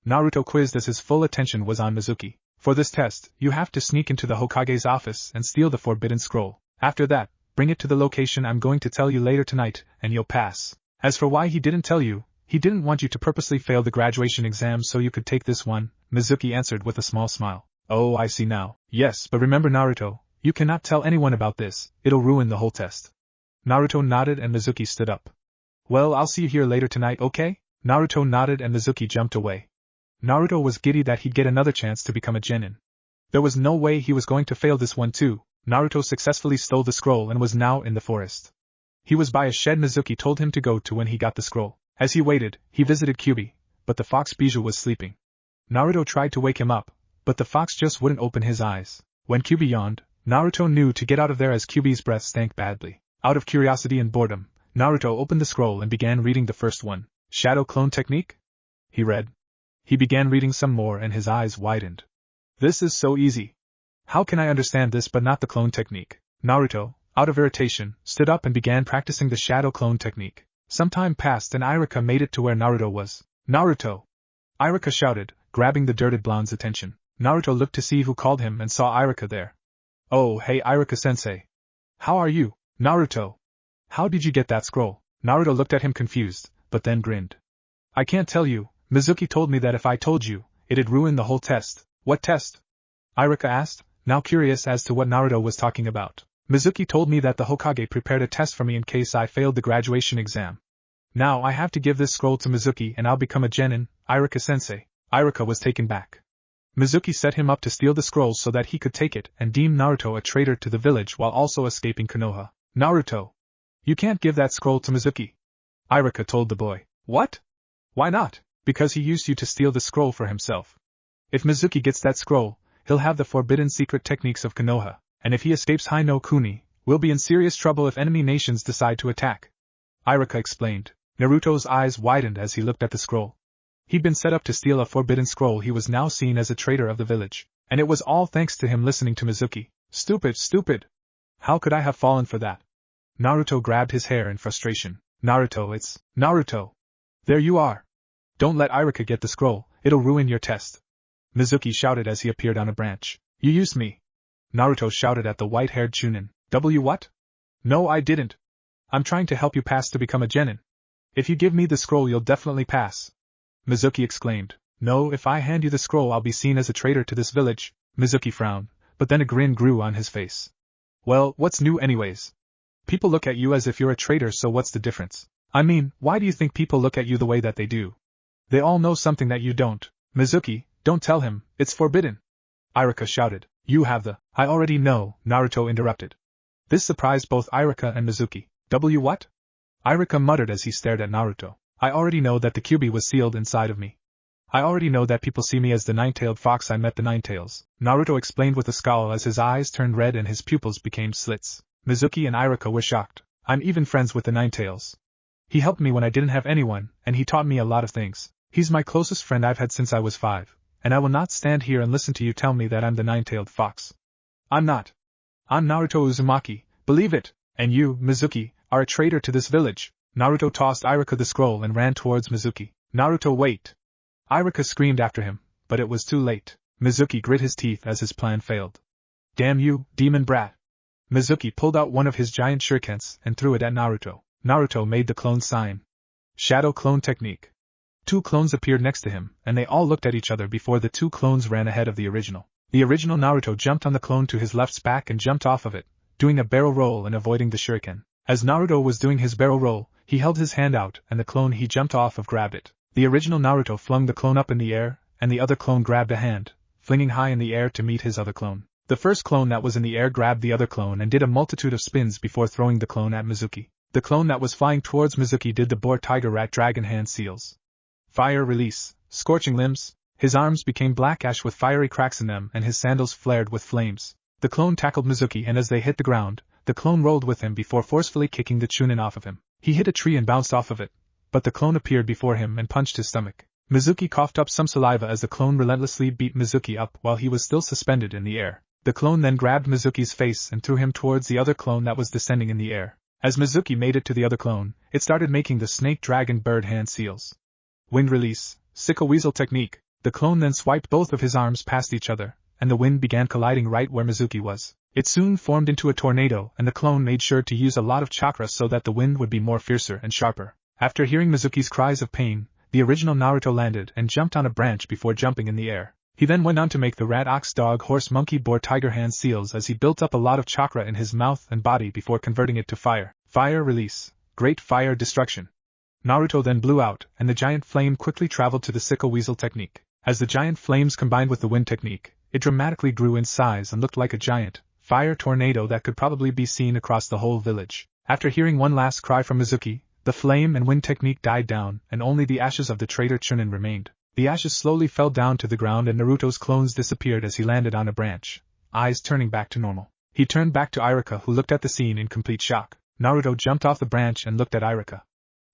Naruto quizzed as his full attention was on Mizuki. For this test, you have to sneak into the Hokage's office and steal the forbidden scroll. After that, bring it to the location I'm going to tell you later tonight, and you'll pass. As for why he didn't tell you, he didn't want you to purposely fail the graduation exam so you could take this one, Mizuki answered with a small smile. Oh, I see now. Yes, but remember Naruto, you cannot tell anyone about this, it'll ruin the whole test. Naruto nodded and Mizuki stood up. Well, I'll see you here later tonight, okay? Naruto nodded and Mizuki jumped away. Naruto was giddy that he'd get another chance to become a genin. There was no way he was going to fail this one too. Naruto successfully stole the scroll and was now in the forest. He was by a shed Mizuki told him to go to when he got the scroll. As he waited, he visited Kyubi, but the fox Bijou was sleeping. Naruto tried to wake him up, but the fox just wouldn't open his eyes. When Kyubi yawned, Naruto knew to get out of there as Kyubi's breath stank badly. Out of curiosity and boredom, Naruto opened the scroll and began reading the first one. Shadow Clone Technique? He read. He began reading some more and his eyes widened. This is so easy. How can I understand this but not the clone technique? Naruto, out of irritation, stood up and began practicing the shadow clone technique. Some time passed and Irika made it to where Naruto was. Naruto! Irika shouted, grabbing the dirted blonde's attention. Naruto looked to see who called him and saw Irika there. Oh, hey Irika-sensei. How are you, Naruto? How did you get that scroll? Naruto looked at him confused, but then grinned. I can't tell you, Mizuki told me that if I told you, it'd ruin the whole test. What test? Irika asked, now curious as to what Naruto was talking about. Mizuki told me that the Hokage prepared a test for me in case I failed the graduation exam. Now I have to give this scroll to Mizuki and I'll become a genin, Irika-sensei. Irika was taken back. Mizuki set him up to steal the scroll so that he could take it and deem Naruto a traitor to the village while also escaping Konoha. Naruto! You can't give that scroll to Mizuki. Irika told the boy. What? Why not? Because he used you to steal the scroll for himself. If Mizuki gets that scroll, he'll have the forbidden secret techniques of Konoha, and if he escapes Hai no Kuni, we'll be in serious trouble if enemy nations decide to attack. Irika explained. Naruto's eyes widened as he looked at the scroll. He'd been set up to steal a forbidden scroll. He was now seen as a traitor of the village, and it was all thanks to him listening to Mizuki. Stupid, stupid! How could I have fallen for that? Naruto grabbed his hair in frustration. Naruto, it's Naruto! There you are! Don't let Irika get the scroll, it'll ruin your test. Mizuki shouted as he appeared on a branch. You used me! Naruto shouted at the white-haired Chunin. What? No, I didn't. I'm trying to help you pass to become a genin. If you give me the scroll you'll definitely pass. Mizuki exclaimed. No, if I hand you the scroll I'll be seen as a traitor to this village. Mizuki frowned, but then a grin grew on his face. Well, what's new anyways? People look at you as if you're a traitor, so what's the difference? I mean, why do you think people look at you the way that they do? They all know something that you don't. Mizuki, don't tell him, it's forbidden. Irika shouted. You have the... I already know, Naruto interrupted. This surprised both Irika and Mizuki. What? Irika muttered as he stared at Naruto. I already know that the Kyubi was sealed inside of me. I already know that people see me as the nine-tailed fox I met the Ninetails. Naruto explained with a scowl as his eyes turned red and his pupils became slits. Mizuki and Irika were shocked. I'm even friends with the Ninetails. He helped me when I didn't have anyone, and he taught me a lot of things. He's my closest friend I've had since I was 5. And I will not stand here and listen to you tell me that I'm the nine-tailed fox. I'm not. I'm Naruto Uzumaki, believe it, and you, Mizuki, are a traitor to this village. Naruto tossed Irika the scroll and ran towards Mizuki. Naruto, wait! Irika screamed after him, but it was too late. Mizuki grit his teeth as his plan failed. Damn you, demon brat! Mizuki pulled out one of his giant shurikens and threw it at Naruto. Naruto made the clone sign. Shadow clone technique. 2 clones appeared next to him, and they all looked at each other before the 2 clones ran ahead of the original. The original Naruto jumped on the clone to his left's back and jumped off of it, doing a barrel roll and avoiding the shuriken. As Naruto was doing his barrel roll, he held his hand out and the clone he jumped off of grabbed it. The original Naruto flung the clone up in the air, and the other clone grabbed a hand, flinging high in the air to meet his other clone. The first clone that was in the air grabbed the other clone and did a multitude of spins before throwing the clone at Mizuki. The clone that was flying towards Mizuki did the boar tiger rat dragon hand seals. Fire release, scorching limbs, his arms became black ash with fiery cracks in them and his sandals flared with flames. The clone tackled Mizuki and as they hit the ground, the clone rolled with him before forcefully kicking the Chunin off of him. He hit a tree and bounced off of it, but the clone appeared before him and punched his stomach. Mizuki coughed up some saliva as the clone relentlessly beat Mizuki up while he was still suspended in the air. The clone then grabbed Mizuki's face and threw him towards the other clone that was descending in the air. As Mizuki made it to the other clone, it started making the snake dragon bird hand seals. Wind release, sickle weasel technique. The clone then swiped both of his arms past each other, and the wind began colliding right where Mizuki was. It soon formed into a tornado, and the clone made sure to use a lot of chakra so that the wind would be more fiercer and sharper. After hearing Mizuki's cries of pain, the original Naruto landed and jumped on a branch before jumping in the air. He then went on to make the rat ox dog horse monkey boar tiger hand seals as he built up a lot of chakra in his mouth and body before converting it to fire. Fire release. Great fire destruction. Naruto then blew out, and the giant flame quickly traveled to the sickle weasel technique. As the giant flames combined with the wind technique, it dramatically grew in size and looked like a giant fire tornado that could probably be seen across the whole village. After hearing one last cry from Mizuki, the flame and wind technique died down and only the ashes of the traitor Chunin remained. The ashes slowly fell down to the ground and Naruto's clones disappeared as he landed on a branch, eyes turning back to normal. He turned back to Iruka, who looked at the scene in complete shock. Naruto jumped off the branch and looked at Iruka.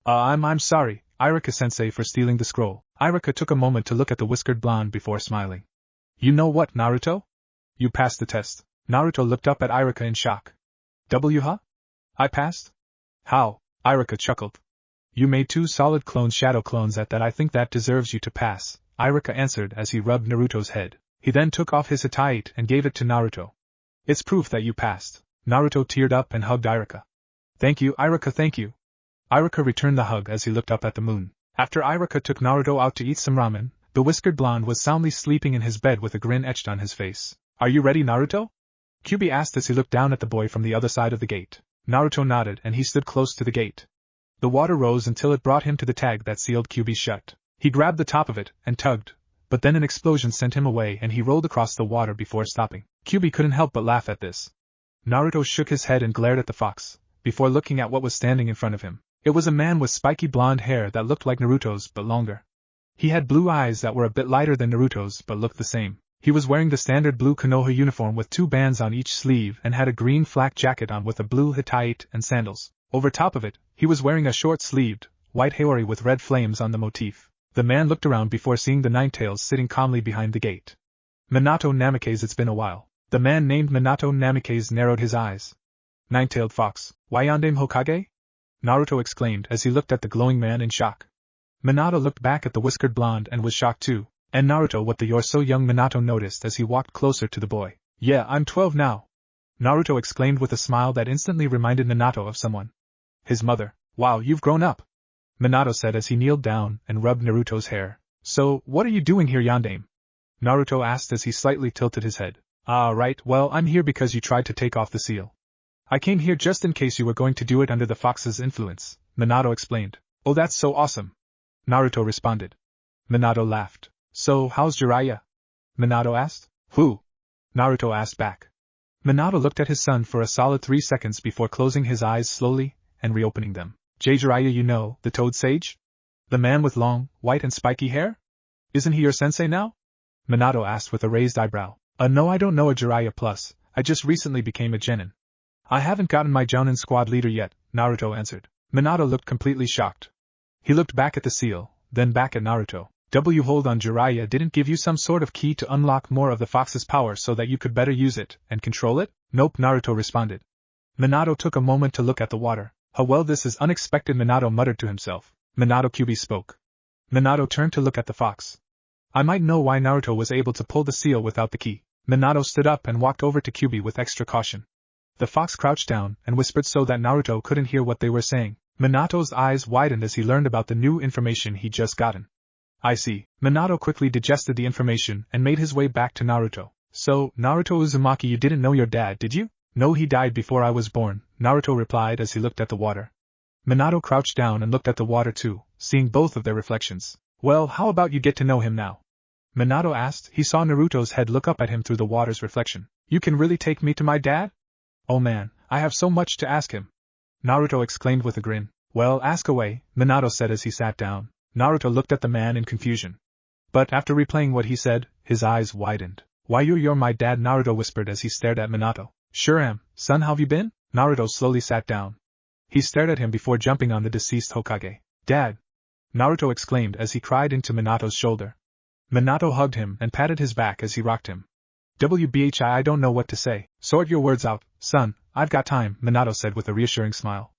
I'm sorry, Iruka-sensei, for stealing the scroll. Iruka took a moment to look at the whiskered blonde before smiling. You know what, Naruto? You passed the test. Naruto looked up at Iruka in shock. Huh? I passed? How? Iruka chuckled. You made 2 solid clones, shadow clones at that. I think that deserves you to pass, Iruka answered as he rubbed Naruto's head. He then took off his hatayite and gave it to Naruto. It's proof that you passed. Naruto teared up and hugged Iruka. Thank you, Iruka, thank you. Iruka returned the hug as he looked up at the moon. After Iruka took Naruto out to eat some ramen, the whiskered blonde was soundly sleeping in his bed with a grin etched on his face. Are you ready, Naruto? Kyuubi asked as he looked down at the boy from the other side of the gate. Naruto nodded and he stood close to the gate. The water rose until it brought him to the tag that sealed Kyuubi shut. He grabbed the top of it and tugged, but then an explosion sent him away and he rolled across the water before stopping. Kyuubi couldn't help but laugh at this. Naruto shook his head and glared at the fox, before looking at what was standing in front of him. It was a man with spiky blonde hair that looked like Naruto's but longer. He had blue eyes that were a bit lighter than Naruto's but looked the same. He was wearing the standard blue Konoha uniform with 2 bands on each sleeve and had a green flak jacket on with a blue hatayite and sandals. Over top of it, he was wearing a short-sleeved, white haori with red flames on the motif. The man looked around before seeing the Ninetales sitting calmly behind the gate. Minato Namikaze, it's been a while. The man named Minato Namikaze narrowed his eyes. Nine-tailed fox, why Yandame Hokage? Naruto exclaimed as he looked at the glowing man in shock. Minato looked back at the whiskered blonde and was shocked too. And Naruto, what the you're so young? Minato noticed as he walked closer to the boy. Yeah, I'm 12 now. Naruto exclaimed with a smile that instantly reminded Minato of someone. His mother. Wow, you've grown up. Minato said as he kneeled down and rubbed Naruto's hair. So, what are you doing here, Yandame? Naruto asked as he slightly tilted his head. Ah, right, well, I'm here because you tried to take off the seal. I came here just in case you were going to do it under the fox's influence, Minato explained. Oh, that's so awesome. Naruto responded. Minato laughed. So, how's Jiraiya? Minato asked. Who? Naruto asked back. Minato looked at his son for a solid 3 seconds before closing his eyes slowly and reopening them. Jiraiya, you know, the toad sage? The man with long, white and spiky hair? Isn't he your sensei now? Minato asked with a raised eyebrow. No, I don't know a Jiraiya plus, I just recently became a genin. I haven't gotten my Jounin squad leader yet, Naruto answered. Minato looked completely shocked. He looked back at the seal, then back at Naruto. Hold on, Jiraiya didn't give you some sort of key to unlock more of the fox's power so that you could better use it and control it? Nope, Naruto responded. Minato took a moment to look at the water. How well this is unexpected, Minato muttered to himself. Minato Kyuubi spoke. Minato turned to look at the fox. I might know why Naruto was able to pull the seal without the key. Minato stood up and walked over to Kyuubi with extra caution. The fox crouched down and whispered so that Naruto couldn't hear what they were saying. Minato's eyes widened as he learned about the new information he'd just gotten. I see. Minato quickly digested the information and made his way back to Naruto. So, Naruto Uzumaki, you didn't know your dad, did you? No, he died before I was born, Naruto replied as he looked at the water. Minato crouched down and looked at the water too, seeing both of their reflections. Well, how about you get to know him now? Minato asked. He saw Naruto's head look up at him through the water's reflection. You can really take me to my dad? Oh man, I have so much to ask him. Naruto exclaimed with a grin. Well, ask away, Minato said as he sat down. Naruto looked at the man in confusion. But after replaying what he said, his eyes widened. Why you're my dad, Naruto whispered as he stared at Minato. Sure am, son, how've you been? Naruto slowly sat down. He stared at him before jumping on the deceased Hokage. Dad! Naruto exclaimed as he cried into Minato's shoulder. Minato hugged him and patted his back as he rocked him. WBHI, I don't know what to say. Sort your words out, son, I've got time, Minato said with a reassuring smile.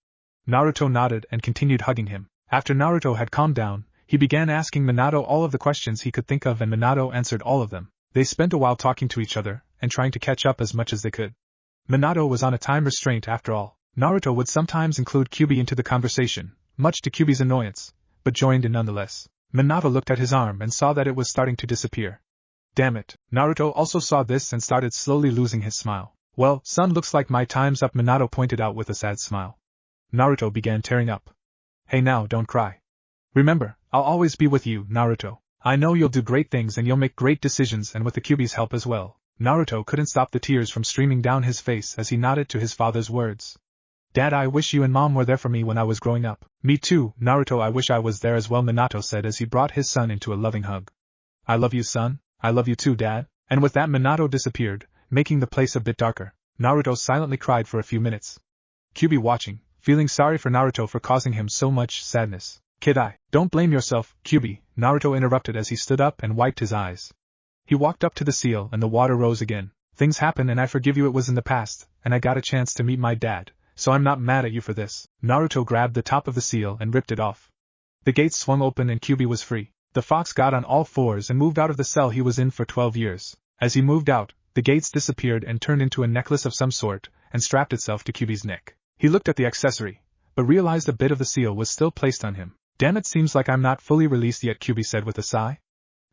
Naruto nodded and continued hugging him. After Naruto had calmed down, he began asking Minato all of the questions he could think of and Minato answered all of them. They spent a while talking to each other and trying to catch up as much as they could. Minato was on a time restraint after all. Naruto would sometimes include Kyuubi into the conversation, much to Kyuubi's annoyance, but joined in nonetheless. Minato looked at his arm and saw that it was starting to disappear. Damn it. Naruto also saw this and started slowly losing his smile. Well, son, looks like my time's up, Minato pointed out with a sad smile. Naruto began tearing up. Hey now, don't cry. Remember, I'll always be with you, Naruto. I know you'll do great things and you'll make great decisions and with the Kyuubi's help as well. Naruto couldn't stop the tears from streaming down his face as he nodded to his father's words. Dad, I wish you and Mom were there for me when I was growing up. Me too, Naruto, I wish I was there as well, Minato said as he brought his son into a loving hug. I love you, son. I love you too, Dad. And with that, Minato disappeared, making the place a bit darker. Naruto silently cried for a few minutes. Kyuubi watching, feeling sorry for Naruto for causing him so much sadness. Kid, don't blame yourself, Kyuubi, Naruto interrupted as he stood up and wiped his eyes. He walked up to the seal and the water rose again. Things happen and I forgive you, it was in the past, and I got a chance to meet my dad, so I'm not mad at you for this. Naruto grabbed the top of the seal and ripped it off. The gates swung open and Kyuubi was free. The fox got on all fours and moved out of the cell he was in for 12 years. As he moved out, the gates disappeared and turned into a necklace of some sort, and strapped itself to Kyuubi's neck. He looked at the accessory, but realized a bit of the seal was still placed on him. Damn, it seems like I'm not fully released yet, Kyuubi said with a sigh.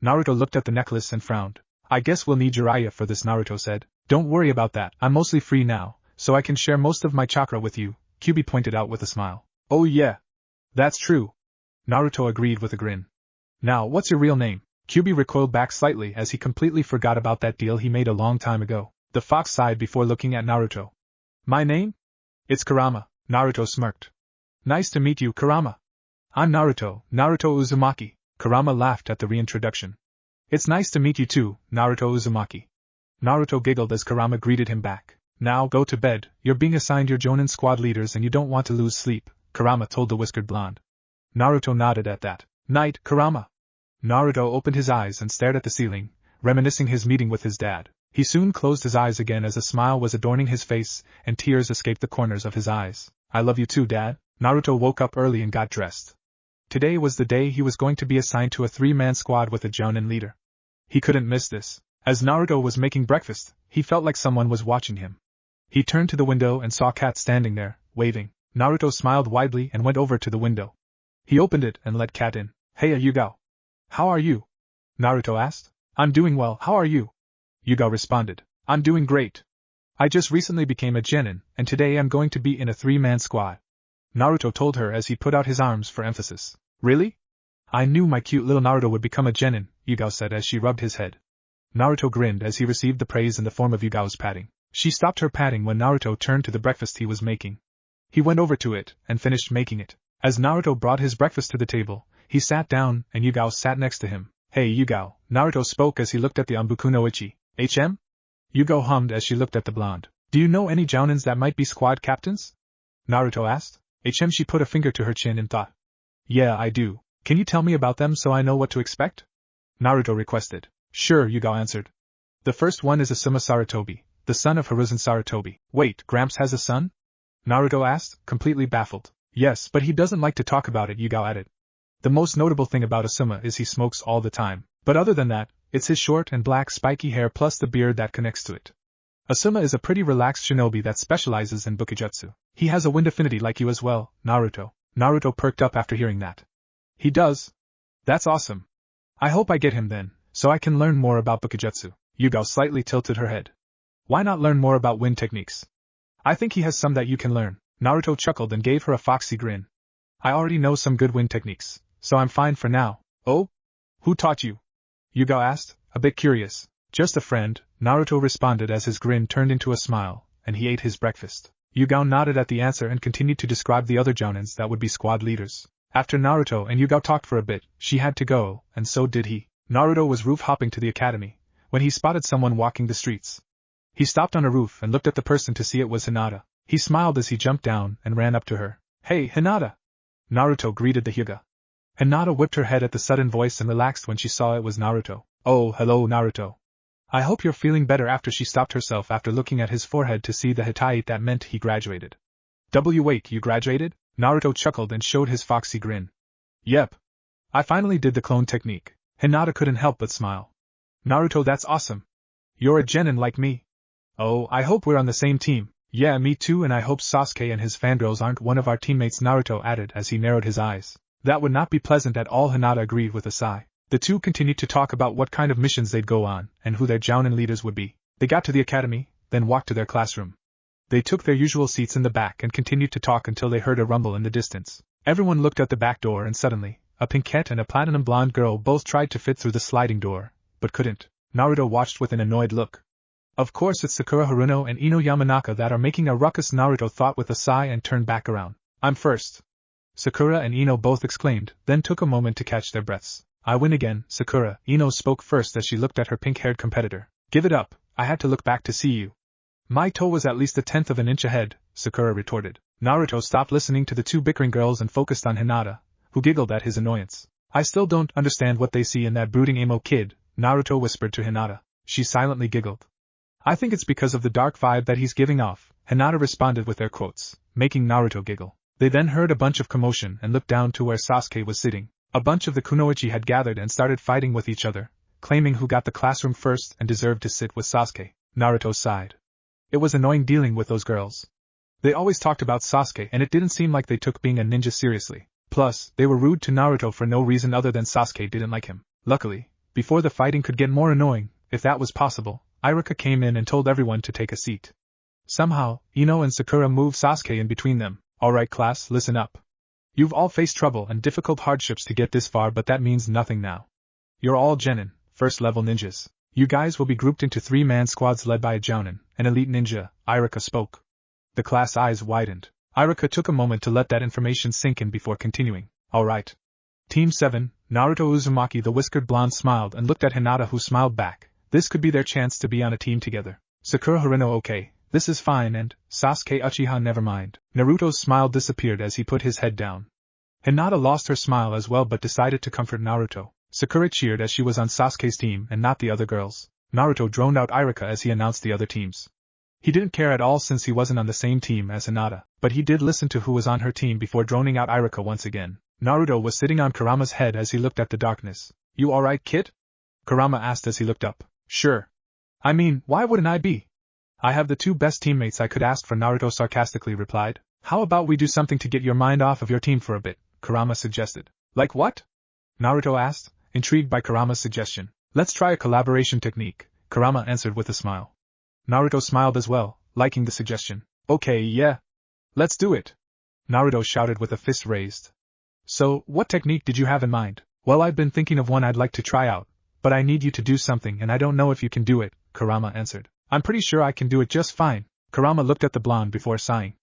Naruto looked at the necklace and frowned. I guess we'll need Jiraiya for this, Naruto said. Don't worry about that, I'm mostly free now, so I can share most of my chakra with you, Kyuubi pointed out with a smile. Oh yeah. That's true. Naruto agreed with a grin. Now, what's your real name? Kyuubi recoiled back slightly as he completely forgot about that deal he made a long time ago. The fox sighed before looking at Naruto. My name? It's Kurama, Naruto smirked. Nice to meet you, Kurama. I'm Naruto, Naruto Uzumaki. Kurama laughed at the reintroduction. It's nice to meet you too, Naruto Uzumaki. Naruto giggled as Kurama greeted him back. Now go to bed, you're being assigned your Jonin squad leaders and you don't want to lose sleep, Kurama told the whiskered blonde. Naruto nodded at that. Night, Kurama. Naruto opened his eyes and stared at the ceiling, reminiscing his meeting with his dad. He soon closed his eyes again as a smile was adorning his face and tears escaped the corners of his eyes. I love you too, Dad. Naruto woke up early and got dressed. Today was the day he was going to be assigned to a 3-man squad with a Jonin leader. He couldn't miss this. As Naruto was making breakfast, he felt like someone was watching him. He turned to the window and saw Kat standing there, waving. Naruto smiled widely and went over to the window. He opened it and let Kat in. Hey Yugao. How are you? Naruto asked. I'm doing well, how are you? Yugao responded. I'm doing great. I just recently became a genin, and today I'm going to be in a 3-man squad. Naruto told her as he put out his arms for emphasis. Really? I knew my cute little Naruto would become a genin, Yugao said as she rubbed his head. Naruto grinned as he received the praise in the form of Yugao's patting. She stopped her patting when Naruto turned to the breakfast he was making. He went over to it and finished making it. As Naruto brought his breakfast to the table, he sat down and Yugao sat next to him. Hey Yugao, Naruto spoke as he looked at the Anbuku no Ichi. HM? Yugao hummed as she looked at the blonde. Do you know any Jounins that might be squad captains? Naruto asked. HM, she put a finger to her chin and thought. Yeah, I do. Can you tell me about them so I know what to expect? Naruto requested. Sure, Yugao answered. The first one is Asuma Sarutobi, the son of Hiruzen Sarutobi. Wait, Gramps has a son? Naruto asked, completely baffled. Yes, but he doesn't like to talk about it, Yugao added. The most notable thing about Asuma is he smokes all the time, but other than that, it's his short and black spiky hair plus the beard that connects to it. Asuma is a pretty relaxed shinobi that specializes in bukijutsu. He has a wind affinity like you as well, Naruto. Naruto perked up after hearing that. He does? That's awesome. I hope I get him then, so I can learn more about bukijutsu. Yugao slightly tilted her head. Why not learn more about wind techniques? I think he has some that you can learn. Naruto chuckled and gave her a foxy grin. I already know some good wind techniques, so I'm fine for now. Oh? Who taught you? Yugao asked, a bit curious. Just a friend, Naruto responded as his grin turned into a smile, and he ate his breakfast. Yugao nodded at the answer and continued to describe the other Jounins that would be squad leaders. After Naruto and Yugao talked for a bit, she had to go, and so did he. Naruto was roof-hopping to the academy, when he spotted someone walking the streets. He stopped on a roof and looked at the person to see it was Hinata. He smiled as he jumped down and ran up to her. Hey, Hinata! Naruto greeted the Hyuga. Hinata whipped her head at the sudden voice and relaxed when she saw it was Naruto. Oh, hello Naruto. I hope you're feeling better. After she stopped herself after looking at his forehead to see the Hittite that meant he graduated. Wait, you graduated? Naruto chuckled and showed his foxy grin. Yep. I finally did the clone technique. Hinata couldn't help but smile. Naruto, that's awesome. You're a genin like me. Oh, I hope we're on the same team. Yeah, me too, and I hope Sasuke and his fangirls aren't one of our teammates, Naruto added as he narrowed his eyes. That would not be pleasant at all, Hinata agreed with a sigh. The two continued to talk about what kind of missions they'd go on, and who their jounin leaders would be. They got to the academy, then walked to their classroom. They took their usual seats in the back and continued to talk until they heard a rumble in the distance. Everyone looked at the back door and suddenly, a pinkette and a platinum blonde girl both tried to fit through the sliding door, but couldn't. Naruto watched with an annoyed look. Of course it's Sakura Haruno and Ino Yamanaka that are making a ruckus, Naruto thought with a sigh and turned back around. I'm first. Sakura and Ino both exclaimed, then took a moment to catch their breaths. I win again, Sakura. Ino spoke first as she looked at her pink-haired competitor. Give it up, I had to look back to see you. My toe was at least 1/10 of an inch ahead, Sakura retorted. Naruto stopped listening to the two bickering girls and focused on Hinata, who giggled at his annoyance. I still don't understand what they see in that brooding emo kid, Naruto whispered to Hinata. She silently giggled. I think it's because of the dark vibe that he's giving off, Hinata responded with their quotes, making Naruto giggle. They then heard a bunch of commotion and looked down to where Sasuke was sitting. A bunch of the kunoichi had gathered and started fighting with each other, claiming who got the classroom first and deserved to sit with Sasuke. Naruto sighed. It was annoying dealing with those girls. They always talked about Sasuke and it didn't seem like they took being a ninja seriously. Plus, they were rude to Naruto for no reason other than Sasuke didn't like him. Luckily, before the fighting could get more annoying, if that was possible, Iruka came in and told everyone to take a seat. Somehow, Ino and Sakura moved Sasuke in between them. Alright class, listen up. You've all faced trouble and difficult hardships to get this far, but that means nothing now. You're all genin, first-level ninjas. You guys will be grouped into 3-man squads led by a jounin, an elite ninja, Iruka spoke. The class eyes widened. Iruka took a moment to let that information sink in before continuing. Alright. Team 7, Naruto Uzumaki. The whiskered blonde smiled and looked at Hinata, who smiled back. This could be their chance to be on a team together. Sakura Haruno, okay, this is fine, and Sasuke Uchiha, never mind. Naruto's smile disappeared as he put his head down. Hinata lost her smile as well but decided to comfort Naruto. Sakura cheered as she was on Sasuke's team and not the other girls. Naruto droned out Iruka as he announced the other teams. He didn't care at all since he wasn't on the same team as Hinata, but he did listen to who was on her team before droning out Iruka once again. Naruto was sitting on Kurama's head as he looked at the darkness. You alright, kid? Kurama asked as he looked up. Sure. I mean, why wouldn't I be? I have the two best teammates I could ask for, Naruto sarcastically replied. How about we do something to get your mind off of your team for a bit, Kurama suggested. Like what? Naruto asked, intrigued by Kurama's suggestion. Let's try a collaboration technique, Kurama answered with a smile. Naruto smiled as well, liking the suggestion. Okay, yeah. Let's do it. Naruto shouted with a fist raised. So, what technique did you have in mind? Well, I've been thinking of one I'd like to try out, but I need you to do something and I don't know if you can do it, Kurama answered. I'm pretty sure I can do it just fine. Kurama looked at the blonde before sighing.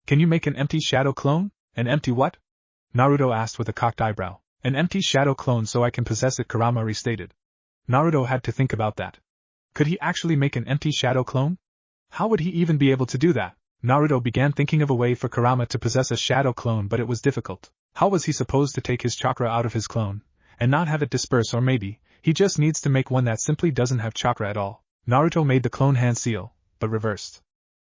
Can you make an empty shadow clone? An empty what? Naruto asked with a cocked eyebrow. An empty shadow clone so I can possess it, Kurama restated. Naruto had to think about that. Could he actually make an empty shadow clone? How would he even be able to do that? Naruto began thinking of a way for Kurama to possess a shadow clone, but it was difficult. How was he supposed to take his chakra out of his clone and not have it disperse? Or maybe he just needs to make one that simply doesn't have chakra at all. Naruto made the clone hand seal, but reversed.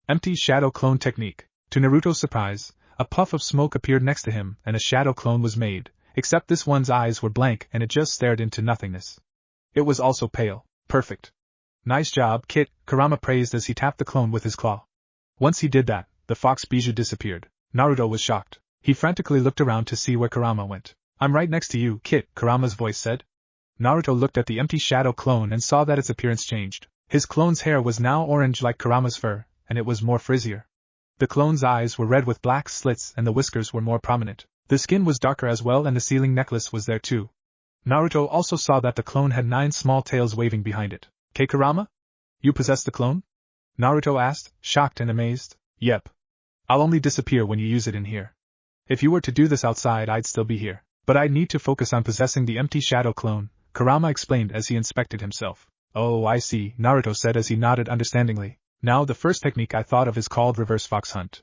Empty shadow clone technique. To Naruto's surprise, a puff of smoke appeared next to him and a shadow clone was made, except this one's eyes were blank and it just stared into nothingness. It was also pale. Perfect. Nice job, Kit, Kurama praised as he tapped the clone with his claw. Once he did that, the fox bijou disappeared. Naruto was shocked. He frantically looked around to see where Kurama went. I'm right next to you, Kit, Kurama's voice said. Naruto looked at the empty shadow clone and saw that its appearance changed. His clone's hair was now orange like Kurama's fur, and it was more frizzier. The clone's eyes were red with black slits and the whiskers were more prominent. The skin was darker as well and the sealing necklace was there too. Naruto also saw that the clone had 9 small tails waving behind it. K. Kurama? You possess the clone? Naruto asked, shocked and amazed. Yep. I'll only disappear when you use it in here. If you were to do this outside, I'd still be here. But I'd need to focus on possessing the empty shadow clone, Kurama explained as he inspected himself. Oh, I see, Naruto said as he nodded understandingly. Now the first technique I thought of is called reverse fox hunt.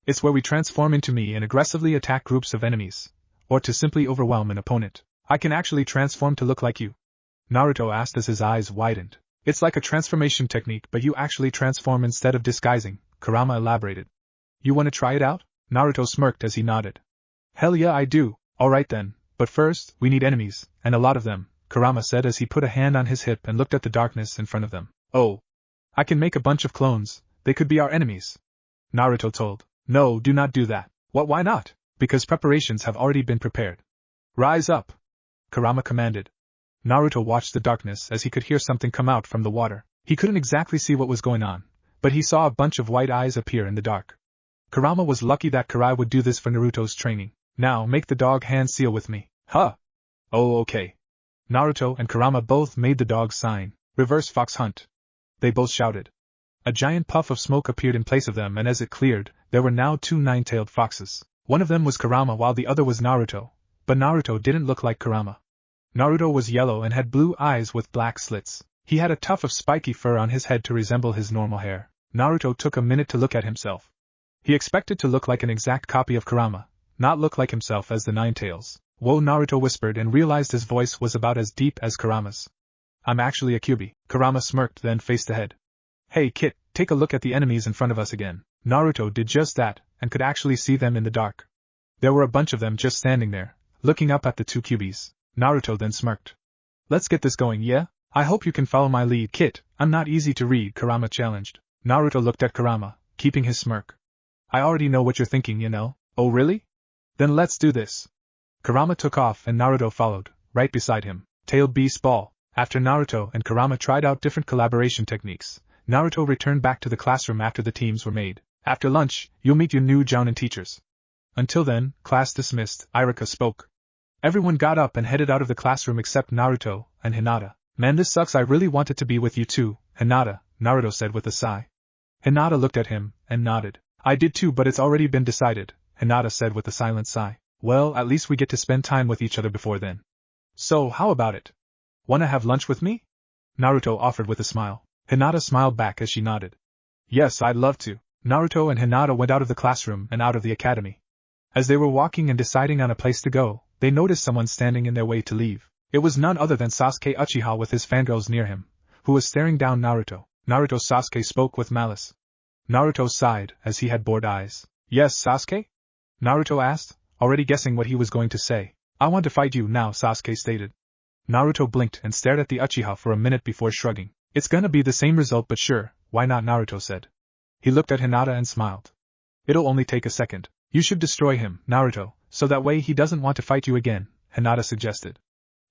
It's where we transform into me and aggressively attack groups of enemies, or to simply overwhelm an opponent. I can actually transform to look like you? Naruto asked as his eyes widened. It's like a transformation technique, but you actually transform instead of disguising, Kurama elaborated. You want to try it out? Naruto smirked as he nodded. Hell yeah, I do. Alright then, but first, we need enemies, and a lot of them, Kurama said as he put a hand on his hip and looked at the darkness in front of them. Oh. I can make a bunch of clones, they could be our enemies. Naruto told. No, do not do that. What, why not? Because preparations have already been prepared. Rise up, Kurama commanded. Naruto watched the darkness as he could hear something come out from the water. He couldn't exactly see what was going on, but he saw a bunch of white eyes appear in the dark. Kurama was lucky that Karai would do this for Naruto's training. Now make the dog hand seal with me. Huh? Oh, okay. Naruto and Kurama both made the dog sign. Reverse fox hunt. They both shouted. A giant puff of smoke appeared in place of them, and as it cleared, there were now 2 nine-tailed foxes. One of them was Kurama while the other was Naruto, but Naruto didn't look like Kurama. Naruto was yellow and had blue eyes with black slits. He had a tuft of spiky fur on his head to resemble his normal hair. Naruto took a minute to look at himself. He expected to look like an exact copy of Kurama, not look like himself as the Nine-Tails. Whoa, Naruto whispered and realized his voice was about as deep as Kurama's. I'm actually a Kyuubi. Kurama smirked, then faced ahead. Hey kid, take a look at the enemies in front of us again. Naruto did just that, and could actually see them in the dark. There were a bunch of them just standing there, looking up at the 2 Kyuubis. Naruto then smirked. Let's get this going, yeah? I hope you can follow my lead, kid. I'm not easy to read, Kurama challenged. Naruto looked at Kurama, keeping his smirk. I already know what you're thinking, you know. Oh really? Then let's do this. Kurama took off and Naruto followed, right beside him. Tailed Beast Ball. After Naruto and Kurama tried out different collaboration techniques, Naruto returned back to the classroom after the teams were made. After lunch, you'll meet your new Jounin teachers. Until then, class dismissed, Iruka spoke. Everyone got up and headed out of the classroom except Naruto and Hinata. Man, this sucks, I really wanted to be with you too, Hinata, Naruto said with a sigh. Hinata looked at him and nodded. I did too, but it's already been decided, Hinata said with a silent sigh. Well, at least we get to spend time with each other before then. So, how about it? Wanna have lunch with me? Naruto offered with a smile. Hinata smiled back as she nodded. Yes, I'd love to. Naruto and Hinata went out of the classroom and out of the academy. As they were walking and deciding on a place to go, they noticed someone standing in their way to leave. It was none other than Sasuke Uchiha with his fangirls near him, who was staring down Naruto. Naruto Sasuke spoke with malice. Naruto sighed as he had bored eyes. Yes, Sasuke? Naruto asked, already guessing what he was going to say. I want to fight you now, Sasuke stated. Naruto blinked and stared at the Uchiha for a minute before shrugging. It's gonna be the same result, but sure, why not, Naruto said. He looked at Hinata and smiled. It'll only take a second. You should destroy him, Naruto, so that way he doesn't want to fight you again, Hinata suggested.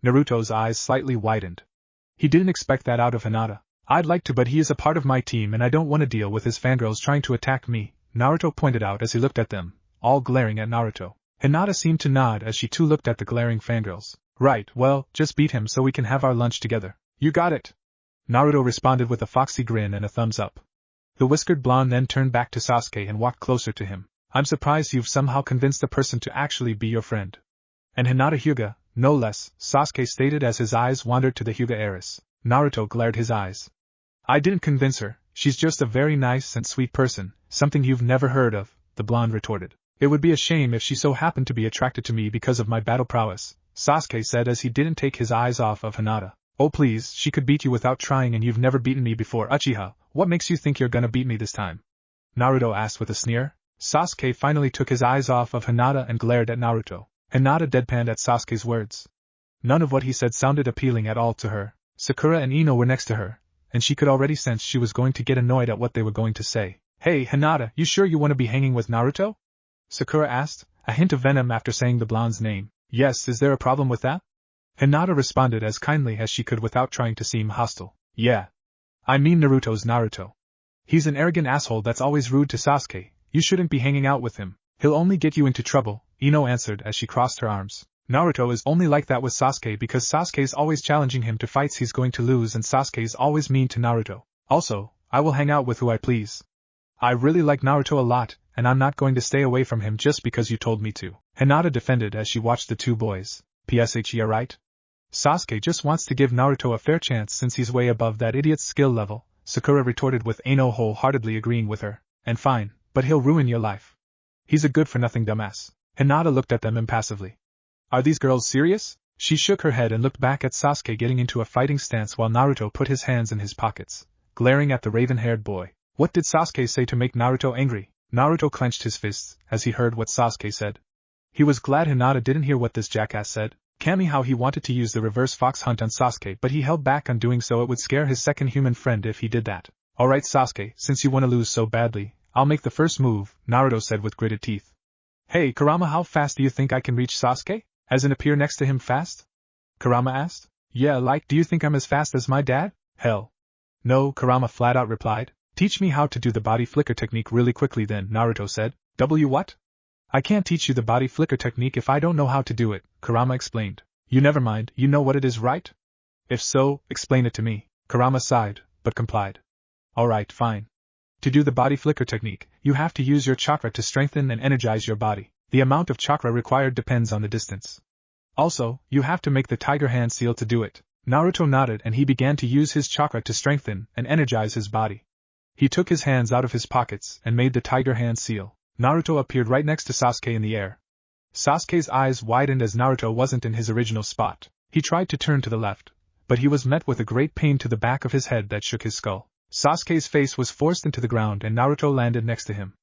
Naruto's eyes slightly widened. He didn't expect that out of Hinata. I'd like to, but he is a part of my team and I don't want to deal with his fangirls trying to attack me, Naruto pointed out as he looked at them, all glaring at Naruto. Hinata seemed to nod as she too looked at the glaring fangirls. Right, well, just beat him so we can have our lunch together. You got it. Naruto responded with a foxy grin and a thumbs up. The whiskered blonde then turned back to Sasuke and walked closer to him. I'm surprised you've somehow convinced a person to actually be your friend. And Hinata Hyuga, no less, Sasuke stated as his eyes wandered to the Hyuga heiress. Naruto glared his eyes. I didn't convince her, she's just a very nice and sweet person, something you've never heard of, the blonde retorted. It would be a shame if she so happened to be attracted to me because of my battle prowess, Sasuke said as he didn't take his eyes off of Hinata. Oh please, she could beat you without trying and you've never beaten me before. Uchiha, what makes you think you're gonna beat me this time? Naruto asked with a sneer. Sasuke finally took his eyes off of Hinata and glared at Naruto. Hinata deadpanned at Sasuke's words. None of what he said sounded appealing at all to her. Sakura and Ino were next to her, and she could already sense she was going to get annoyed at what they were going to say. Hey, Hinata, you sure you want to be hanging with Naruto? Sakura asked, a hint of venom after saying the blonde's name. Yes, is there a problem with that? Hinata responded as kindly as she could without trying to seem hostile. Yeah. I mean Naruto's Naruto. He's an arrogant asshole that's always rude to Sasuke. You shouldn't be hanging out with him. He'll only get you into trouble, Ino answered as she crossed her arms. Naruto is only like that with Sasuke because Sasuke's always challenging him to fights he's going to lose and Sasuke's always mean to Naruto. Also, I will hang out with who I please. I really like Naruto a lot, and I'm not going to stay away from him just because you told me to, Hinata defended as she watched the two boys. PSH, yeah right? Sasuke just wants to give Naruto a fair chance since he's way above that idiot's skill level, Sakura retorted with Ino wholeheartedly agreeing with her. And fine, but he'll ruin your life. He's a good-for-nothing dumbass. Hinata looked at them impassively. Are these girls serious? She shook her head and looked back at Sasuke getting into a fighting stance while Naruto put his hands in his pockets, glaring at the raven-haired boy. What did Sasuke say to make Naruto angry? Naruto clenched his fists as he heard what Sasuke said. He was glad Hinata didn't hear what this jackass said. Kami how he wanted to use the reverse fox hunt on Sasuke, but he held back on doing so. It would scare his second human friend if he did that. Alright Sasuke, since you want to lose so badly, I'll make the first move, Naruto said with gritted teeth. Hey Kurama, how fast do you think I can reach Sasuke? As in appear next to him fast? Kurama asked. Yeah, like, do you think I'm as fast as my dad? Hell. No, Kurama flat out replied. Teach me how to do the body flicker technique really quickly then, Naruto said. What? I can't teach you the body flicker technique if I don't know how to do it, Kurama explained. You never mind, you know what it is, right? If so, explain it to me. Kurama sighed, but complied. Alright, fine. To do the body flicker technique, you have to use your chakra to strengthen and energize your body. The amount of chakra required depends on the distance. Also, you have to make the tiger hand seal to do it. Naruto nodded and he began to use his chakra to strengthen and energize his body. He took his hands out of his pockets and made the tiger hand seal. Naruto appeared right next to Sasuke in the air. Sasuke's eyes widened as Naruto wasn't in his original spot. He tried to turn to the left, but he was met with a great pain to the back of his head that shook his skull. Sasuke's face was forced into the ground and Naruto landed next to him.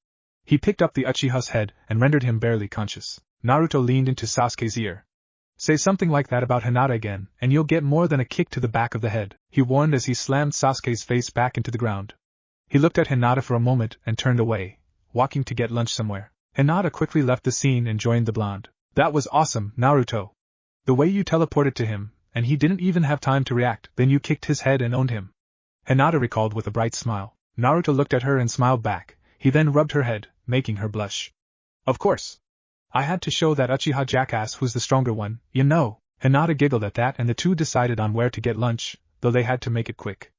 He picked up the Uchiha's head and rendered him barely conscious. Naruto leaned into Sasuke's ear. Say something like that about Hinata again, and you'll get more than a kick to the back of the head, he warned as he slammed Sasuke's face back into the ground. He looked at Hinata for a moment and turned away, walking to get lunch somewhere. Hinata quickly left the scene and joined the blonde. That was awesome, Naruto. The way you teleported to him, and he didn't even have time to react, then you kicked his head and owned him. Hinata recalled with a bright smile. Naruto looked at her and smiled back. He then rubbed her head, making her blush. Of course. I had to show that Uchiha jackass who's the stronger one, you know. Hinata giggled at that and the two decided on where to get lunch, though they had to make it quick.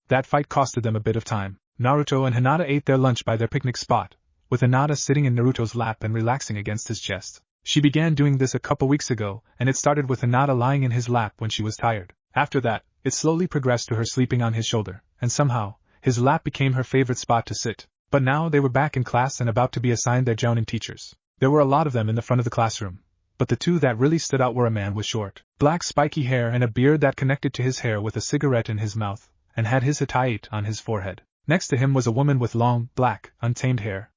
That fight costed them a bit of time. Naruto and Hinata ate their lunch by their picnic spot, with Hinata sitting in Naruto's lap and relaxing against his chest. She began doing this a couple weeks ago, and it started with Hinata lying in his lap when she was tired. After that, it slowly progressed to her sleeping on his shoulder, and somehow, his lap became her favorite spot to sit. But now they were back in class and about to be assigned their jounin teachers. There were a lot of them in the front of the classroom, but the two that really stood out were a man with short, black spiky hair and a beard that connected to his hair with a cigarette in his mouth, and had his hitate on his forehead. Next to him was a woman with long, black, untamed hair.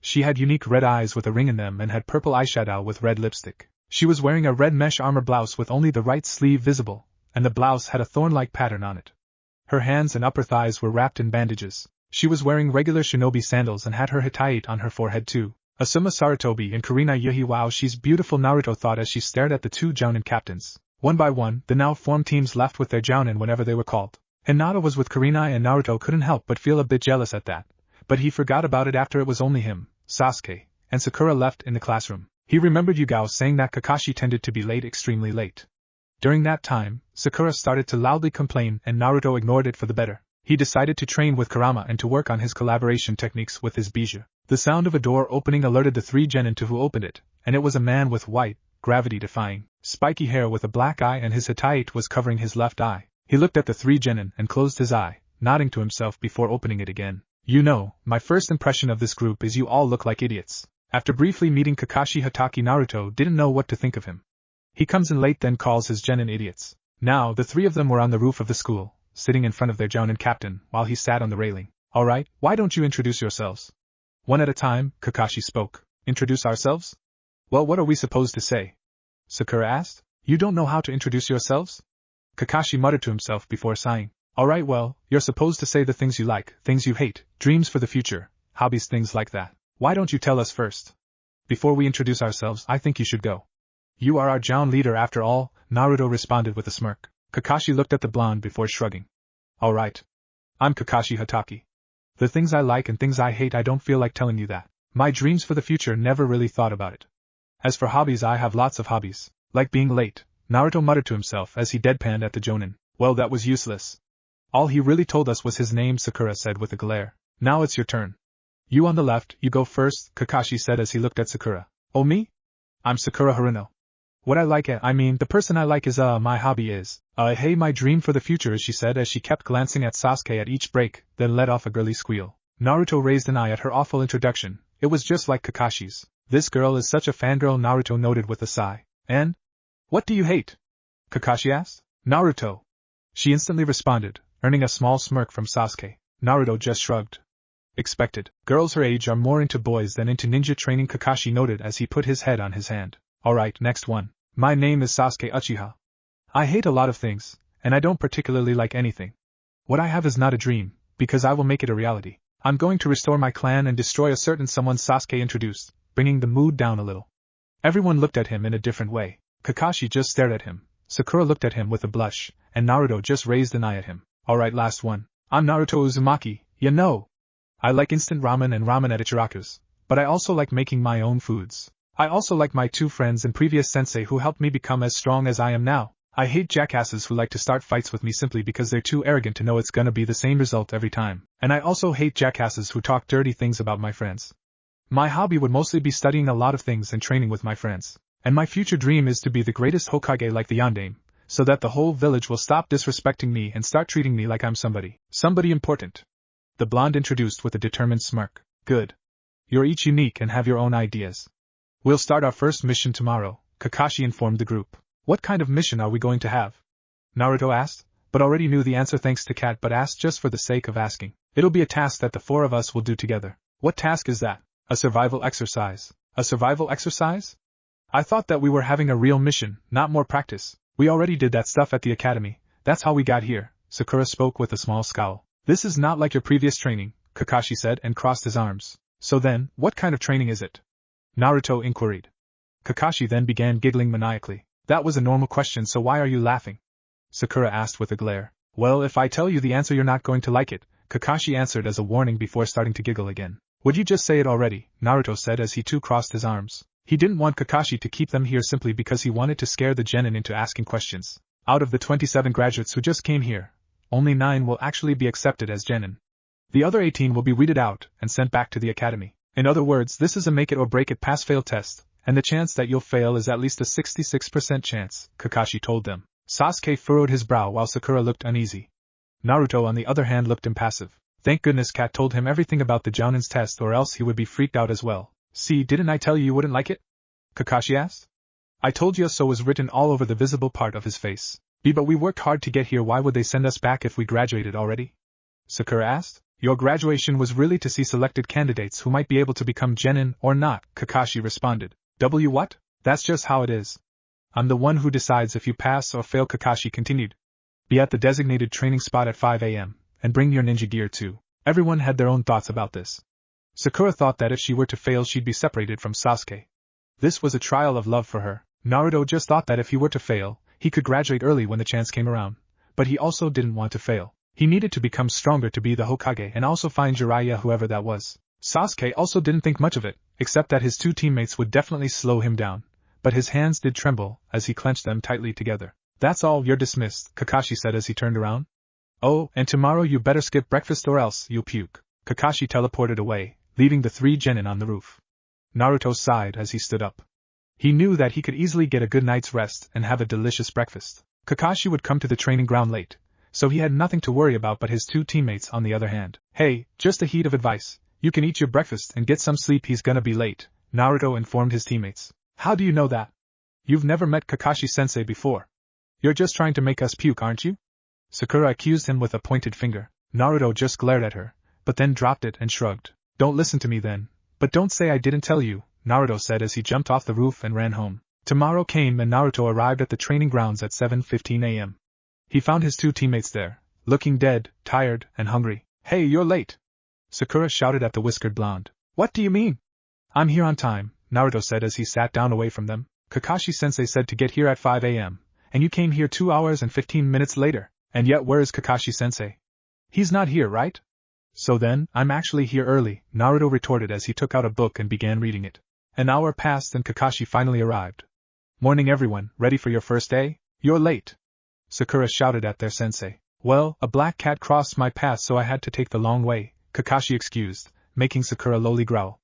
She had unique red eyes with a ring in them and had purple eyeshadow with red lipstick. She was wearing a red mesh armor blouse with only the right sleeve visible, and the blouse had a thorn-like pattern on it. Her hands and upper thighs were wrapped in bandages. She was wearing regular shinobi sandals and had her hitate on her forehead too. Asuma Sarutobi and Karina Yuhi. Wow, she's beautiful, Naruto thought as she stared at the two jounin captains. One by one, the now formed teams left with their jounin whenever they were called. Hinata was with Karina and Naruto couldn't help but feel a bit jealous at that. But he forgot about it after it was only him, Sasuke, and Sakura left in the classroom. He remembered Yugao saying that Kakashi tended to be late, extremely late. During that time, Sakura started to loudly complain and Naruto ignored it for the better. He decided to train with Kurama and to work on his collaboration techniques with his bijou. The sound of a door opening alerted the three genin to who opened it, and it was a man with white, gravity-defying, spiky hair with a black eye and his hitate was covering his left eye. He looked at the three genin and closed his eye, nodding to himself before opening it again. You know, my first impression of this group is you all look like idiots. After briefly meeting Kakashi Hatake, Naruto didn't know what to think of him. He comes in late then calls his genin idiots. Now the three of them were on the roof of the school, sitting in front of their jounin captain while he sat on the railing. Alright, why don't you introduce yourselves? One at a time, Kakashi spoke. Introduce ourselves? Well, what are we supposed to say? Sakura asked. You don't know how to introduce yourselves? Kakashi muttered to himself before sighing. Alright, well, you're supposed to say the things you like, things you hate, dreams for the future, hobbies, things like that. Why don't you tell us first? Before we introduce ourselves, I think you should go. You are our Joun leader after all, Naruto responded with a smirk. Kakashi looked at the blonde before shrugging. Alright. I'm Kakashi Hatake. The things I like and things I hate, I don't feel like telling you that. My dreams for the future, never really thought about it. As for hobbies, I have lots of hobbies. Like being late, Naruto muttered to himself as he deadpanned at the jounin. Well, that was useless. All he really told us was his name, Sakura said with a glare. Now it's your turn. You on the left, you go first, Kakashi said as he looked at Sakura. Oh, me? I'm Sakura Haruno. What I like, the person I like is, my hobby is, hey, my dream for the future is, she said as she kept glancing at Sasuke at each break, then let off a girly squeal. Naruto raised an eye at her awful introduction. It was just like Kakashi's. This girl is such a fangirl, Naruto noted with a sigh. And? What do you hate? Kakashi asked. Naruto. She instantly responded, earning a small smirk from Sasuke. Naruto just shrugged. Expected. Girls her age are more into boys than into ninja training, Kakashi noted as he put his head on his hand. Alright, next one. My name is Sasuke Uchiha. I hate a lot of things, and I don't particularly like anything. What I have is not a dream, because I will make it a reality. I'm going to restore my clan and destroy a certain someone, Sasuke introduced, bringing the mood down a little. Everyone looked at him in a different way. Kakashi just stared at him, Sakura looked at him with a blush, and Naruto just raised an eye at him. Alright, last one. I'm Naruto Uzumaki, you know. I like instant ramen and ramen at Ichiraku's, but I also like making my own foods. I also like my two friends and previous sensei who helped me become as strong as I am now. I hate jackasses who like to start fights with me simply because they're too arrogant to know it's gonna be the same result every time. And I also hate jackasses who talk dirty things about my friends. My hobby would mostly be studying a lot of things and training with my friends. And my future dream is to be the greatest Hokage like the Yondaime, so that the whole village will stop disrespecting me and start treating me like I'm somebody important. The blonde introduced with a determined smirk. Good. You're each unique and have your own ideas. We'll start our first mission tomorrow, Kakashi informed the group. What kind of mission are we going to have? Naruto asked, but already knew the answer thanks to Kat, but asked just for the sake of asking. It'll be a task that the four of us will do together. What task is that? A survival exercise. A survival exercise? I thought that we were having a real mission, not more practice. We already did that stuff at the academy. That's how we got here, Sakura spoke with a small scowl. This is not like your previous training, Kakashi said and crossed his arms. So then, what kind of training is it? Naruto inquired. Kakashi then began giggling maniacally. That was a normal question, so why are you laughing? Sakura asked with a glare. Well, if I tell you the answer you're not going to like it, Kakashi answered as a warning before starting to giggle again. Would you just say it already? Naruto said as he too crossed his arms. He didn't want Kakashi to keep them here simply because he wanted to scare the genin into asking questions. Out of the 27 graduates who just came here, only 9 will actually be accepted as genin. The other 18 will be weeded out and sent back to the academy. In other words, this is a make it or break it pass-fail test, and the chance that you'll fail is at least a 66% chance, Kakashi told them. Sasuke furrowed his brow while Sakura looked uneasy. Naruto on the other hand looked impassive. Thank goodness Kat told him everything about the Jounin's test or else he would be freaked out as well. See, didn't I tell you wouldn't like it? Kakashi asked. I told you so was written all over the visible part of his face. But we worked hard to get here, why would they send us back if we graduated already? Sakura asked. Your graduation was really to see selected candidates who might be able to become genin or not, Kakashi responded. What? That's just how it is. I'm the one who decides if you pass or fail, Kakashi continued. Be at the designated training spot at 5 a.m., and bring your ninja gear too. Everyone had their own thoughts about this. Sakura thought that if she were to fail she'd be separated from Sasuke. This was a trial of love for her. Naruto just thought that if he were to fail, he could graduate early when the chance came around. But he also didn't want to fail. He needed to become stronger to be the Hokage and also find Jiraiya, whoever that was. Sasuke also didn't think much of it, except that his two teammates would definitely slow him down. But his hands did tremble as he clenched them tightly together. That's all, you're dismissed, Kakashi said as he turned around. Oh, and tomorrow you better skip breakfast or else you'll puke. Kakashi teleported away, leaving the 3 genin on the roof. Naruto sighed as he stood up. He knew that he could easily get a good night's rest and have a delicious breakfast. Kakashi would come to the training ground late, so he had nothing to worry about but his 2 teammates on the other hand. Hey, just a heat of advice. You can eat your breakfast and get some sleep, he's gonna be late, Naruto informed his teammates. How do you know that? You've never met Kakashi-sensei before. You're just trying to make us puke, aren't you? Sakura accused him with a pointed finger. Naruto just glared at her, but then dropped it and shrugged. Don't listen to me then. But don't say I didn't tell you, Naruto said as he jumped off the roof and ran home. Tomorrow came and Naruto arrived at the training grounds at 7:15 a.m. He found his 2 teammates there, looking dead, tired, and hungry. Hey, you're late! Sakura shouted at the whiskered blonde. What do you mean? I'm here on time, Naruto said as he sat down away from them. Kakashi-sensei said to get here at 5 a.m., and you came here 2 hours and 15 minutes later. And yet where is Kakashi-sensei? He's not here, right? So then, I'm actually here early, Naruto retorted as he took out a book and began reading it. An hour passed and Kakashi finally arrived. Morning everyone, ready for your first day? You're late. Sakura shouted at their sensei. Well, a black cat crossed my path so I had to take the long way, Kakashi excused, making Sakura lowly growl.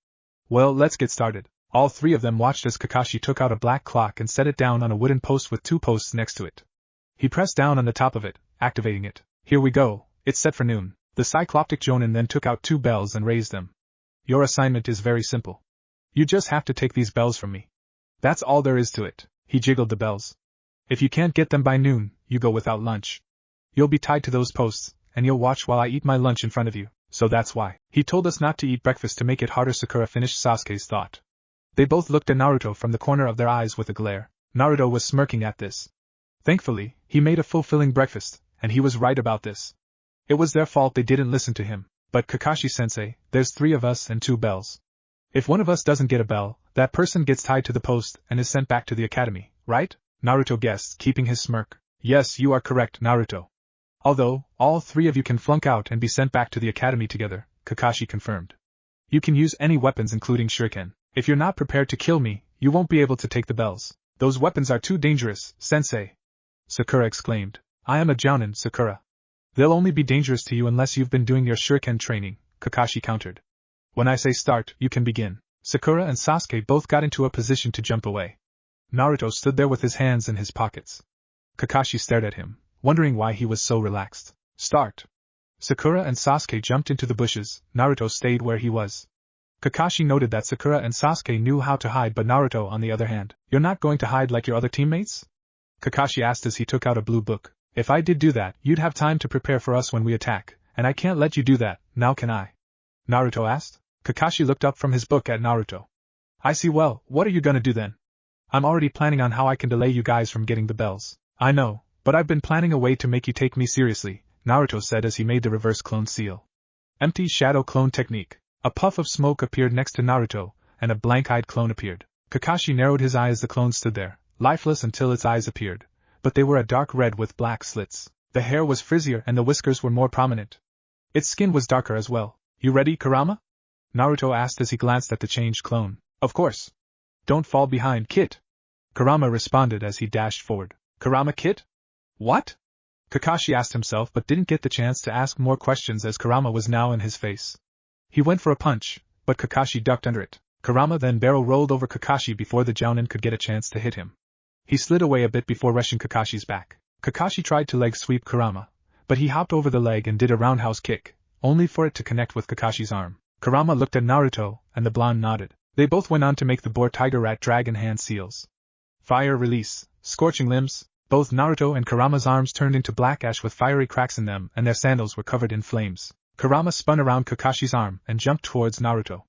Well, let's get started. All 3 of them watched as Kakashi took out a black clock and set it down on a wooden post with 2 posts next to it. He pressed down on the top of it, activating it. Here we go, it's set for noon. The cycloptic Jonin then took out 2 bells and raised them. Your assignment is very simple. You just have to take these bells from me. That's all there is to it. He jiggled the bells. If you can't get them by noon, you go without lunch. You'll be tied to those posts, and you'll watch while I eat my lunch in front of you, so that's why. He told us not to eat breakfast to make it harder. Sakura finished Sasuke's thought. They both looked at Naruto from the corner of their eyes with a glare. Naruto was smirking at this. Thankfully, he made a fulfilling breakfast, and he was right about this. It was their fault they didn't listen to him. But Kakashi-sensei, there's 3 of us and 2 bells. If one of us doesn't get a bell, that person gets tied to the post and is sent back to the academy, right? Naruto guessed, keeping his smirk. Yes, you are correct, Naruto. Although, all 3 of you can flunk out and be sent back to the academy together, Kakashi confirmed. You can use any weapons including shuriken. If you're not prepared to kill me, you won't be able to take the bells. Those weapons are too dangerous, sensei. Sakura exclaimed. I am a jounin, Sakura. They'll only be dangerous to you unless you've been doing your shuriken training, Kakashi countered. When I say start, you can begin. Sakura and Sasuke both got into a position to jump away. Naruto stood there with his hands in his pockets. Kakashi stared at him, wondering why he was so relaxed. Start. Sakura and Sasuke jumped into the bushes. Naruto stayed where he was. Kakashi noted that Sakura and Sasuke knew how to hide, but Naruto, on the other hand, you're not going to hide like your other teammates? Kakashi asked as he took out a blue book. If I did do that, you'd have time to prepare for us when we attack, and I can't let you do that, now can I? Naruto asked. Kakashi looked up from his book at Naruto. I see. Well, what are you gonna do then? I'm already planning on how I can delay you guys from getting the bells. I know, but I've been planning a way to make you take me seriously, Naruto said as he made the reverse clone seal. Empty shadow clone technique. A puff of smoke appeared next to Naruto, and a blank-eyed clone appeared. Kakashi narrowed his eye as the clone stood there, lifeless until its eyes appeared, but they were a dark red with black slits. The hair was frizzier and the whiskers were more prominent. Its skin was darker as well. You ready, Kurama? Naruto asked as he glanced at the changed clone. Of course. Don't fall behind, Kit. Kurama responded as he dashed forward. Kurama Kit? What? Kakashi asked himself but didn't get the chance to ask more questions as Kurama was now in his face. He went for a punch, but Kakashi ducked under it. Kurama then barrel rolled over Kakashi before the jounin could get a chance to hit him. He slid away a bit before rushing Kakashi's back. Kakashi tried to leg sweep Kurama, but he hopped over the leg and did a roundhouse kick, only for it to connect with Kakashi's arm. Kurama looked at Naruto, and the blonde nodded. They both went on to make the boar tiger rat dragon hand seals. Fire release, scorching limbs. Both Naruto and Kurama's arms turned into black ash with fiery cracks in them, and their sandals were covered in flames. Kurama spun around Kakashi's arm and jumped towards Naruto.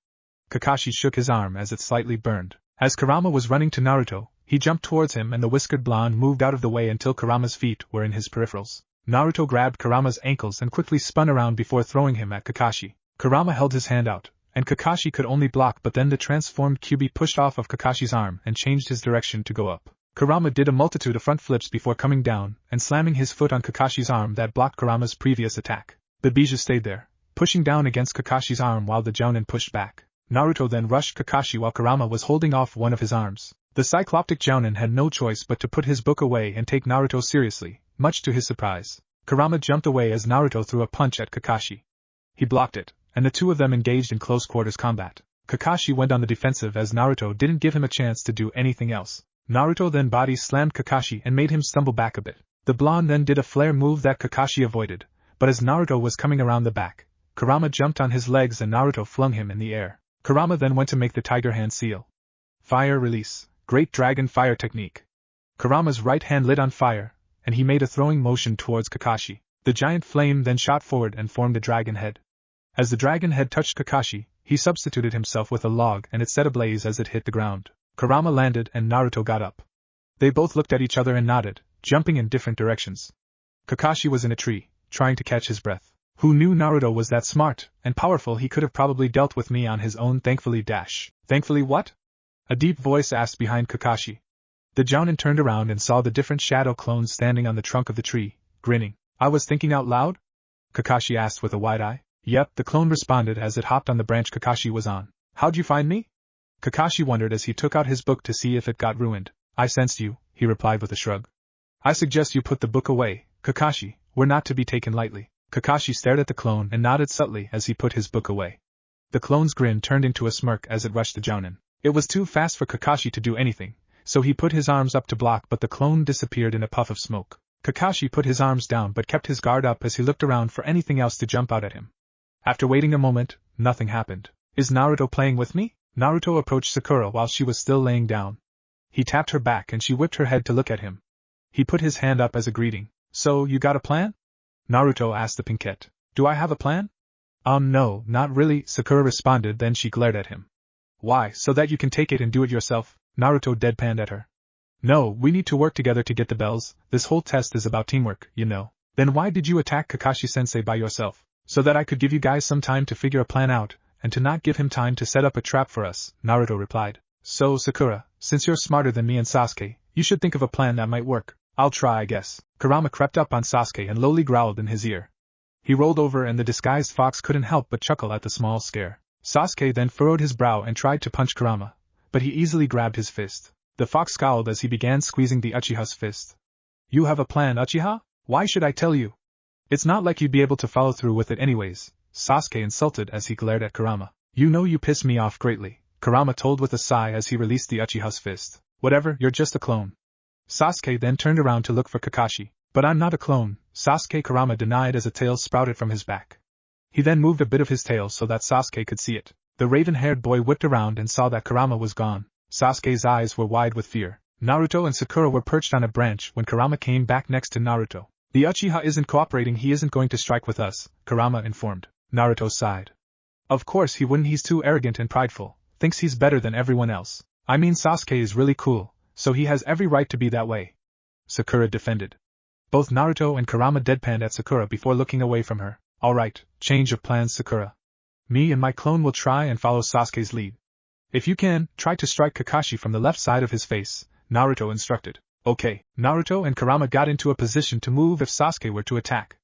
Kakashi shook his arm as it slightly burned. As Kurama was running to Naruto, he jumped towards him and the whiskered blonde moved out of the way until Kurama's feet were in his peripherals. Naruto grabbed Kurama's ankles and quickly spun around before throwing him at Kakashi. Kurama held his hand out, and Kakashi could only block, but then the transformed Kyuubi pushed off of Kakashi's arm and changed his direction to go up. Kurama did a multitude of front flips before coming down and slamming his foot on Kakashi's arm that blocked Kurama's previous attack. The Bija stayed there, pushing down against Kakashi's arm while the jounin pushed back. Naruto then rushed Kakashi while Kurama was holding off one of his arms. The cycloptic jounin had no choice but to put his book away and take Naruto seriously, much to his surprise. Kurama jumped away as Naruto threw a punch at Kakashi. He blocked it, and the two of them engaged in close quarters combat. Kakashi went on the defensive as Naruto didn't give him a chance to do anything else. Naruto then body slammed Kakashi and made him stumble back a bit. The blonde then did a flare move that Kakashi avoided, but as Naruto was coming around the back, Kurama jumped on his legs and Naruto flung him in the air. Kurama then went to make the tiger hand seal. Fire release, great dragon fire technique. Kurama's right hand lit on fire, and he made a throwing motion towards Kakashi. The giant flame then shot forward and formed a dragon head. As the dragon head touched Kakashi, he substituted himself with a log and it set ablaze as it hit the ground. Kurama landed and Naruto got up. They both looked at each other and nodded, jumping in different directions. Kakashi was in a tree, trying to catch his breath. Who knew Naruto was that smart and powerful? He could have probably dealt with me on his own. Thankfully dash. Thankfully what? A deep voice asked behind Kakashi. The jounin turned around and saw the different shadow clones standing on the trunk of the tree, grinning. I was thinking out loud? Kakashi asked with a wide eye. Yep, the clone responded as it hopped on the branch Kakashi was on. How'd you find me? Kakashi wondered as he took out his book to see if it got ruined. I sensed you, he replied with a shrug. I suggest you put the book away, Kakashi, we're not to be taken lightly. Kakashi stared at the clone and nodded subtly as he put his book away. The clone's grin turned into a smirk as it rushed the jounin. It was too fast for Kakashi to do anything, so he put his arms up to block, but the clone disappeared in a puff of smoke. Kakashi put his arms down but kept his guard up as he looked around for anything else to jump out at him. After waiting a moment, nothing happened. Is Naruto playing with me? Naruto approached Sakura while she was still laying down. He tapped her back and she whipped her head to look at him. He put his hand up as a greeting. So, you got a plan? Naruto asked the pinkette. Do I have a plan? No, not really, Sakura responded, then she glared at him. Why, so that you can take it and do it yourself? Naruto deadpanned at her. No, we need to work together to get the bells, this whole test is about teamwork, you know. Then why did you attack Kakashi-sensei by yourself? So that I could give you guys some time to figure a plan out, and to not give him time to set up a trap for us, Naruto replied. So, Sakura, since you're smarter than me and Sasuke, you should think of a plan that might work. I'll try, I guess. Kurama crept up on Sasuke and lowly growled in his ear. He rolled over and the disguised fox couldn't help but chuckle at the small scare. Sasuke then furrowed his brow and tried to punch Kurama, but he easily grabbed his fist. The fox scowled as he began squeezing the Uchiha's fist. You have a plan, Uchiha? Why should I tell you? It's not like you'd be able to follow through with it anyways, Sasuke insulted as he glared at Kurama. You know you piss me off greatly, Kurama told with a sigh as he released the Uchiha's fist. Whatever, you're just a clone. Sasuke then turned around to look for Kakashi. But I'm not a clone, Sasuke, Kurama denied as a tail sprouted from his back. He then moved a bit of his tail so that Sasuke could see it. The raven-haired boy whipped around and saw that Kurama was gone. Sasuke's eyes were wide with fear. Naruto and Sakura were perched on a branch when Kurama came back next to Naruto. The Uchiha isn't cooperating, he isn't going to strike with us, Kurama informed. Naruto sighed. Of course he wouldn't, he's too arrogant and prideful, thinks he's better than everyone else. I mean Sasuke is really cool, so he has every right to be that way. Sakura defended. Both Naruto and Kurama deadpanned at Sakura before looking away from her. Alright, change of plans, Sakura. Me and my clone will try and follow Sasuke's lead. If you can, try to strike Kakashi from the left side of his face, Naruto instructed. Okay, Naruto and Kurama got into a position to move if Sasuke were to attack.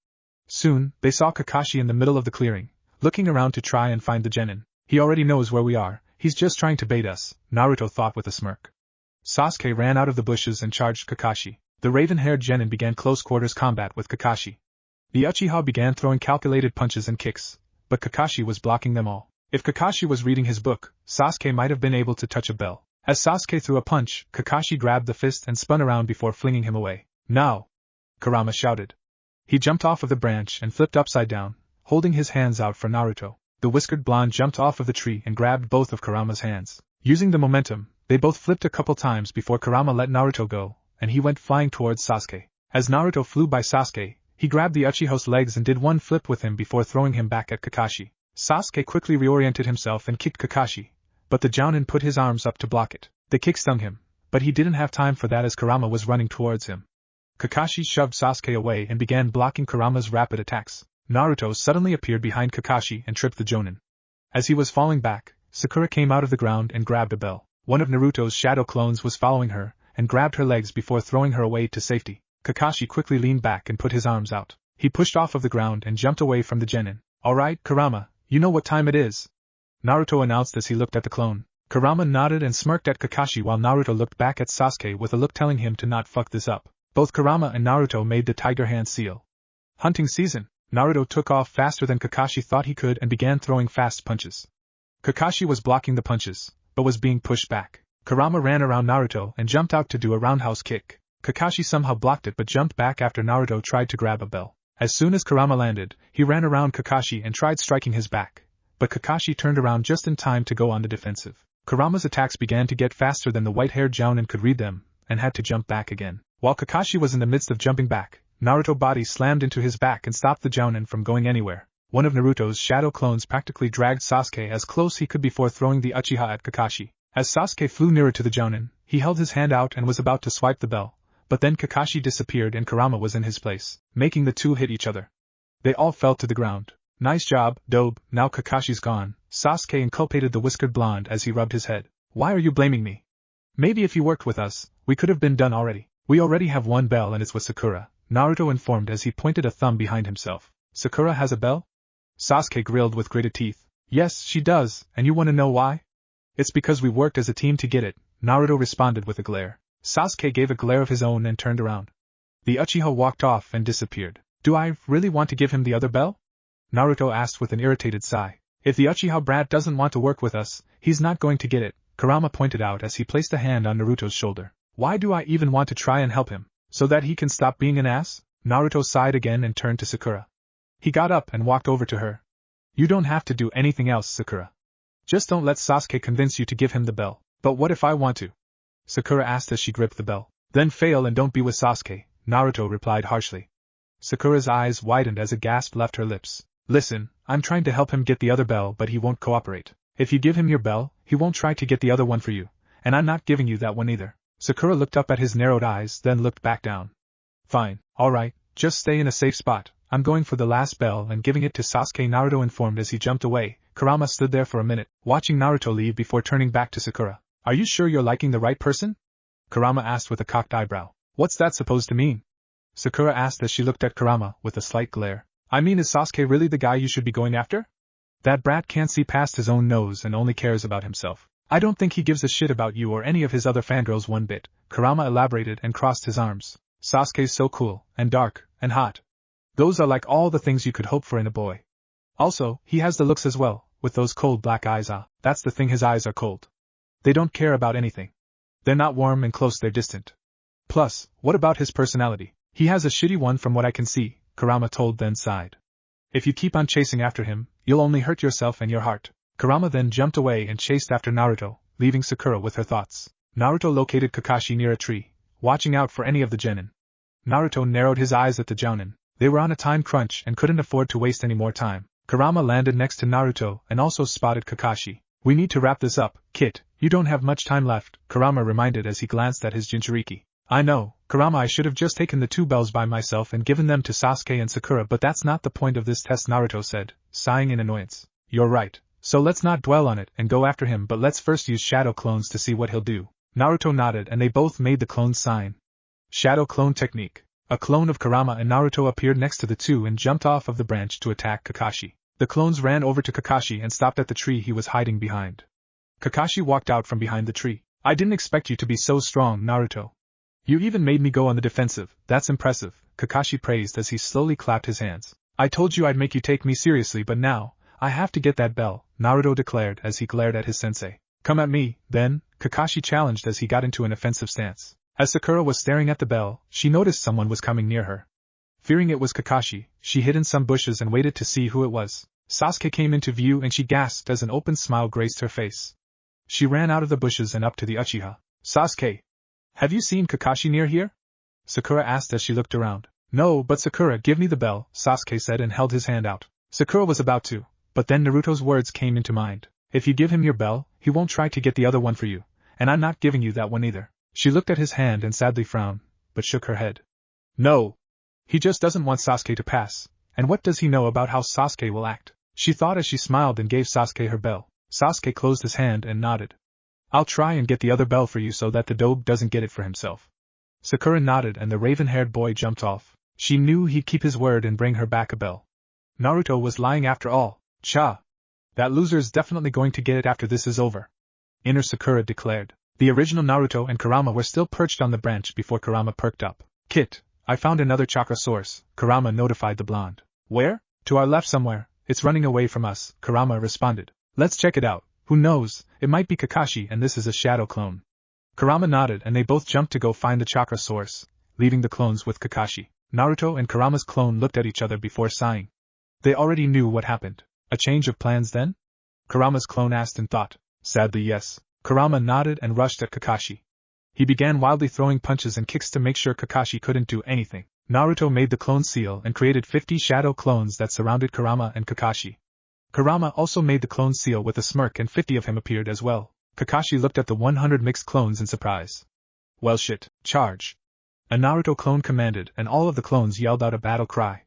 Soon, they saw Kakashi in the middle of the clearing, looking around to try and find the genin. He already knows where we are, he's just trying to bait us, Naruto thought with a smirk. Sasuke ran out of the bushes and charged Kakashi. The raven-haired genin began close-quarters combat with Kakashi. The Uchiha began throwing calculated punches and kicks, but Kakashi was blocking them all. If Kakashi was reading his book, Sasuke might have been able to touch a bell. As Sasuke threw a punch, Kakashi grabbed the fist and spun around before flinging him away. Now! Kurama shouted. He jumped off of the branch and flipped upside down, holding his hands out for Naruto. The whiskered blonde jumped off of the tree and grabbed both of Kurama's hands. Using the momentum, they both flipped a couple times before Kurama let Naruto go, and he went flying towards Sasuke. As Naruto flew by Sasuke, he grabbed the Uchiha's legs and did one flip with him before throwing him back at Kakashi. Sasuke quickly reoriented himself and kicked Kakashi, but the Jounin put his arms up to block it. The kick stung him, but he didn't have time for that as Kurama was running towards him. Kakashi shoved Sasuke away and began blocking Kurama's rapid attacks. Naruto suddenly appeared behind Kakashi and tripped the Jounin. As he was falling back, Sakura came out of the ground and grabbed a bell. One of Naruto's shadow clones was following her, and grabbed her legs before throwing her away to safety. Kakashi quickly leaned back and put his arms out. He pushed off of the ground and jumped away from the genin. Alright, Kurama, you know what time it is? Naruto announced as he looked at the clone. Kurama nodded and smirked at Kakashi while Naruto looked back at Sasuke with a look telling him to not fuck this up. Both Kurama and Naruto made the tiger hand seal. Hunting season. Naruto took off faster than Kakashi thought he could and began throwing fast punches. Kakashi was blocking the punches, but was being pushed back. Kurama ran around Naruto and jumped out to do a roundhouse kick. Kakashi somehow blocked it but jumped back after Naruto tried to grab a bell. As soon as Kurama landed, he ran around Kakashi and tried striking his back, but Kakashi turned around just in time to go on the defensive. Kurama's attacks began to get faster than the white-haired Jounin could read them, and had to jump back again. While Kakashi was in the midst of jumping back, Naruto's body slammed into his back and stopped the Jounin from going anywhere. One of Naruto's shadow clones practically dragged Sasuke as close he could before throwing the Uchiha at Kakashi. As Sasuke flew nearer to the Jounin, he held his hand out and was about to swipe the bell, but then Kakashi disappeared and Kurama was in his place, making the two hit each other. They all fell to the ground. Nice job, Dobe, now Kakashi's gone, Sasuke inculpated the whiskered blonde as he rubbed his head. Why are you blaming me? Maybe if you worked with us, we could have been done already. We already have one bell and it's with Sakura, Naruto informed as he pointed a thumb behind himself. Sakura has a bell? Sasuke grilled with gritted teeth. Yes, she does, and you want to know why? It's because we worked as a team to get it, Naruto responded with a glare. Sasuke gave a glare of his own and turned around. The Uchiha walked off and disappeared. Do I really want to give him the other bell? Naruto asked with an irritated sigh. If the Uchiha brat doesn't want to work with us, he's not going to get it, Kurama pointed out as he placed a hand on Naruto's shoulder. Why do I even want to try and help him? So that he can stop being an ass? Naruto sighed again and turned to Sakura. He got up and walked over to her. You don't have to do anything else, Sakura. Just don't let Sasuke convince you to give him the bell. But what if I want to? Sakura asked as she gripped the bell. Then fail and don't be with Sasuke, Naruto replied harshly. Sakura's eyes widened as a gasp left her lips. Listen, I'm trying to help him get the other bell but he won't cooperate. If you give him your bell, he won't try to get the other one for you, and I'm not giving you that one either. Sakura looked up at his narrowed eyes, then looked back down. Fine, alright, just stay in a safe spot. I'm going for the last bell and giving it to Sasuke, Naruto informed as he jumped away. Kurama stood there for a minute, watching Naruto leave before turning back to Sakura. Are you sure you're liking the right person? Kurama asked with a cocked eyebrow. What's that supposed to mean? Sakura asked as she looked at Kurama with a slight glare. I mean, is Sasuke really the guy you should be going after? That brat can't see past his own nose and only cares about himself. I don't think he gives a shit about you or any of his other fangirls one bit, Kurama elaborated and crossed his arms. Sasuke's so cool, and dark, and hot. Those are like all the things you could hope for in a boy. Also, he has the looks as well, with those cold black eyes. That's the thing, his eyes are cold. They don't care about anything. They're not warm and close, they're distant. Plus, what about his personality? He has a shitty one from what I can see, Kurama told then sighed. If you keep on chasing after him, you'll only hurt yourself and your heart. Kurama then jumped away and chased after Naruto, leaving Sakura with her thoughts. Naruto located Kakashi near a tree, watching out for any of the genin. Naruto narrowed his eyes at the jounin. They were on a time crunch and couldn't afford to waste any more time. Kurama landed next to Naruto and also spotted Kakashi. We need to wrap this up, kid. You don't have much time left, Kurama reminded as he glanced at his Jinchuriki. I know, Kurama, I should have just taken the 2 bells by myself and given them to Sasuke and Sakura, but that's not the point of this test, Naruto said, sighing in annoyance. You're right. So let's not dwell on it and go after him, but let's first use shadow clones to see what he'll do. Naruto nodded and they both made the clone sign. Shadow clone technique. A clone of Kurama and Naruto appeared next to the two and jumped off of the branch to attack Kakashi. The clones ran over to Kakashi and stopped at the tree he was hiding behind. Kakashi walked out from behind the tree. I didn't expect you to be so strong, Naruto. You even made me go on the defensive. That's impressive, Kakashi praised as he slowly clapped his hands. I told you I'd make you take me seriously, but now, I have to get that bell, Naruto declared as he glared at his sensei. Come at me, then, Kakashi challenged as he got into an offensive stance. As Sakura was staring at the bell, she noticed someone was coming near her. Fearing it was Kakashi, she hid in some bushes and waited to see who it was. Sasuke came into view and she gasped as an open smile graced her face. She ran out of the bushes and up to the Uchiha. Sasuke! Have you seen Kakashi near here? Sakura asked as she looked around. No, but Sakura, give me the bell, Sasuke said and held his hand out. Sakura was about to, but then Naruto's words came into mind. If you give him your bell, he won't try to get the other one for you, and I'm not giving you that one either. She looked at his hand and sadly frowned, but shook her head. No. He just doesn't want Sasuke to pass, and what does he know about how Sasuke will act? She thought as she smiled and gave Sasuke her bell. Sasuke closed his hand and nodded. I'll try and get the other bell for you so that the dobe doesn't get it for himself. Sakura nodded and the raven-haired boy jumped off. She knew he'd keep his word and bring her back a bell. Naruto was lying after all. Cha! That loser's definitely going to get it after this is over. Inner Sakura declared. The original Naruto and Kurama were still perched on the branch before Kurama perked up. Kit, I found another chakra source, Kurama notified the blonde. Where? To our left somewhere. It's running away from us, Kurama responded. Let's check it out. Who knows, it might be Kakashi and this is a shadow clone. Kurama nodded and they both jumped to go find the chakra source, leaving the clones with Kakashi. Naruto and Kurama's clone looked at each other before sighing. They already knew what happened. A change of plans then? Kurama's clone asked in thought. Sadly yes. Kurama nodded and rushed at Kakashi. He began wildly throwing punches and kicks to make sure Kakashi couldn't do anything. Naruto made the clone seal and created 50 shadow clones that surrounded Kurama and Kakashi. Kurama also made the clone seal with a smirk and 50 of him appeared as well. Kakashi looked at the 100 mixed clones in surprise. Well shit, charge. A Naruto clone commanded and all of the clones yelled out a battle cry.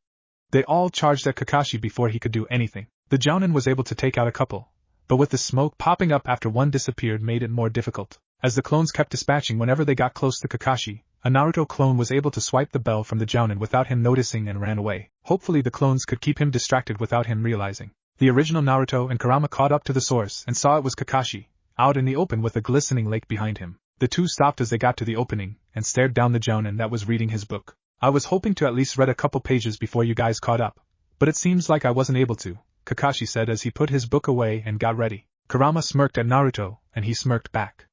They all charged at Kakashi before he could do anything. The Jounin was able to take out a couple, but with the smoke popping up after one disappeared made it more difficult. As the clones kept dispatching whenever they got close to Kakashi, a Naruto clone was able to swipe the bell from the Jounin without him noticing and ran away. Hopefully the clones could keep him distracted without him realizing. The original Naruto and Kurama caught up to the source and saw it was Kakashi, out in the open with a glistening lake behind him. The two stopped as they got to the opening and stared down the Jounin that was reading his book. I was hoping to at least read a couple pages before you guys caught up, but it seems like I wasn't able to, Kakashi said as he put his book away and got ready. Kurama smirked at Naruto, and he smirked back.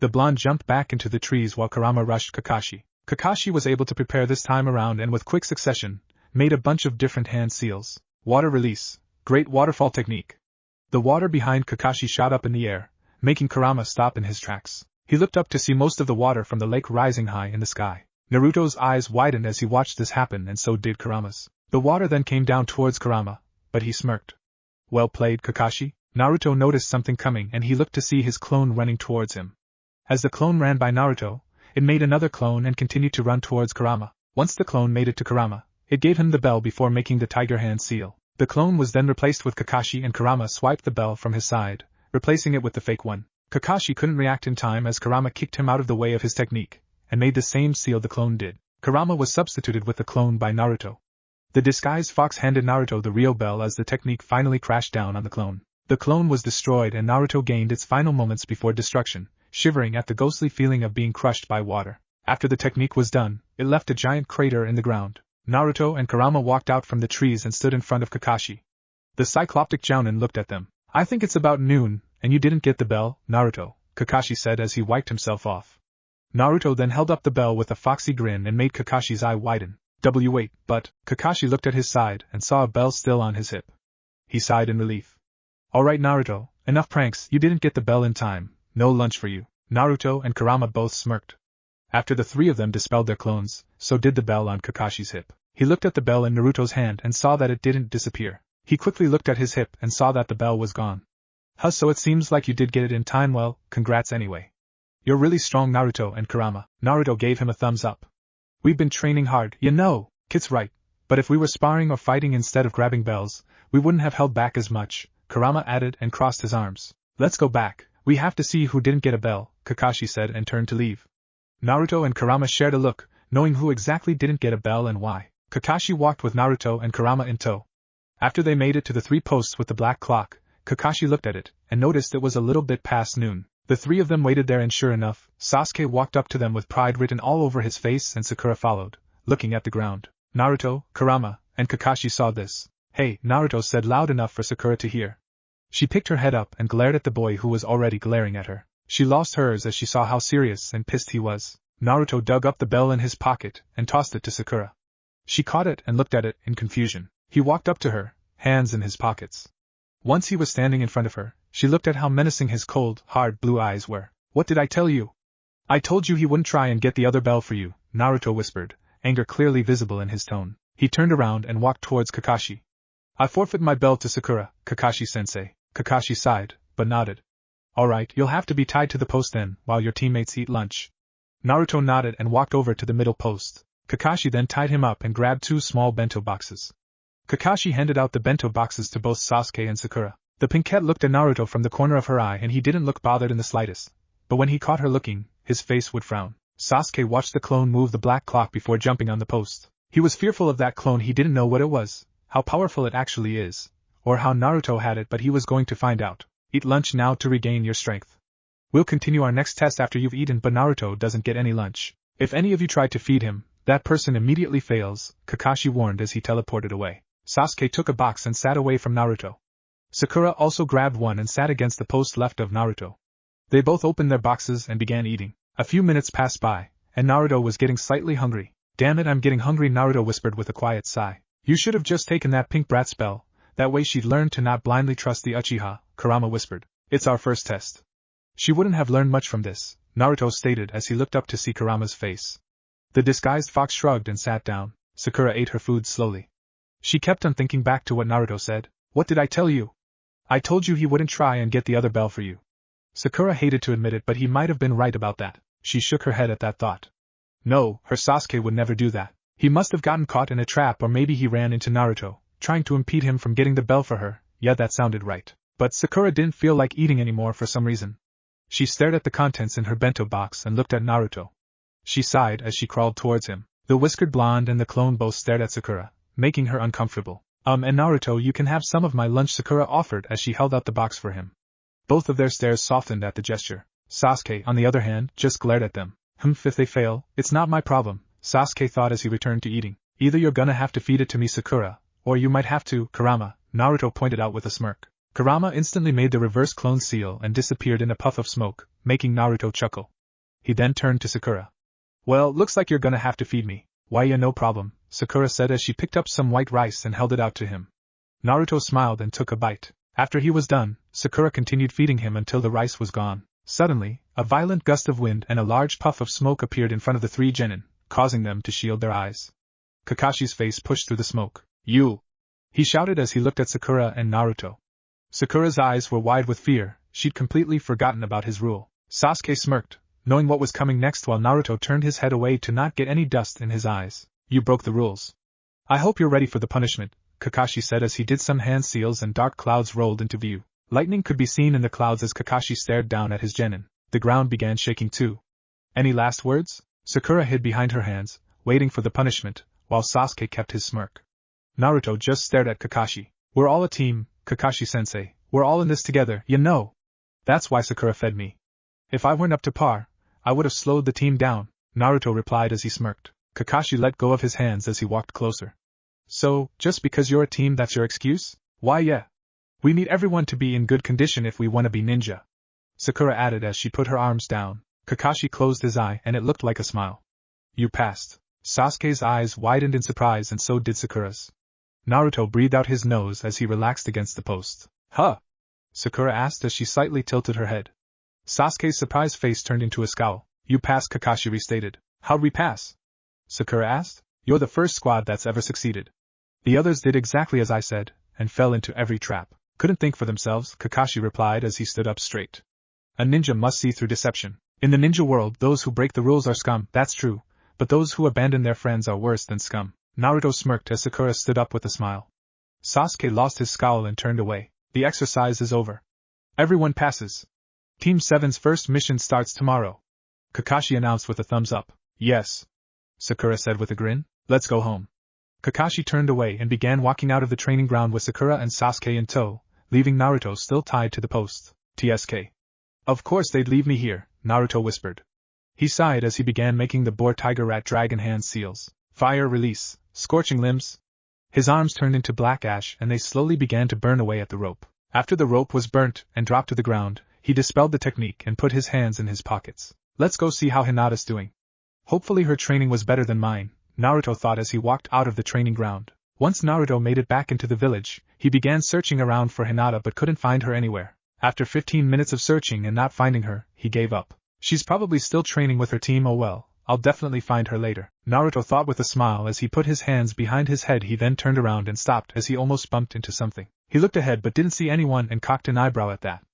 The blonde jumped back into the trees while Kurama rushed Kakashi. Kakashi was able to prepare this time around and with quick succession, made a bunch of different hand seals. Water release, great waterfall technique. The water behind Kakashi shot up in the air, making Kurama stop in his tracks. He looked up to see most of the water from the lake rising high in the sky. Naruto's eyes widened as he watched this happen, and so did Kurama's. The water then came down towards Kurama, but he smirked. Well played, Kakashi. Naruto noticed something coming and he looked to see his clone running towards him. As the clone ran by Naruto, it made another clone and continued to run towards Kurama. Once the clone made it to Kurama, it gave him the bell before making the tiger hand seal. The clone was then replaced with Kakashi and Kurama swiped the bell from his side, replacing it with the fake one. Kakashi couldn't react in time as Kurama kicked him out of the way of his technique, and made the same seal the clone did. Kurama was substituted with the clone by Naruto. The disguised fox handed Naruto the real bell as the technique finally crashed down on the clone. The clone was destroyed and Naruto gained its final moments before destruction, shivering at the ghostly feeling of being crushed by water. After the technique was done, it left a giant crater in the ground. Naruto and Kurama walked out from the trees and stood in front of Kakashi. The cycloptic Jounin looked at them. I think it's about noon, and you didn't get the bell, Naruto, Kakashi said as he wiped himself off. Naruto then held up the bell with a foxy grin and made Kakashi's eye widen. Wait, but, Kakashi looked at his side and saw a bell still on his hip. He sighed in relief. Alright Naruto, enough pranks, you didn't get the bell in time, no lunch for you. Naruto and Kurama both smirked. After the three of them dispelled their clones, so did the bell on Kakashi's hip. He looked at the bell in Naruto's hand and saw that it didn't disappear. He quickly looked at his hip and saw that the bell was gone. So it seems like you did get it in time, well, congrats anyway. You're really strong Naruto and Kurama. Naruto gave him a thumbs up. We've been training hard, you know, Kit's right, but if we were sparring or fighting instead of grabbing bells, we wouldn't have held back as much, Kurama added and crossed his arms. Let's go back, we have to see who didn't get a bell, Kakashi said and turned to leave. Naruto and Kurama shared a look, knowing who exactly didn't get a bell and why. Kakashi walked with Naruto and Kurama in tow. After they made it to the 3 posts with the black clock, Kakashi looked at it, and noticed it was a little bit past noon. The 3 of them waited there and sure enough, Sasuke walked up to them with pride written all over his face and Sakura followed, looking at the ground. Naruto, Kurama, and Kakashi saw this. Hey, Naruto said loud enough for Sakura to hear. She picked her head up and glared at the boy who was already glaring at her. She lost hers as she saw how serious and pissed he was. Naruto dug up the bell in his pocket and tossed it to Sakura. She caught it and looked at it in confusion. He walked up to her, hands in his pockets. Once he was standing in front of her, she looked at how menacing his cold, hard blue eyes were. What did I tell you? I told you he wouldn't try and get the other bell for you, Naruto whispered, anger clearly visible in his tone. He turned around and walked towards Kakashi. I forfeit my bell to Sakura, Kakashi-sensei. Kakashi sighed, but nodded. Alright, you'll have to be tied to the post then, while your teammates eat lunch. Naruto nodded and walked over to the middle post. Kakashi then tied him up and grabbed 2 small bento boxes. Kakashi handed out the bento boxes to both Sasuke and Sakura. The pinkette looked at Naruto from the corner of her eye and he didn't look bothered in the slightest, but when he caught her looking, his face would frown. Sasuke watched the clone move the black clock before jumping on the post. He was fearful of that clone. He didn't know what it was, how powerful it actually is, or how Naruto had it, but he was going to find out. Eat lunch now to regain your strength. We'll continue our next test after you've eaten, but Naruto doesn't get any lunch. If any of you try to feed him, that person immediately fails, Kakashi warned as he teleported away. Sasuke took a box and sat away from Naruto. Sakura also grabbed one and sat against the post left of Naruto. They both opened their boxes and began eating. A few minutes passed by, and Naruto was getting slightly hungry. Damn it, I'm getting hungry, Naruto whispered with a quiet sigh. You should have just taken that pink brat spell, that way she'd learn to not blindly trust the Uchiha, Kurama whispered. It's our first test. She wouldn't have learned much from this, Naruto stated as he looked up to see Kurama's face. The disguised fox shrugged and sat down. Sakura ate her food slowly. She kept on thinking back to what Naruto said. What did I tell you? I told you he wouldn't try and get the other bell for you. Sakura hated to admit it, but he might have been right about that. She shook her head at that thought. No, her Sasuke would never do that. He must have gotten caught in a trap, or maybe he ran into Naruto, trying to impede him from getting the bell for her. Yeah, that sounded right. But Sakura didn't feel like eating anymore for some reason. She stared at the contents in her bento box and looked at Naruto. She sighed as she crawled towards him. The whiskered blonde and the clone both stared at Sakura, making her uncomfortable. And Naruto, you can have some of my lunch, Sakura offered as she held out the box for him. Both of their stares softened at the gesture. Sasuke, on the other hand, just glared at them. If they fail, it's not my problem, Sasuke thought as he returned to eating. Either you're gonna have to feed it to me, Sakura, or you might have to, Kurama, Naruto pointed out with a smirk. Kurama instantly made the reverse clone seal and disappeared in a puff of smoke, making Naruto chuckle. He then turned to Sakura. Well, looks like you're gonna have to feed me. Why, yeah, no problem, Sakura said as she picked up some white rice and held it out to him. Naruto smiled and took a bite. After he was done, Sakura continued feeding him until the rice was gone. Suddenly, a violent gust of wind and a large puff of smoke appeared in front of the three genin, causing them to shield their eyes. Kakashi's face pushed through the smoke. "You!" he shouted as he looked at Sakura and Naruto. Sakura's eyes were wide with fear. She'd completely forgotten about his rule. Sasuke smirked, knowing what was coming next, while Naruto turned his head away to not get any dust in his eyes. "You broke the rules. I hope you're ready for the punishment," Kakashi said as he did some hand seals and dark clouds rolled into view. Lightning could be seen in the clouds as Kakashi stared down at his genin. The ground began shaking too. "Any last words?" Sakura hid behind her hands, waiting for the punishment, while Sasuke kept his smirk. Naruto just stared at Kakashi. "We're all a team, Kakashi-sensei. We're all in this together, you know. That's why Sakura fed me. If I weren't up to par, I would have slowed the team down," Naruto replied as he smirked. Kakashi let go of his hands as he walked closer. "So, just because you're a team that's your excuse? Why yeah. We need everyone to be in good condition if we want to be ninja," Sakura added as she put her arms down. Kakashi closed his eye and it looked like a smile. "You passed." Sasuke's eyes widened in surprise and so did Sakura's. Naruto breathed out his nose as he relaxed against the post. "Huh?" Sakura asked as she slightly tilted her head. Sasuke's surprised face turned into a scowl. "You passed," Kakashi restated. "How'd we pass?" Sakura asked. "You're the first squad that's ever succeeded. The others did exactly as I said, and fell into every trap. Couldn't think for themselves," Kakashi replied as he stood up straight. "A ninja must see through deception. In the ninja world, those who break the rules are scum, that's true, but those who abandon their friends are worse than scum." Naruto smirked as Sakura stood up with a smile. Sasuke lost his scowl and turned away. "The exercise is over. Everyone passes. Team 7's first mission starts tomorrow," Kakashi announced with a thumbs up. "Yes," Sakura said with a grin. "Let's go home." Kakashi turned away and began walking out of the training ground with Sakura and Sasuke in tow, leaving Naruto still tied to the post. "TSK. Of course they'd leave me here," Naruto whispered. He sighed as he began making the boar tiger rat dragon hand seals. Fire release, scorching limbs. His arms turned into black ash and they slowly began to burn away at the rope. After the rope was burnt and dropped to the ground, he dispelled the technique and put his hands in his pockets. "Let's go see how Hinata's doing. Hopefully her training was better than mine," Naruto thought as he walked out of the training ground. Once Naruto made it back into the village, he began searching around for Hinata but couldn't find her anywhere. After 15 minutes of searching and not finding her, he gave up. "She's probably still training with her team, oh well, I'll definitely find her later," Naruto thought with a smile as he put his hands behind his head. He then turned around and stopped as he almost bumped into something. He looked ahead but didn't see anyone and cocked an eyebrow at that.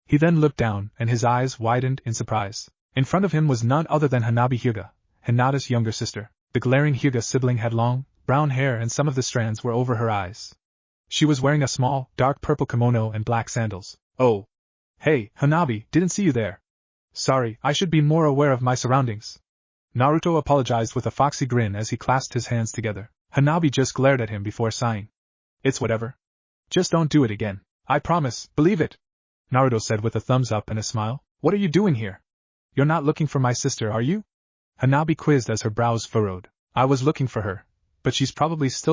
He then looked down and his eyes widened in surprise. In front of him was none other than Hanabi Hyuga, Hinata's younger sister. The glaring Hyuga sibling had long, brown hair and some of the strands were over her eyes. She was wearing a small, dark purple kimono and black sandals. "Oh. Hey, Hanabi, didn't see you there. Sorry, I should be more aware of my surroundings." Naruto apologized with a foxy grin as he clasped his hands together. Hanabi just glared at him before sighing. "It's whatever. Just don't do it again. I promise, believe it," Naruto said with a thumbs up and a smile. "What are you doing here? You're not looking for my sister, are you?" Hanabi quizzed as her brows furrowed. "I was looking for her, but she's probably still